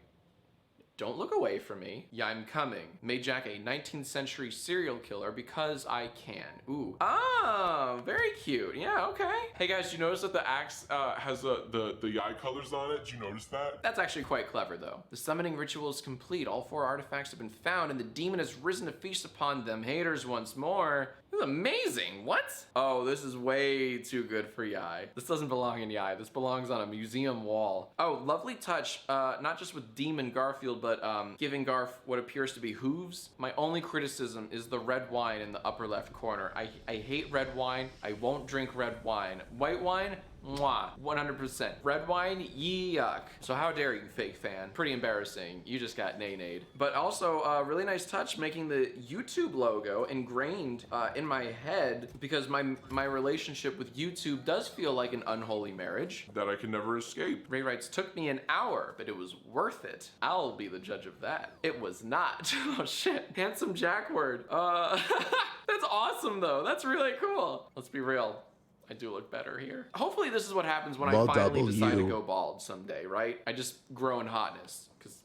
Don't look away from me. Yeah, I'm coming. Made Jack a 19th century serial killer because I can. Ooh. Oh, very cute. Yeah, okay. Hey guys, you notice that the axe has the eye colors on it? Did you notice that? That's actually quite clever though. The summoning ritual is complete. All 4 artifacts have been found and the demon has risen to feast upon them haters once more. This is amazing. What? Oh, this is way too good for Yai. This doesn't belong in Yai. This belongs on a museum wall. Oh, lovely touch. Not just with Demon Garfield, but giving Garf what appears to be hooves. My only criticism is the red wine in the upper left corner. I hate red wine. I won't drink red wine. White wine, mwah, 100%. Red wine, yuck. So how dare you, fake fan? Pretty embarrassing. You just got nay-nayed. But also, really nice touch making the YouTube logo ingrained in my head because my relationship with YouTube does feel like an unholy marriage that I can never escape. Ray writes, took me an hour, but it was worth it. I'll be the judge of that. It was not. Oh shit. Handsome Jack word. That's awesome though. That's really cool. Let's be real. I do look better here. Hopefully this is what happens when I finally decide to go bald someday, right? I just grow in hotness, because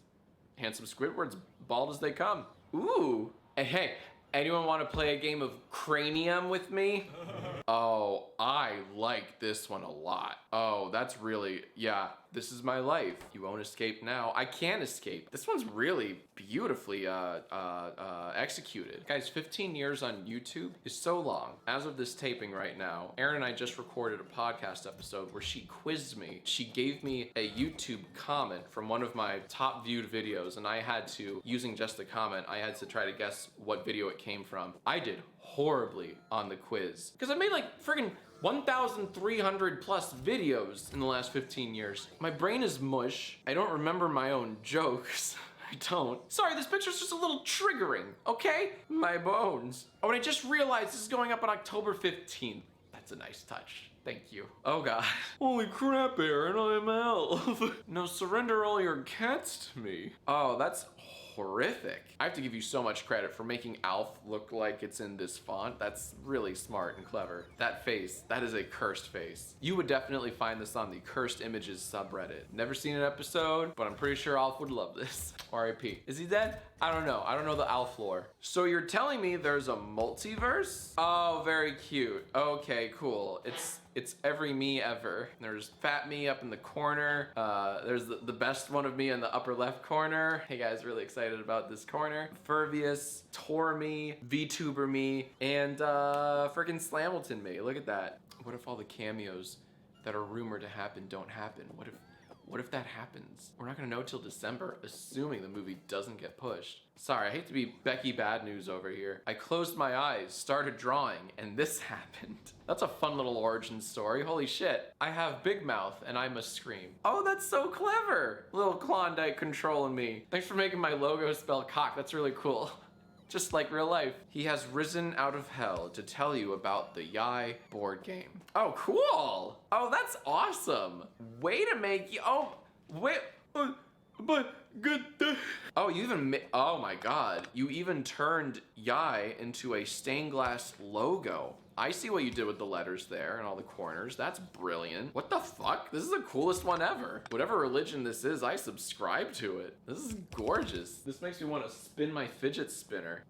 handsome Squidward's bald as they come. Ooh, and hey, anyone want to play a game of Cranium with me? Oh, I like this one a lot. Oh, that's really, yeah, this is my life. You won't escape now. I can't escape. This one's really beautifully executed. Guys, 15 years on YouTube is so long. As of this taping right now, Erin and I just recorded a podcast episode where she quizzed me. She gave me a YouTube comment from one of my top viewed videos, and I had to, using just the comment, I had to try to guess what video it came from. I did horribly on the quiz because I made like friggin' 1,300 plus videos in the last 15 years. My brain is mush. I don't remember my own jokes. I don't. Sorry, this picture's just a little triggering, okay? My bones. Oh, and I just realized this is going up on October 15th. That's a nice touch. Thank you. Oh god. Holy crap, Aaron, I'm Elf. No, surrender all your cats to me. Oh, that's horrific. I have to give you so much credit for making Alf look like it's in this font. That's really smart and clever. That face, that is a cursed face. You would definitely find this on the Cursed Images subreddit. Never seen an episode, but I'm pretty sure Alf would love this. R.I.P. Is he dead? I don't know. I don't know the Alf lore. So you're telling me there's a multiverse? Oh, very cute. Okay, cool. It's every me ever. There's fat me up in the corner. There's the best one of me in the upper left corner. Hey guys, really excited about this corner. Furvius, Tor me, VTuber me, and freaking Slamilton me. Look at that. What if all the cameos that are rumored to happen don't happen? What if that happens? We're not gonna know till December, assuming the movie doesn't get pushed. Sorry, I hate to be Becky Bad News over here. I closed my eyes, started drawing, and this happened. That's a fun little origin story, holy shit. I have big mouth and I must scream. Oh, that's so clever. Little Klondike controlling me. Thanks for making my logo spell cock, that's really cool. Just like real life. He has risen out of hell to tell you about the Yai board game. Oh, cool. Oh, that's awesome. Way to make you, oh, wait, but good. Oh, you even, oh my God. You even turned Yai into a stained glass logo. I see what you did with the letters there and all the corners. That's brilliant. What the fuck? This is the coolest one ever. Whatever religion this is, I subscribe to it. This is gorgeous. This makes me want to spin my fidget spinner.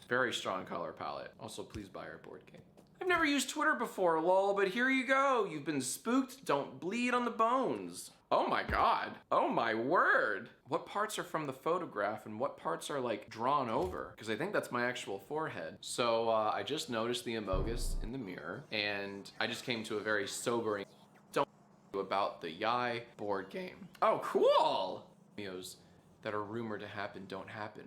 Very strong color palette. Also, please buy our board game. I've never used Twitter before, lol, but here you go. You've been spooked. Don't bleed on the bones. Oh my God. Oh my word. What parts are from the photograph and what parts are like drawn over? Because I think that's my actual forehead. So I just noticed the Amogus in the mirror and I just came to a very sobering don't about the Yai board game. Oh, cool. That are rumored to happen don't happen.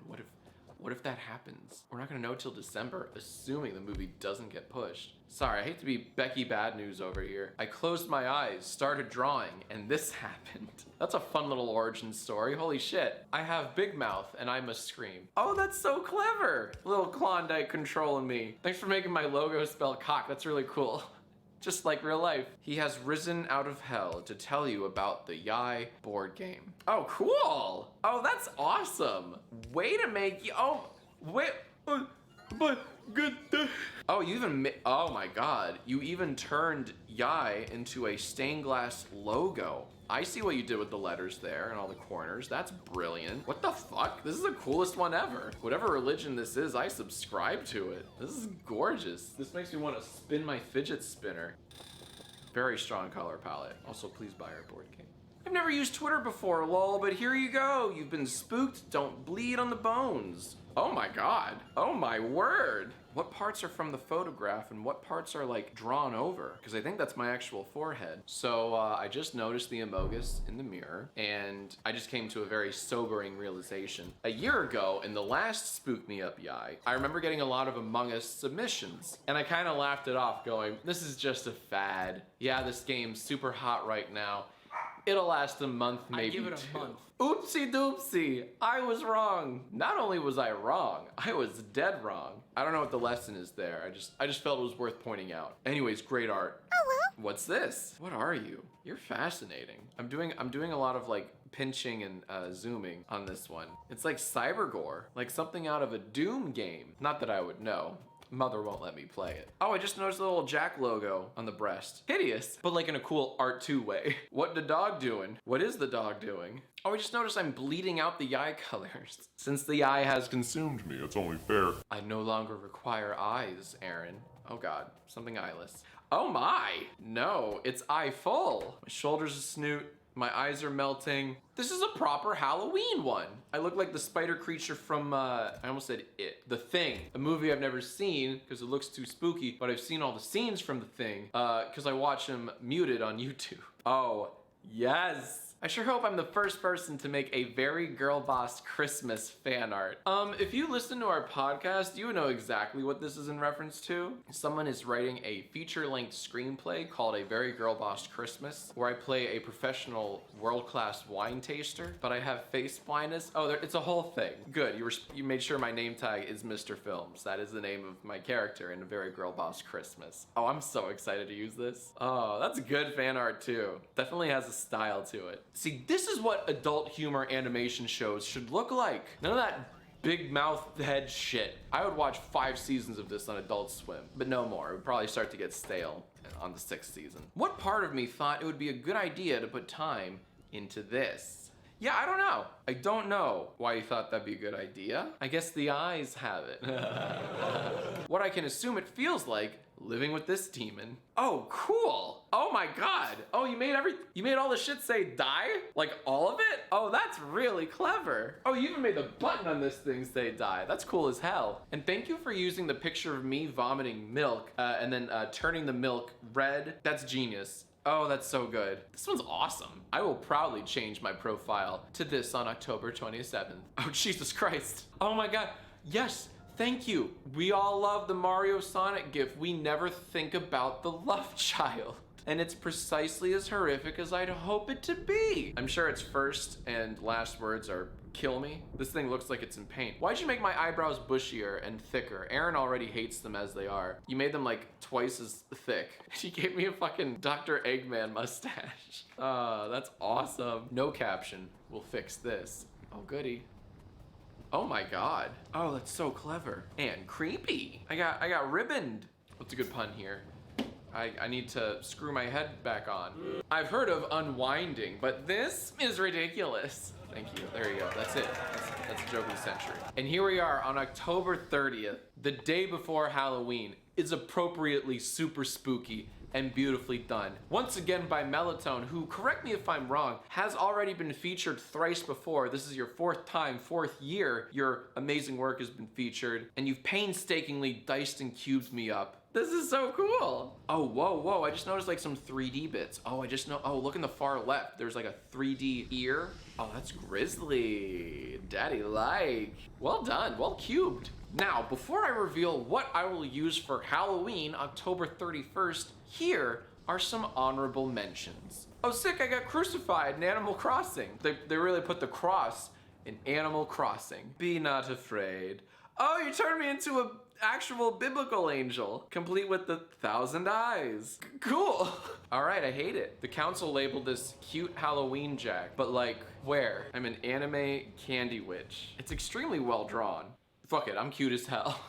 What if that happens? We're not gonna know till December, assuming the movie doesn't get pushed. Sorry, I hate to be Becky Bad News over here. I closed my eyes, started drawing, and this happened. That's a fun little origin story, holy shit. I have big mouth and I must scream. Oh, that's so clever. Little Klondike controlling me. Thanks for making my logo spell cock, that's really cool. Just like real life. He has risen out of hell to tell you about the Yai board game. Oh, cool. Oh, that's awesome. Way to make you, oh, wait, but good. Oh, you even, oh my God. You even turned Yai into a stained glass logo. I see what you did with the letters there and all the corners. That's brilliant. What the fuck? This is the coolest one ever. Whatever religion this is, I subscribe to it. This is gorgeous. This makes me want to spin my fidget spinner. Very strong color palette. Also, please buy our board game. I've never used Twitter before, lol, but here you go. You've been spooked. Don't bleed on the bones. Oh my God. Oh my word. What parts are from the photograph and what parts are like drawn over? Because I think that's my actual forehead. So I just noticed the Amogus in the mirror and I just came to a very sobering realization. A year ago in the last Spook Me Up Yai, I remember getting a lot of Among Us submissions and I kind of laughed it off going, this is just a fad. Yeah, this game's super hot right now. It'll last a month, maybe I give it two. a month. Oopsie doopsie, I was wrong. Not only was I wrong, I was dead wrong. I don't know what the lesson is there. I just felt it was worth pointing out. Anyways, great art. Oh well. What's this? What are you? You're fascinating. I'm doing a lot of like pinching and zooming on this one. It's like cybergore, like something out of a Doom game. Not that I would know. Mother won't let me play it. Oh, I just noticed the little Jack logo on the breast. Hideous, but like in a cool art 2 way. What the dog doing? What is the dog doing? Oh, I just noticed I'm bleeding out the eye colors. Since the eye has consumed me, it's only fair. I no longer require eyes, Aaron. Oh God, something eyeless. Oh my, no, it's eye full. My shoulders are snoot. My eyes are melting. This is a proper Halloween one. I look like the spider creature from, I almost said It. The Thing, a movie I've never seen because it looks too spooky, but I've seen all the scenes from The Thing because I watch them muted on YouTube. Oh, yes. I sure hope I'm the first person to make a Very Girl Boss Christmas fan art. If you listen to our podcast, you know exactly what this is in reference to. Someone is writing a feature-length screenplay called A Very Girl Boss Christmas, where I play a professional world-class wine taster, but I have face blindness. Oh, it's a whole thing. Good, you made sure my name tag is Mr. Films. That is the name of my character in A Very Girl Boss Christmas. Oh, I'm so excited to use this. Oh, that's good fan art too. Definitely has a style to it. See, this is what adult humor animation shows should look like. None of that big mouth head shit. I would watch 5 seasons of this on Adult Swim, but no more. It would probably start to get stale on the 6th season. What part of me thought it would be a good idea to put time into this? Yeah, I don't know. I don't know why you thought that'd be a good idea. I guess the eyes have it. What I can assume it feels like living with this demon. Oh, cool. Oh my God. Oh, you made all the shit say die? Like all of it? Oh, that's really clever. Oh, you even made the button on this thing say die. That's cool as hell. And thank you for using the picture of me vomiting milk and then turning the milk red. That's genius. Oh, that's so good. This one's awesome. I will proudly change my profile to this on October 27th. Oh, Jesus Christ. Oh my God. Yes. Thank you. We all love the Mario Sonic gif. We never think about the love child. And it's precisely as horrific as I'd hope it to be. I'm sure its first and last words are kill me. This thing looks like it's in pain. Why'd you make my eyebrows bushier and thicker? Aaron already hates them as they are. You made them like twice as thick. She gave me a fucking Dr. Eggman mustache. That's awesome. No caption. We'll fix this. Oh, goody. Oh my God. Oh, that's so clever. And creepy. I got ribboned. What's a good pun here? I need to screw my head back on. I've heard of unwinding, but this is ridiculous. Thank you. There you go. That's it. That's a joke of the century. And here we are on October 30th, the day before Halloween. It's appropriately super spooky and beautifully done. Once again by Melatonin, who, correct me if I'm wrong, has already been featured thrice before. This is your 4th time, 4th year your amazing work has been featured, and you've painstakingly diced and cubed me up. This is so cool. Oh, whoa, I just noticed like some 3D bits. Oh, oh, look in the far left. There's like a 3D ear. Oh, that's Grizzly. Daddy like. Well done, well cubed. Now, before I reveal what I will use for Halloween, October 31st, here are some honorable mentions. Oh, sick, I got crucified in Animal Crossing. They really put the cross in Animal Crossing. Be not afraid. Oh, you turned me into an actual biblical angel, complete with the 1,000 eyes. Cool. All right, I hate it. The council labeled this cute Halloween Jack, but like, where? I'm an anime candy witch. It's extremely well drawn. Fuck it, I'm cute as hell.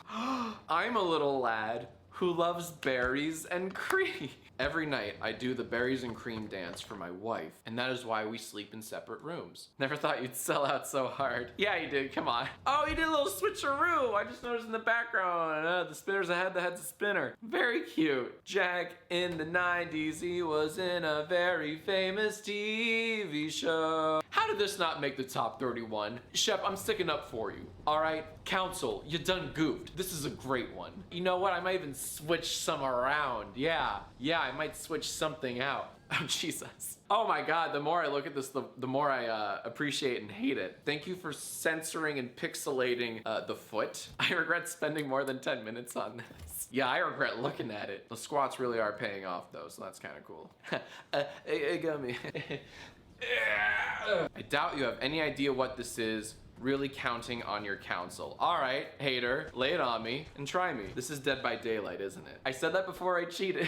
I'm a little lad who loves berries and cream. Every night, I do the berries and cream dance for my wife, and that is why we sleep in separate rooms. Never thought you'd sell out so hard. Yeah, you did, come on. Oh, you did a little switcheroo. I just noticed in the background, the spinner's a head that head's a spinner. Very cute. Jack, in the 90s, he was in a very famous TV show. How did this not make the top 31? Shep, I'm sticking up for you. All right, council, you done goofed. This is a great one. You know what? I might even switch some around. Yeah, I might switch something out. Oh, Jesus. Oh my God, the more I look at this, the more I appreciate and hate it. Thank you for censoring and pixelating the foot. I regret spending more than 10 minutes on this. Yeah, I regret looking at it. The squats really are paying off though, so that's kind of cool. It got me. I doubt you have any idea what this is. Really counting on your counsel. All right, hater, lay it on me and try me. This is Dead by Daylight, isn't it? I said that before I cheated.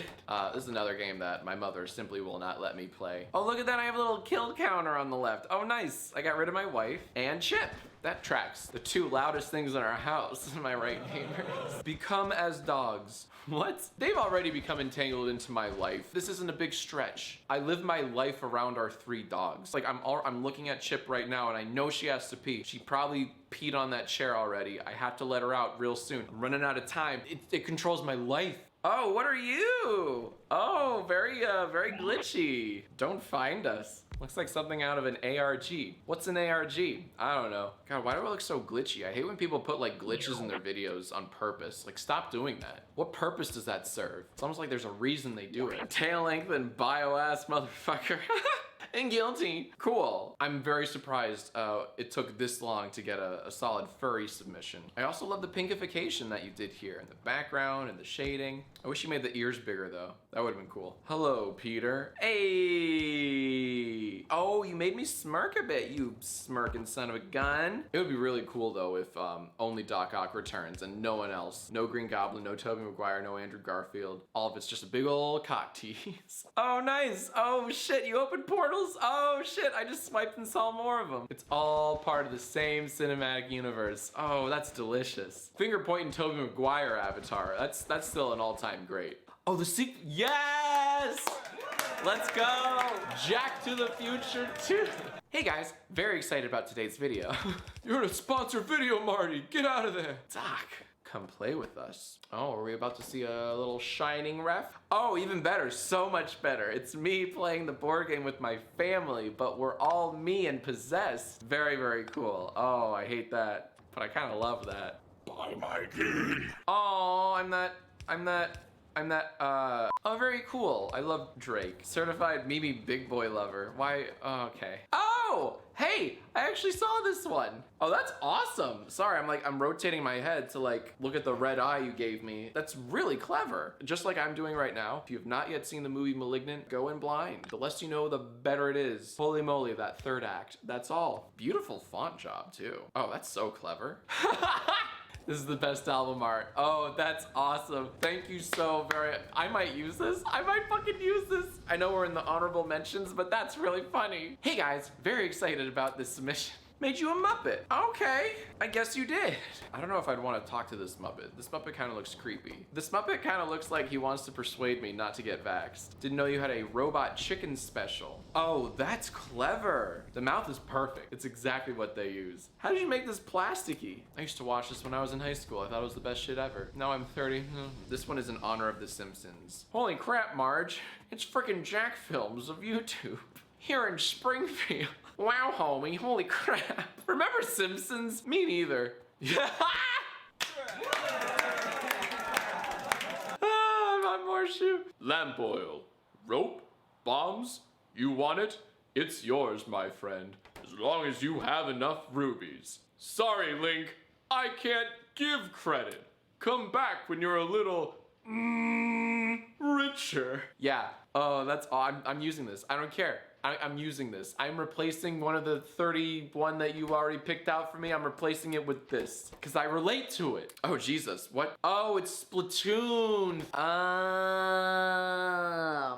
This is another game that my mother simply will not let me play. Oh, look at that, I have a little kill counter on the left. Oh, nice. I got rid of my wife and Chip. That tracks. The two loudest things in our house. Am I right, gamers? Become as dogs. What? They've already become entangled into my life. This isn't a big stretch. I live my life around our 3 dogs. Like I'm looking at Chip right now and I know she has to pee. She probably peed on that chair already. I have to let her out real soon. I'm running out of time. It controls my life. Oh, what are you? Oh, very glitchy. Don't find us. Looks like something out of an ARG. What's an ARG? I don't know. God, why do I look so glitchy? I hate when people put like glitches in their videos on purpose. Like, stop doing that. What purpose does that serve? It's almost like there's a reason they do it. Tail length and bio-ass motherfucker. And guilty. Cool. I'm very surprised it took this long to get a solid furry submission. I also love the pinkification that you did here in the background and the shading. I wish you made the ears bigger though. That would have been cool. Hello, Peter. Hey. Oh, you made me smirk a bit, you smirking son of a gun. It would be really cool though if only Doc Ock returns and no one else. No Green Goblin, no Tobey Maguire, no Andrew Garfield. All of it's just a big old cock tease. Oh, nice. Oh shit, you opened portals? Oh shit, I just swiped and saw more of them. It's all part of the same cinematic universe. Oh, that's delicious. Finger pointing Tobey Maguire avatar. That's still an all-time great. Oh, the sequel. Yes! Let's go! Jack to the Future 2. Hey guys, very excited about today's video. You're in a sponsored video, Marty. Get out of there. Doc, come play with us. Oh, are we about to see a little Shining ref? Oh, even better, so much better. It's me playing the board game with my family, but we're all me and possessed. Very, very cool. Oh, I hate that, but I kind of love that. Buy my key. Oh, I'm that, oh, very cool. I love Drake. Certified Mimi big boy lover. Why, oh, okay. Oh, hey, I actually saw this one. Oh, that's awesome. Sorry, I'm rotating my head to like, look at the red eye you gave me. That's really clever. Just like I'm doing right now. If you have not yet seen the movie Malignant, go in blind. The less you know, the better it is. Holy moly, that third act. That's all. Beautiful font job too. Oh, that's so clever. This is the best album art. Oh, that's awesome. Thank you so very. I might use this. I might fucking use this. I know we're in the honorable mentions, but that's really funny. Hey guys, very excited about this submission. Made you a Muppet. Okay, I guess you did. I don't know if I'd want to talk to this Muppet. This Muppet kind of looks creepy. This Muppet kind of looks like he wants to persuade me not to get vaxxed. Didn't know you had a robot chicken special. Oh, that's clever. The mouth is perfect. It's exactly what they use. How did you make this plasticky? I used to watch this when I was in high school. I thought it was the best shit ever. Now I'm 30. This one is in honor of The Simpsons. Holy crap, Marge. It's frickin' Jack Films of YouTube. Here in Springfield. Wow, homie, holy crap. Remember Simpsons? Me neither. Yeah. I'm on more shoot. Lamp oil, rope, bombs. You want it? It's yours, my friend. as long as you have enough rubies. Sorry, Link, I can't give credit. Come back when you're a little richer. Yeah. Oh, that's all. I'm using this. I don't care. I'm using this. I'm replacing one of the 31 that you already picked out for me. I'm replacing it with this because I relate to it. Oh, Jesus. What? Oh, it's Splatoon. Oh.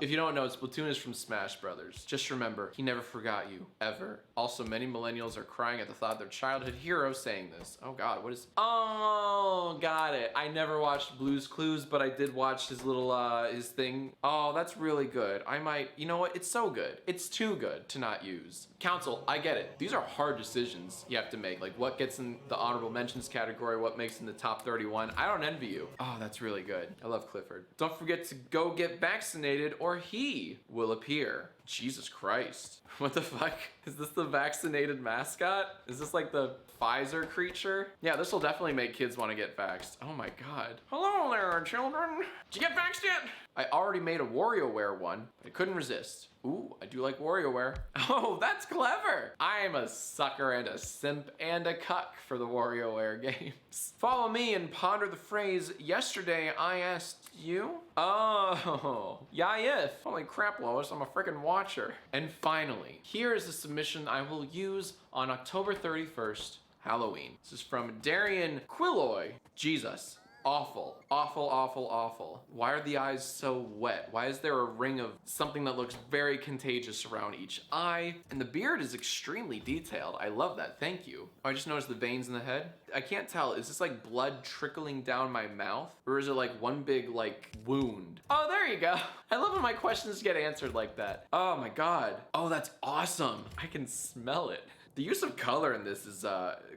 If you don't know, Splatoon is from Smash Brothers. Just remember, he never forgot you, ever. Also, many millennials are crying at the thought of their childhood hero saying this. Oh, God. What is... Oh, got it. I never watched Blue's Clues, but I did watch his little, his thing. Oh, that's really good. I might... You know what? It's so good. It's too good to not use. Council, I get it. These are hard decisions you have to make. Like what gets in the honorable mentions category, what makes in the top 31. I don't envy you. Oh, that's really good. I love Clifford. Don't forget to go get vaccinated or he will appear. Jesus Christ. What the fuck? Is this the vaccinated mascot? Is this like the Pfizer creature? Yeah, this will definitely make kids want to get vaxxed. Oh my God. Hello there, children. Did you get vaxxed yet? I already made a WarioWare one. I couldn't resist. Ooh, I do like WarioWare. Oh, that's clever. I am a sucker and a simp and a cuck for the WarioWare games. Follow me and ponder the phrase, yesterday I asked you? Oh, yeah, if. Holy crap, Lois, I'm a freaking watcher. And finally, here is a submission I will use on October 31st, Halloween. This is from Darian Quilloy. Jesus. Awful, awful, awful, awful. Why are the eyes so wet? Why is there a ring of something that looks very contagious around each eye? And the beard is extremely detailed. I love that, thank you. Oh, I just noticed the veins in the head. I can't tell, is this like blood trickling down my mouth? Or is it like one big like wound? Oh, there you go. I love when my questions get answered like that. Oh my God. Oh, that's awesome. I can smell it. The use of color in this is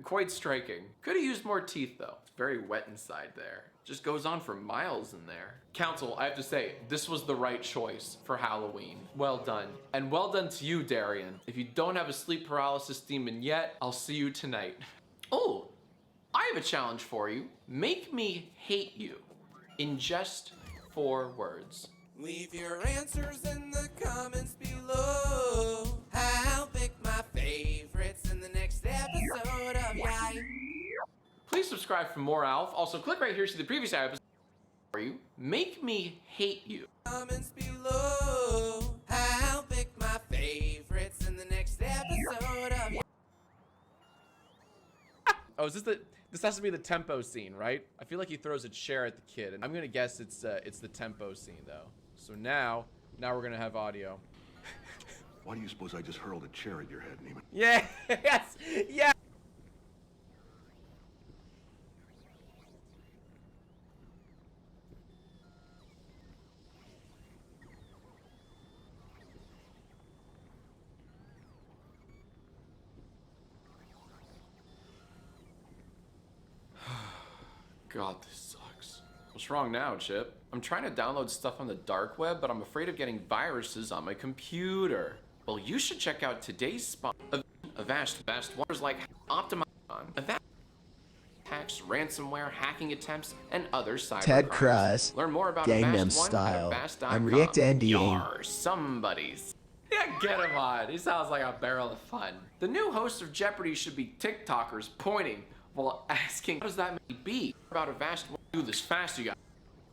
quite striking. Could have used more teeth though. It's very wet inside there. Just goes on for miles in there. Council, I have to say, this was the right choice for Halloween. Well done. And well done to you, Darian. If you don't have a sleep paralysis demon yet, I'll see you tonight. Oh, I have a challenge for you. Make me hate you in just 4 words. Leave your answers in the comments below. I'll pick my favorites in the next episode of Yay. Please subscribe for more Alf. Also, click right here to see the previous episode for you. Make me hate you. Comments below. I'll pick my favorites in the next episode of Yay. Oh, is this this has to be the tempo scene, right? I feel like he throws a chair at the kid, and I'm gonna guess it's the tempo scene though. So now we're gonna have audio. Why do you suppose I just hurled a chair at your head, Neiman? Yeah, yes, yeah. God, this sucks. What's wrong now, Chip? I'm trying to download stuff on the dark web, but I'm afraid of getting viruses on my computer. Well, you should check out today's spot. Avast wonders like Optimizon, Avast attacks, ransomware, hacking attempts, and other cyber Ted crimes. Cross, Learn more about Gangnam Avast One Style. at avast.com. I'm React Ending. Yar, somebody's. Yeah, get him on. He sounds like a barrel of fun. The new host of Jeopardy should be TikTokers pointing while asking, how does that be? About Avast One. Do this fast, you guys.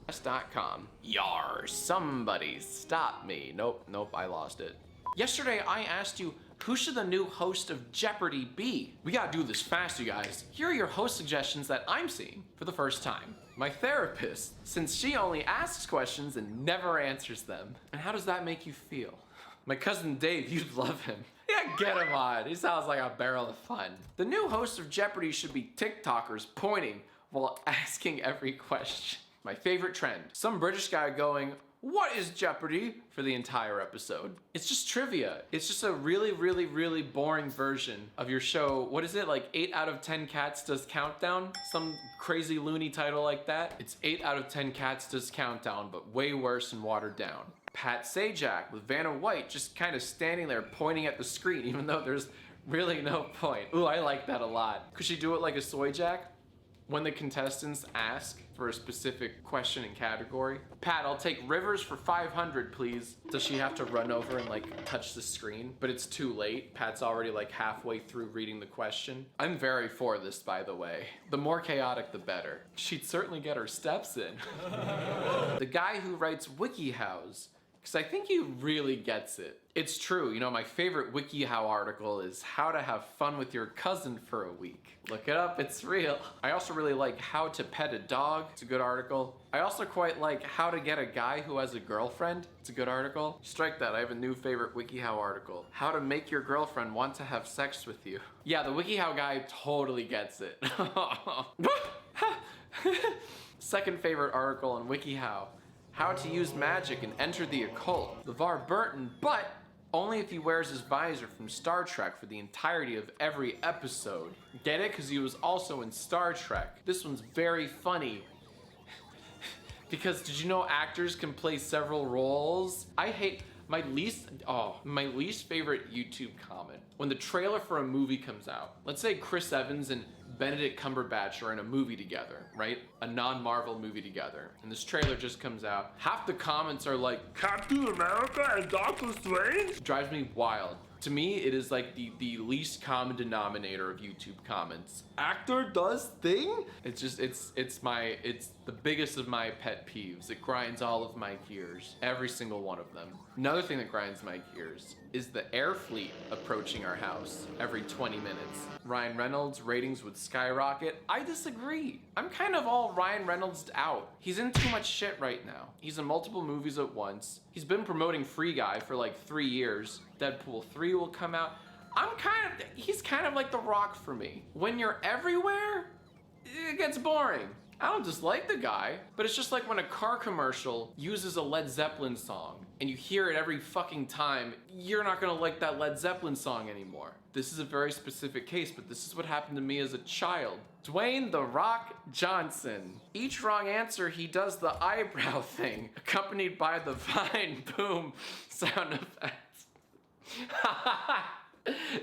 Avast.com. Yar, somebody stop me. Nope, I lost it. Yesterday, I asked you, who should the new host of Jeopardy be? We gotta do this fast, you guys. Here are your host suggestions that I'm seeing for the first time. My therapist, since she only asks questions and never answers them. And how does that make you feel? My cousin Dave, you'd love him. Yeah, get him on. He sounds like a barrel of fun. The new host of Jeopardy should be TikTokers pointing while asking every question. My favorite trend, some British guy going, what is Jeopardy? For the entire episode. It's just trivia. It's just a really, really, really boring version of your show. What is it, like 8 out of 10 cats does countdown? Some crazy loony title like that. It's 8 out of 10 cats does countdown, but way worse and watered down. Pat Sajak with Vanna White just kind of standing there pointing at the screen, even though there's really no point. Ooh, I like that a lot. Could she do it like a soy jack? When the contestants ask for a specific question and category. Pat, I'll take Rivers for 500, please. Does she have to run over and like touch the screen? But it's too late. Pat's already like halfway through reading the question. I'm very for this, by the way. The more chaotic, the better. She'd certainly get her steps in. The guy who writes WikiHows, because I think he really gets it. It's true, you know, my favorite WikiHow article is how to have fun with your cousin for a week. Look it up, it's real. I also really like how to pet a dog. It's a good article. I also quite like how to get a guy who has a girlfriend. It's a good article. Strike that, I have a new favorite WikiHow article. How to make your girlfriend want to have sex with you. Yeah, the WikiHow guy totally gets it. Second favorite article on WikiHow. How to use magic and enter the occult. LeVar Burton, but only if he wears his visor from Star Trek for the entirety of every episode. Get it? Because he was also in Star Trek. This one's very funny. Because did you know actors can play several roles? I hate my least favorite YouTube comment. When the trailer for a movie comes out, let's say Chris Evans and Benedict Cumberbatch are in a movie together, right? A non-Marvel movie together. And this trailer just comes out. Half the comments are like, Captain America and Doctor Strange? It drives me wild. To me, it is like the least common denominator of YouTube comments. Actor does thing? It's just, it's the biggest of my pet peeves. It grinds all of my gears. Every single one of them. Another thing that grinds my gears is the air fleet approaching our house every 20 minutes. Ryan Reynolds' ratings would skyrocket. I disagree. I'm kind of all Ryan Reynolds out. He's in too much shit right now. He's in multiple movies at once. He's been promoting Free Guy for like 3 years. Deadpool 3 will come out. He's kind of like The Rock for me. When you're everywhere, it gets boring. I don't dislike the guy, but it's just like when a car commercial uses a Led Zeppelin song and you hear it every fucking time, you're not gonna like that Led Zeppelin song anymore. This is a very specific case, but this is what happened to me as a child. Dwayne "The Rock" Johnson. Each wrong answer, he does the eyebrow thing, accompanied by the Vine boom sound effects.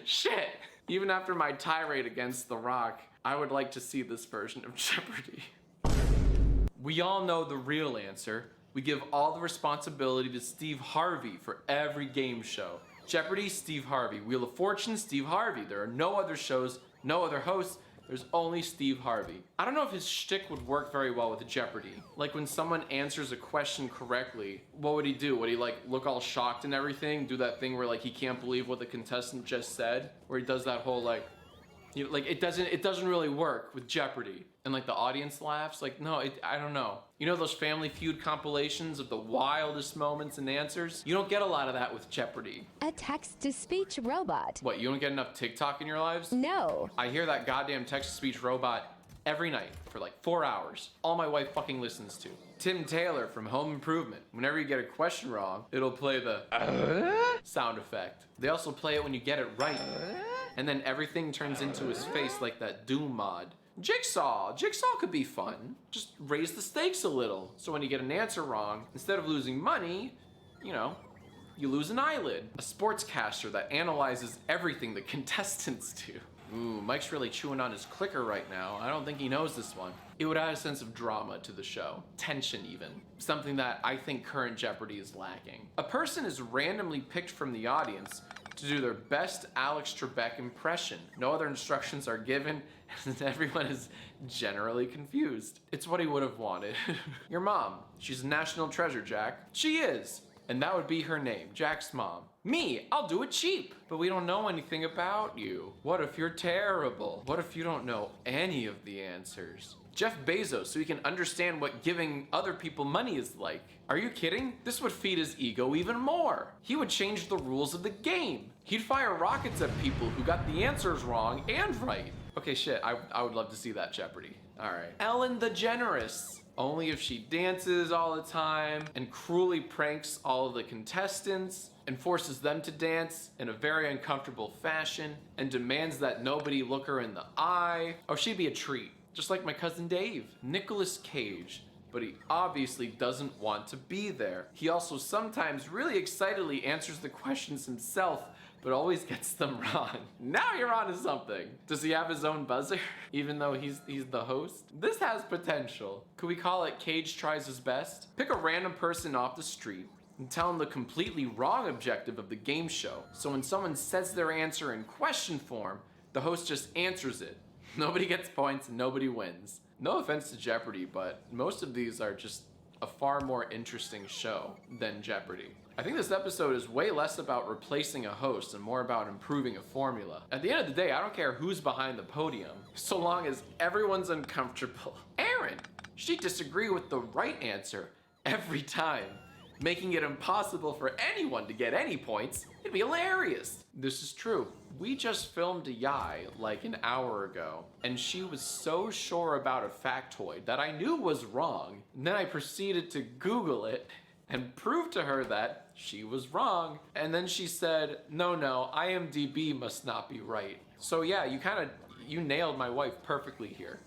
Shit. Even after my tirade against The Rock, I would like to see this version of Jeopardy. We all know the real answer. We give all the responsibility to Steve Harvey for every game show. Jeopardy, Steve Harvey. Wheel of Fortune, Steve Harvey. There are no other shows, no other hosts. There's only Steve Harvey. I don't know if his shtick would work very well with Jeopardy. Like when someone answers a question correctly, what would he do? Would he like look all shocked and everything? Do that thing where like he can't believe what the contestant just said? Where he does that whole like, you know, like it doesn't really work with Jeopardy. And like the audience laughs. Like, no, I don't know. You know those Family Feud compilations of the wildest moments and answers? You don't get a lot of that with Jeopardy. A text-to-speech robot. What, you don't get enough TikTok in your lives? No. I hear that goddamn text-to-speech robot every night for like 4 hours. All my wife fucking listens to. Tim Taylor from Home Improvement. Whenever you get a question wrong, it'll play the sound effect. They also play it when you get it right. And then everything turns into his face like that Doom mod. Jigsaw could be fun. Just raise the stakes a little. So when you get an answer wrong, instead of losing money, you know, you lose an eyelid. A sportscaster that analyzes everything the contestants do. Ooh, Mike's really chewing on his clicker right now. I don't think he knows this one. It would add a sense of drama to the show. Tension even. Something that I think current Jeopardy is lacking. A person is randomly picked from the audience to do their best Alex Trebek impression. No other instructions are given, and everyone is generally confused. It's what he would have wanted. Your mom, she's a national treasure, Jack. She is, and that would be her name, Jack's mom. Me, I'll do it cheap. But we don't know anything about you. What if you're terrible? What if you don't know any of the answers? Jeff Bezos, so he can understand what giving other people money is like. Are you kidding? This would feed his ego even more. He would change the rules of the game. He'd fire rockets at people who got the answers wrong and right. Okay, shit, I would love to see that Jeopardy. All right. Ellen DeGeneres. Only if she dances all the time and cruelly pranks all of the contestants and forces them to dance in a very uncomfortable fashion and demands that nobody look her in the eye. Oh, she'd be a treat. Just like my cousin Dave. Nicolas Cage. But he obviously doesn't want to be there. He also sometimes really excitedly answers the questions himself but always gets them wrong. Now you're onto something. Does he have his own buzzer, even though he's the host? This has potential. Could we call it Cage Tries His Best? Pick a random person off the street and tell them the completely wrong objective of the game show. So when someone says their answer in question form, the host just answers it. Nobody gets points and nobody wins. No offense to Jeopardy, but most of these are just a far more interesting show than Jeopardy. I think this episode is way less about replacing a host and more about improving a formula. At the end of the day, I don't care who's behind the podium, so long as everyone's uncomfortable. Erin, she'd disagree with the right answer every time, making it impossible for anyone to get any points. It'd be hilarious. This is true. We just filmed a Yai like an hour ago, and she was so sure about a factoid that I knew was wrong. And then I proceeded to Google it and prove to her that she was wrong. And then she said, no, IMDb must not be right. So yeah, you nailed my wife perfectly here.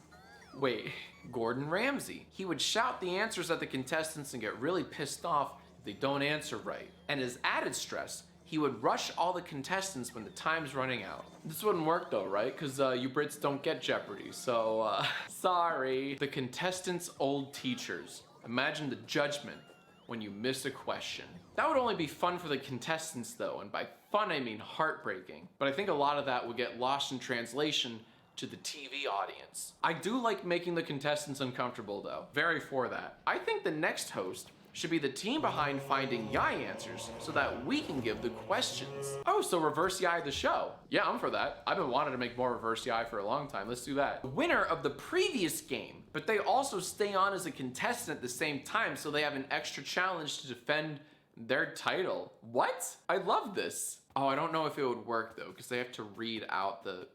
Wait, Gordon Ramsay. He would shout the answers at the contestants and get really pissed off if they don't answer right. And as added stress, he would rush all the contestants when the time's running out. This wouldn't work though, right? Because you Brits don't get Jeopardy, so sorry. The contestants' old teachers. Imagine the judgment when you miss a question. That would only be fun for the contestants though, and by fun I mean heartbreaking. But I think a lot of that would get lost in translation to the TV audience. I do like making the contestants uncomfortable though. Very for that. I think the next host should be the team behind finding Yai answers so that we can give the questions. Oh, so reverse Yai the show. Yeah, I'm for that. I've been wanting to make more reverse Yai for a long time. Let's do that. The winner of the previous game, but they also stay on as a contestant at the same time, so they have an extra challenge to defend their title. What? I love this. Oh, I don't know if it would work though, because they have to read out the,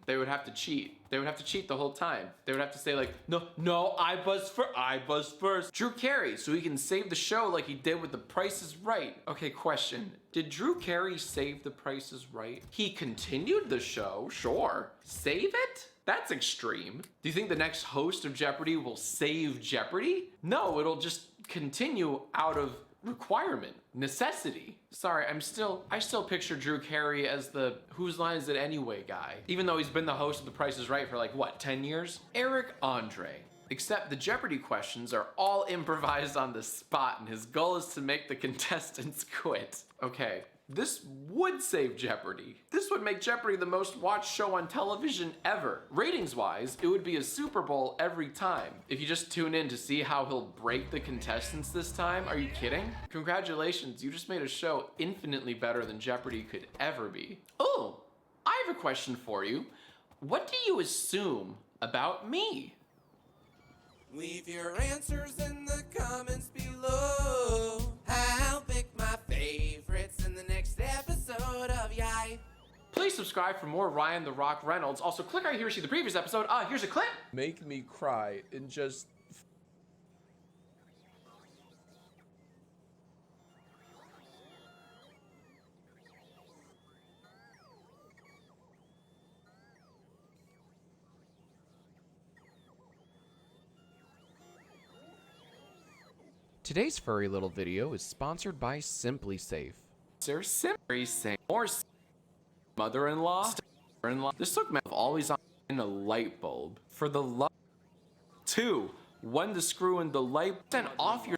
they would have to cheat. They would have to cheat the whole time. They would have to say like, no, I buzz first. Drew Carey, so he can save the show like he did with The Price is Right. Okay, question. Did Drew Carey save The Price is Right? He continued the show, sure. Save it? That's extreme. Do you think the next host of Jeopardy will save Jeopardy? No, it'll just continue out of requirement, necessity. Sorry, I still picture Drew Carey as the whose line is it anyway guy, even though he's been the host of The Price is Right for like, what, 10 years? Eric Andre. Except the Jeopardy questions are all improvised on the spot and his goal is to make the contestants quit. Okay, this would save Jeopardy. This would make Jeopardy the most watched show on television ever. Ratings-wise, it would be a Super Bowl every time. If you just tune in to see how he'll break the contestants this time, are you kidding? Congratulations, you just made a show infinitely better than Jeopardy could ever be. Oh, I have a question for you. What do you assume about me? Leave your answers in the comments below. I'll pick my favorites in the next episode of Yai. Please subscribe for more Ryan the Rock Reynolds. Also, click right here to see the previous episode. Here's a clip. Make me cry in just... Today's furry little video is sponsored by Simply Safe. Sir, Simply Safe. More mother-in-law. This took me always on in a light bulb. For the love. 2. When to screw in the light. Then off your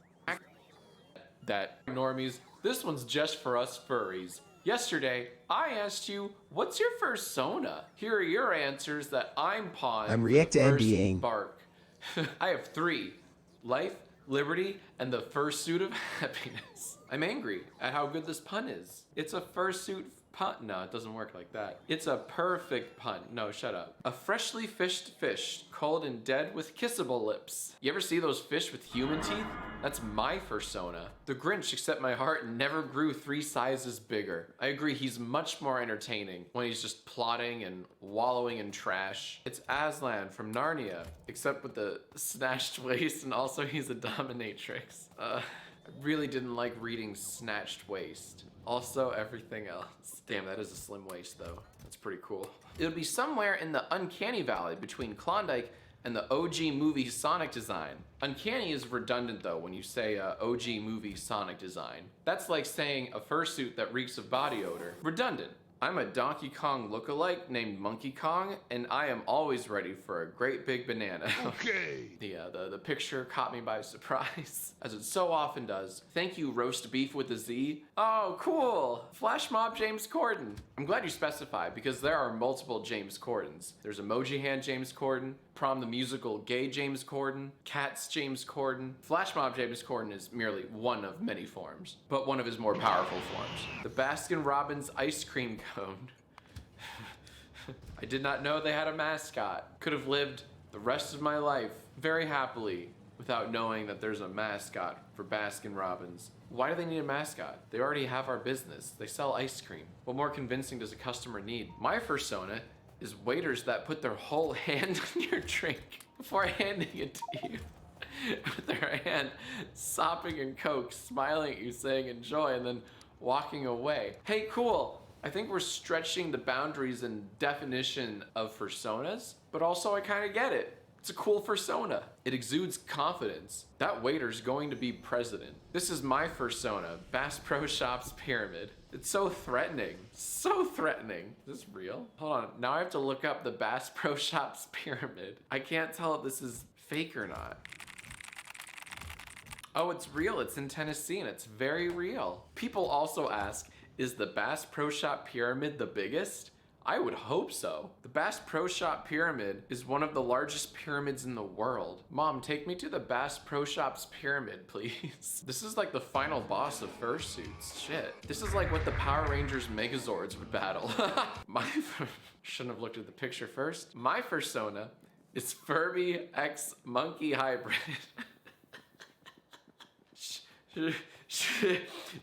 that normies. This one's just for us furries. Yesterday, I asked you, what's your fursona? Here are your answers that I'm pawing. I'm react to NBAing. Bark. I have 3. Life, liberty, and the fursuit of happiness. I'm angry at how good this pun is. It's a fursuit pun. No, it doesn't work like that. It's a perfect pun. No, shut up. A freshly fished fish, cold and dead with kissable lips. You ever see those fish with human teeth? That's my fursona. The Grinch, except my heart, never grew 3 sizes bigger. I agree, he's much more entertaining when he's just plotting and wallowing in trash. It's Aslan from Narnia, except with the snatched waist, and also he's a dominatrix. I really didn't like reading Snatched Waist. Also, everything else. Damn, that is a slim waist, though. That's pretty cool. It would be somewhere in the uncanny valley between Klondike and the OG movie Sonic design. Uncanny is redundant though when you say OG movie Sonic design. That's like saying a fursuit that reeks of body odor. Redundant. I'm a Donkey Kong lookalike named Monkey Kong, and I am always ready for a great big banana. Okay. The picture caught me by surprise, as it so often does. Thank you, roast beef with a Z. Oh, cool. Flash mob James Corden. I'm glad you specified because there are multiple James Cordens. There's Emoji Hand James Corden, Prom the Musical Gay James Corden, Cats James Corden. Flash mob James Corden is merely one of many forms, but one of his more powerful forms. The Baskin-Robbins ice cream cone. I did not know they had a mascot. Could have lived the rest of my life very happily without knowing that there's a mascot for Baskin-Robbins. Why do they need a mascot? They already have our business. They sell ice cream. What more convincing does a customer need? My fursona is waiters that put their whole hand on your drink before handing it to you. With their hand sopping in Coke, smiling at you, saying enjoy, and then walking away. Hey, cool. I think we're stretching the boundaries and definition of fursonas, but also I kind of get it. It's a cool fursona. It exudes confidence. That waiter's going to be president. This is my fursona, Bass Pro Shops Pyramid. It's so threatening. So threatening. Is this real? Hold on. Now I have to look up the Bass Pro Shops Pyramid. I can't tell if this is fake or not. Oh, it's real. It's in Tennessee and it's very real. People also ask, is the Bass Pro Shop Pyramid the biggest? I would hope so. The Bass Pro Shop Pyramid is one of the largest pyramids in the world. Mom, take me to the Bass Pro Shops Pyramid, please. This is like the final boss of fursuits. Shit. This is like what the Power Rangers Megazords would battle. Shouldn't have looked at the picture first. My fursona is Furby X Monkey Hybrid.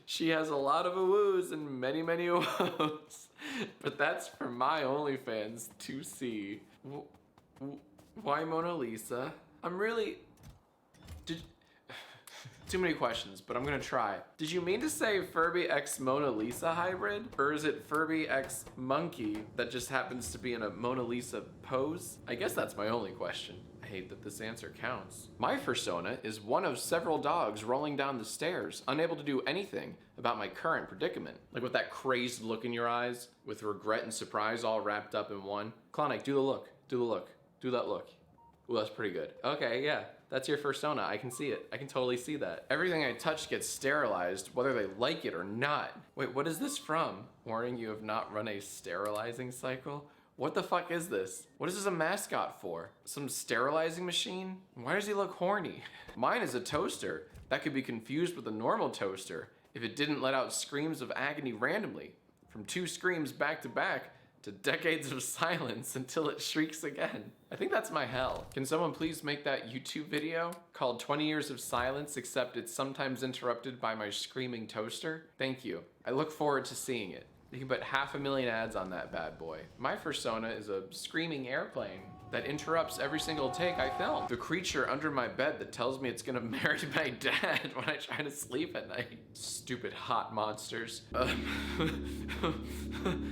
She has a lot of awoos and many, many woes. But that's for my OnlyFans to see. Why Mona Lisa? I'm really... Too many questions, but I'm gonna try. Did you mean to say Furby X Mona Lisa hybrid? Or is it Furby X Monkey that just happens to be in a Mona Lisa pose? I guess that's my only question. I hate that this answer counts. My fursona is one of several dogs rolling down the stairs, unable to do anything about my current predicament. Like with that crazed look in your eyes, with regret and surprise all wrapped up in one. Clonic, do the look, do the look, do that look. Ooh, that's pretty good. Okay, yeah, that's your fursona. I can see it. I can totally see that. Everything I touch gets sterilized, whether they like it or not. Wait, what is this from? Warning, you have not run a sterilizing cycle? What the fuck is this? What is this a mascot for? Some sterilizing machine? Why does he look horny? Mine is a toaster that could be confused with a normal toaster if it didn't let out screams of agony randomly, from 2 screams back to back to decades of silence until it shrieks again. I think that's my hell. Can someone please make that YouTube video called 20 Years of Silence, except it's sometimes interrupted by my screaming toaster? Thank you. I look forward to seeing it. You can put 500,000 ads on that bad boy. My fursona is a screaming airplane that interrupts every single take I film. The creature under my bed that tells me it's gonna marry my dad when I try to sleep at night. Stupid hot monsters. I'm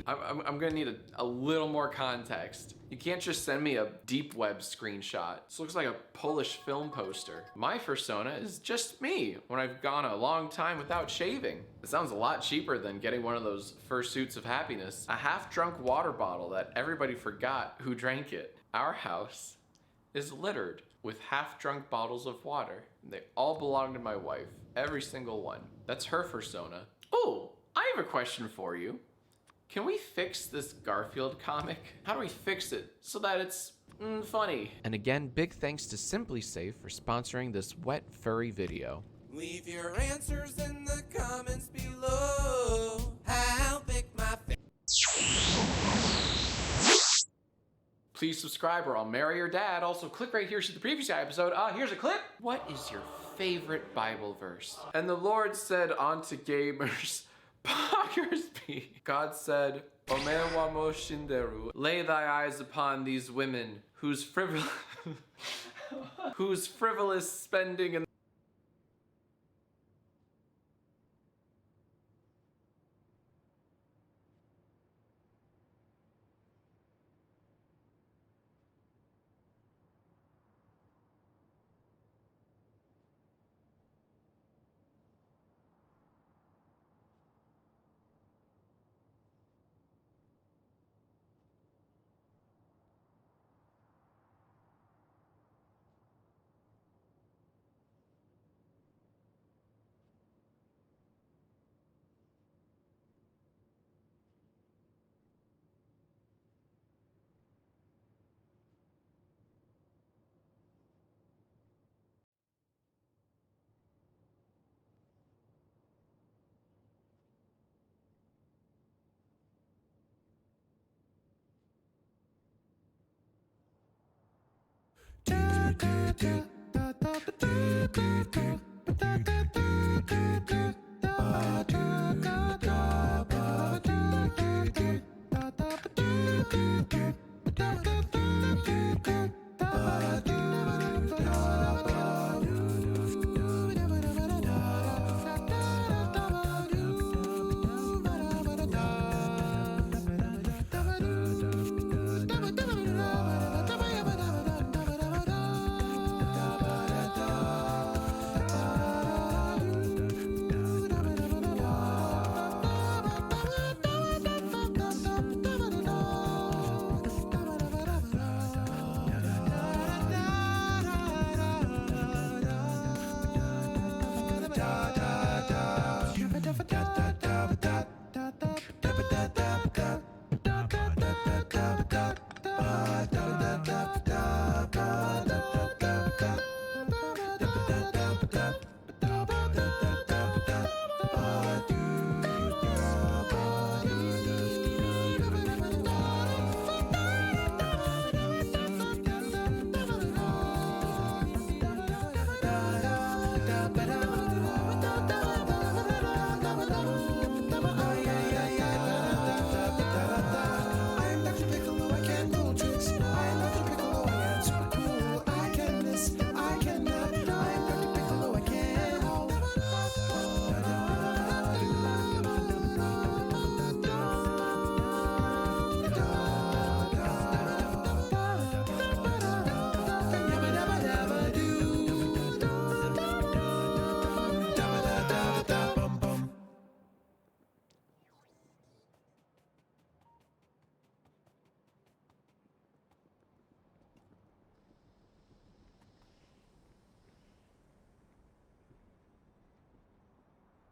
gonna need a little more context. You can't just send me a deep web screenshot. This looks like a Polish film poster. My fursona is just me when I've gone a long time without shaving. It sounds a lot cheaper than getting one of those fursuits of happiness. A half-drunk water bottle that everybody forgot who drank it. Our house is littered with half-drunk bottles of water. They all belong to my wife, every single one. That's her fursona. Oh, I have a question for you. Can we fix this Garfield comic? How do we fix it so that it's funny? And again, big thanks to Simply Safe for sponsoring this wet, furry video. Leave your answers in the comments below. How big my Please subscribe or I'll marry your dad. Also, click right here to see the previous episode. Here's a clip. What is your favorite Bible verse? And the Lord said unto gamers, poggers be. God said, Omer wa mo shinderu, lay thy eyes upon these women whose frivolous spending and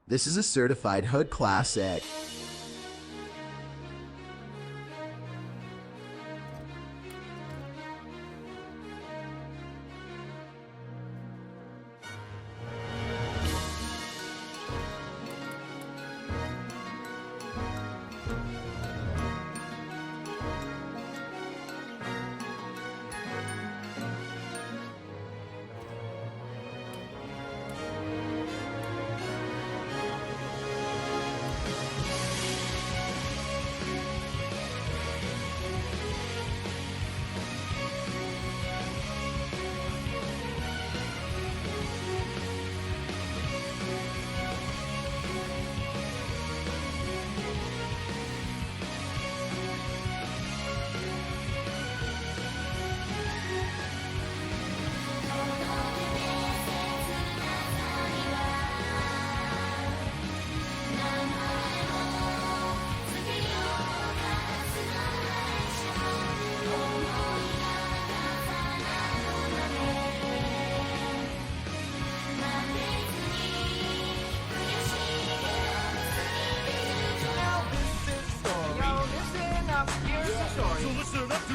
This is a certified hood classic.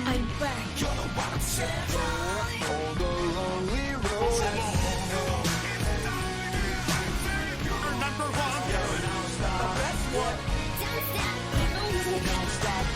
I'm back. All the lonely roads. You're number one. You're the best one. Don't stop,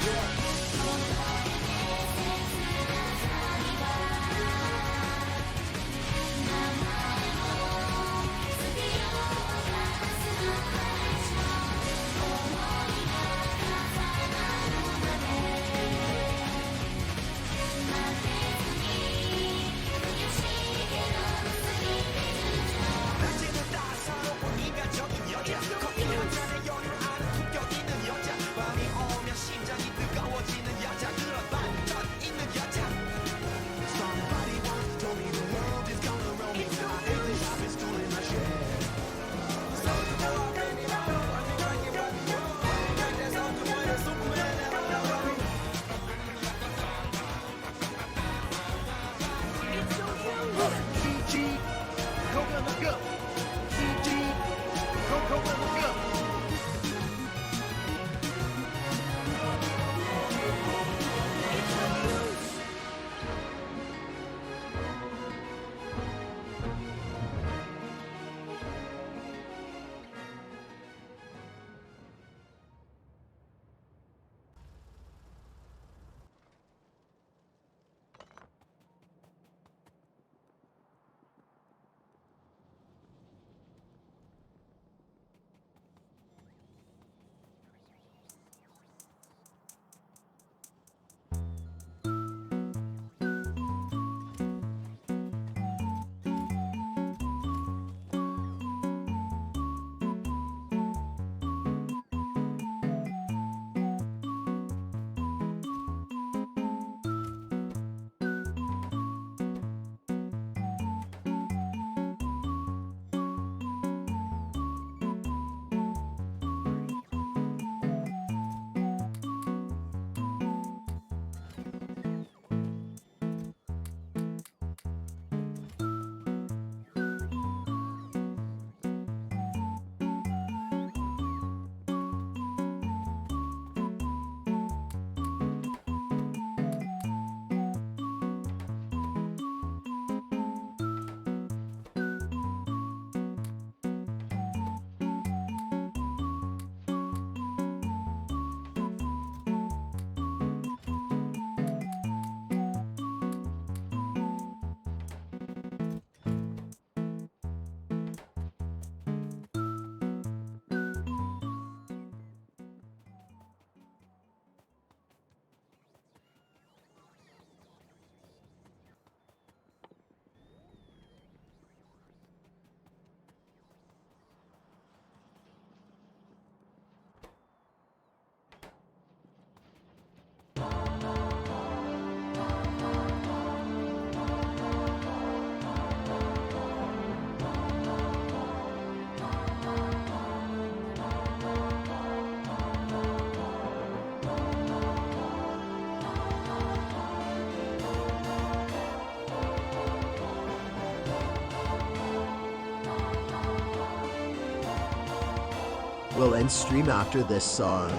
We'll end stream after this song.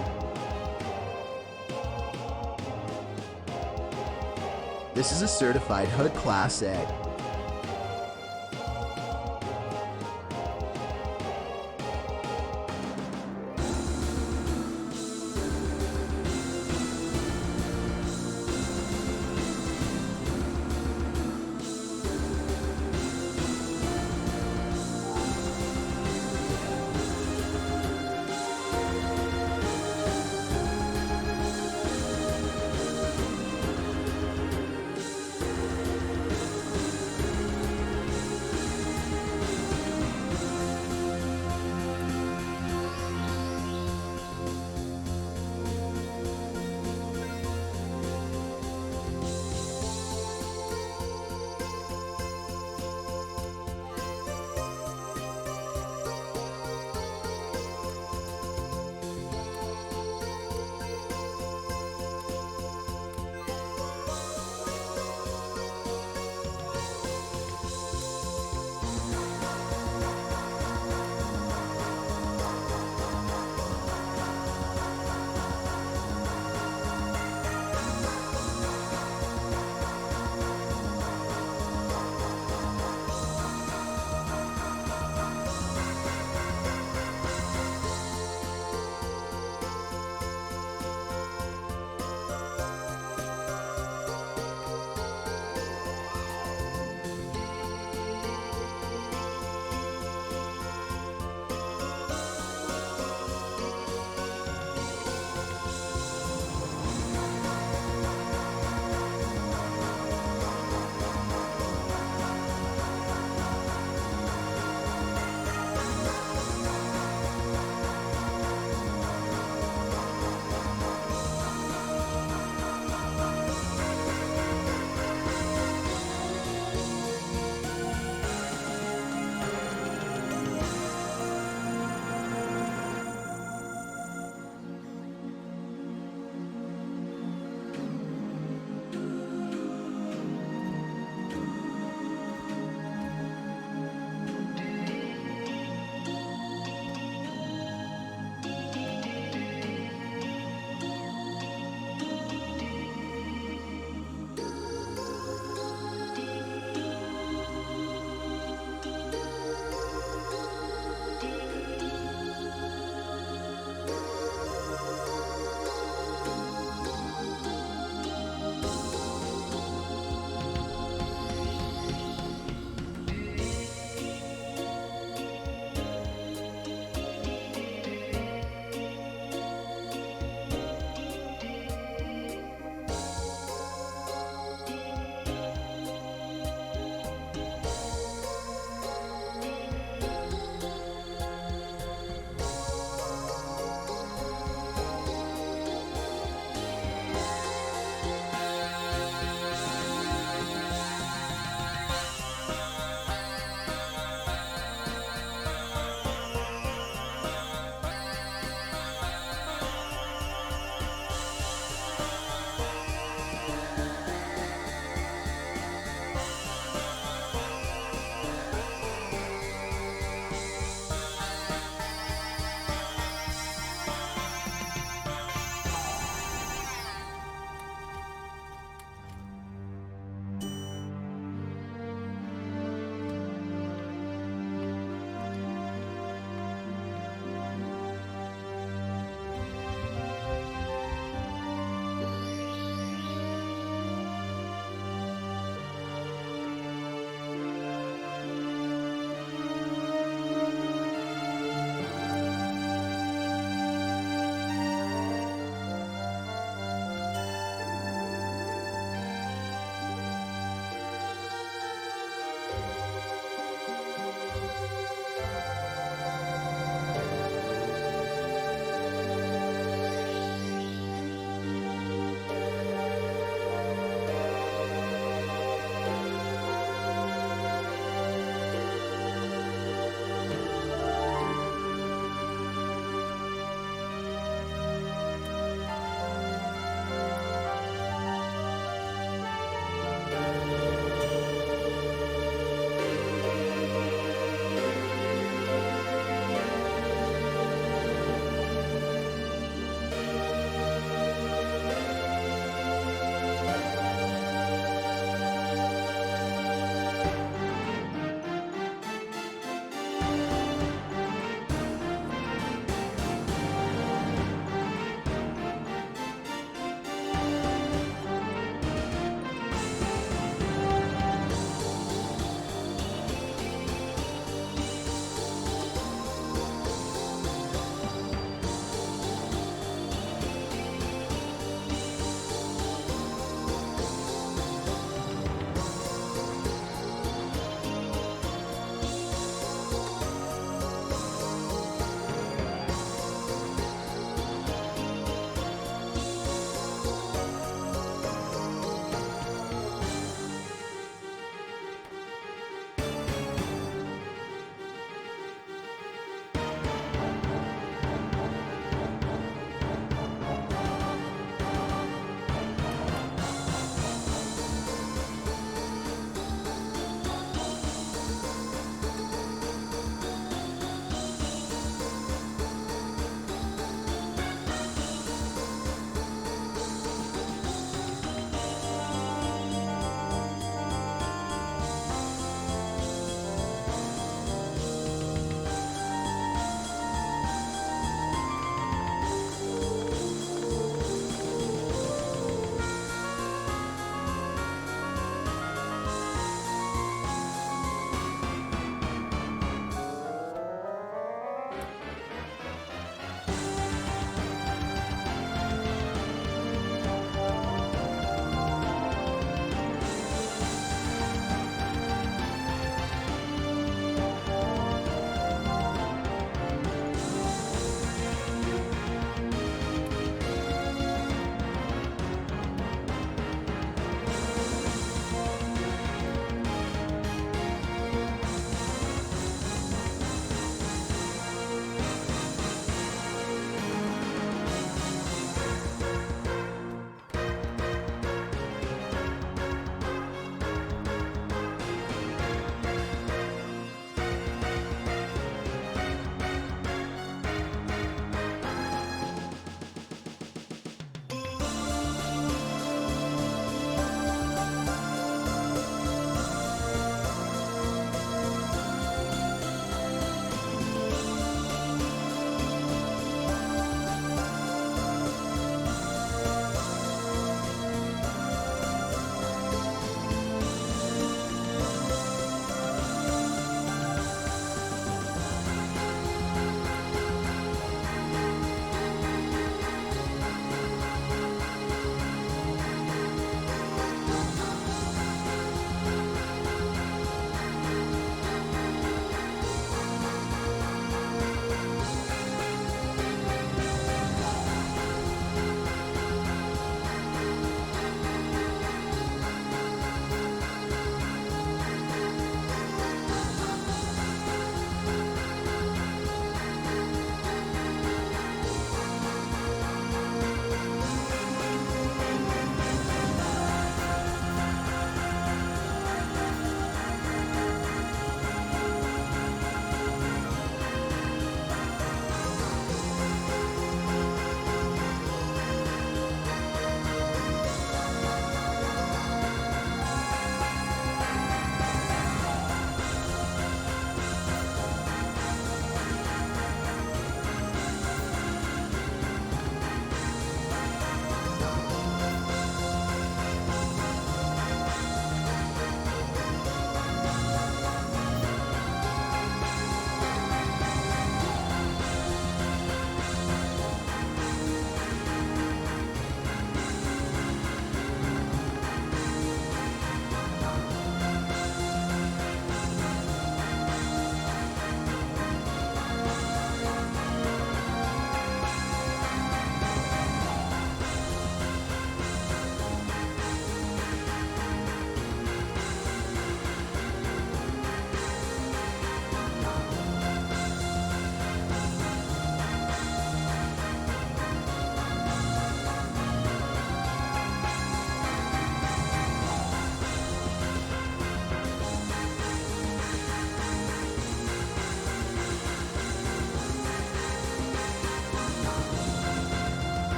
This is a certified hood classic.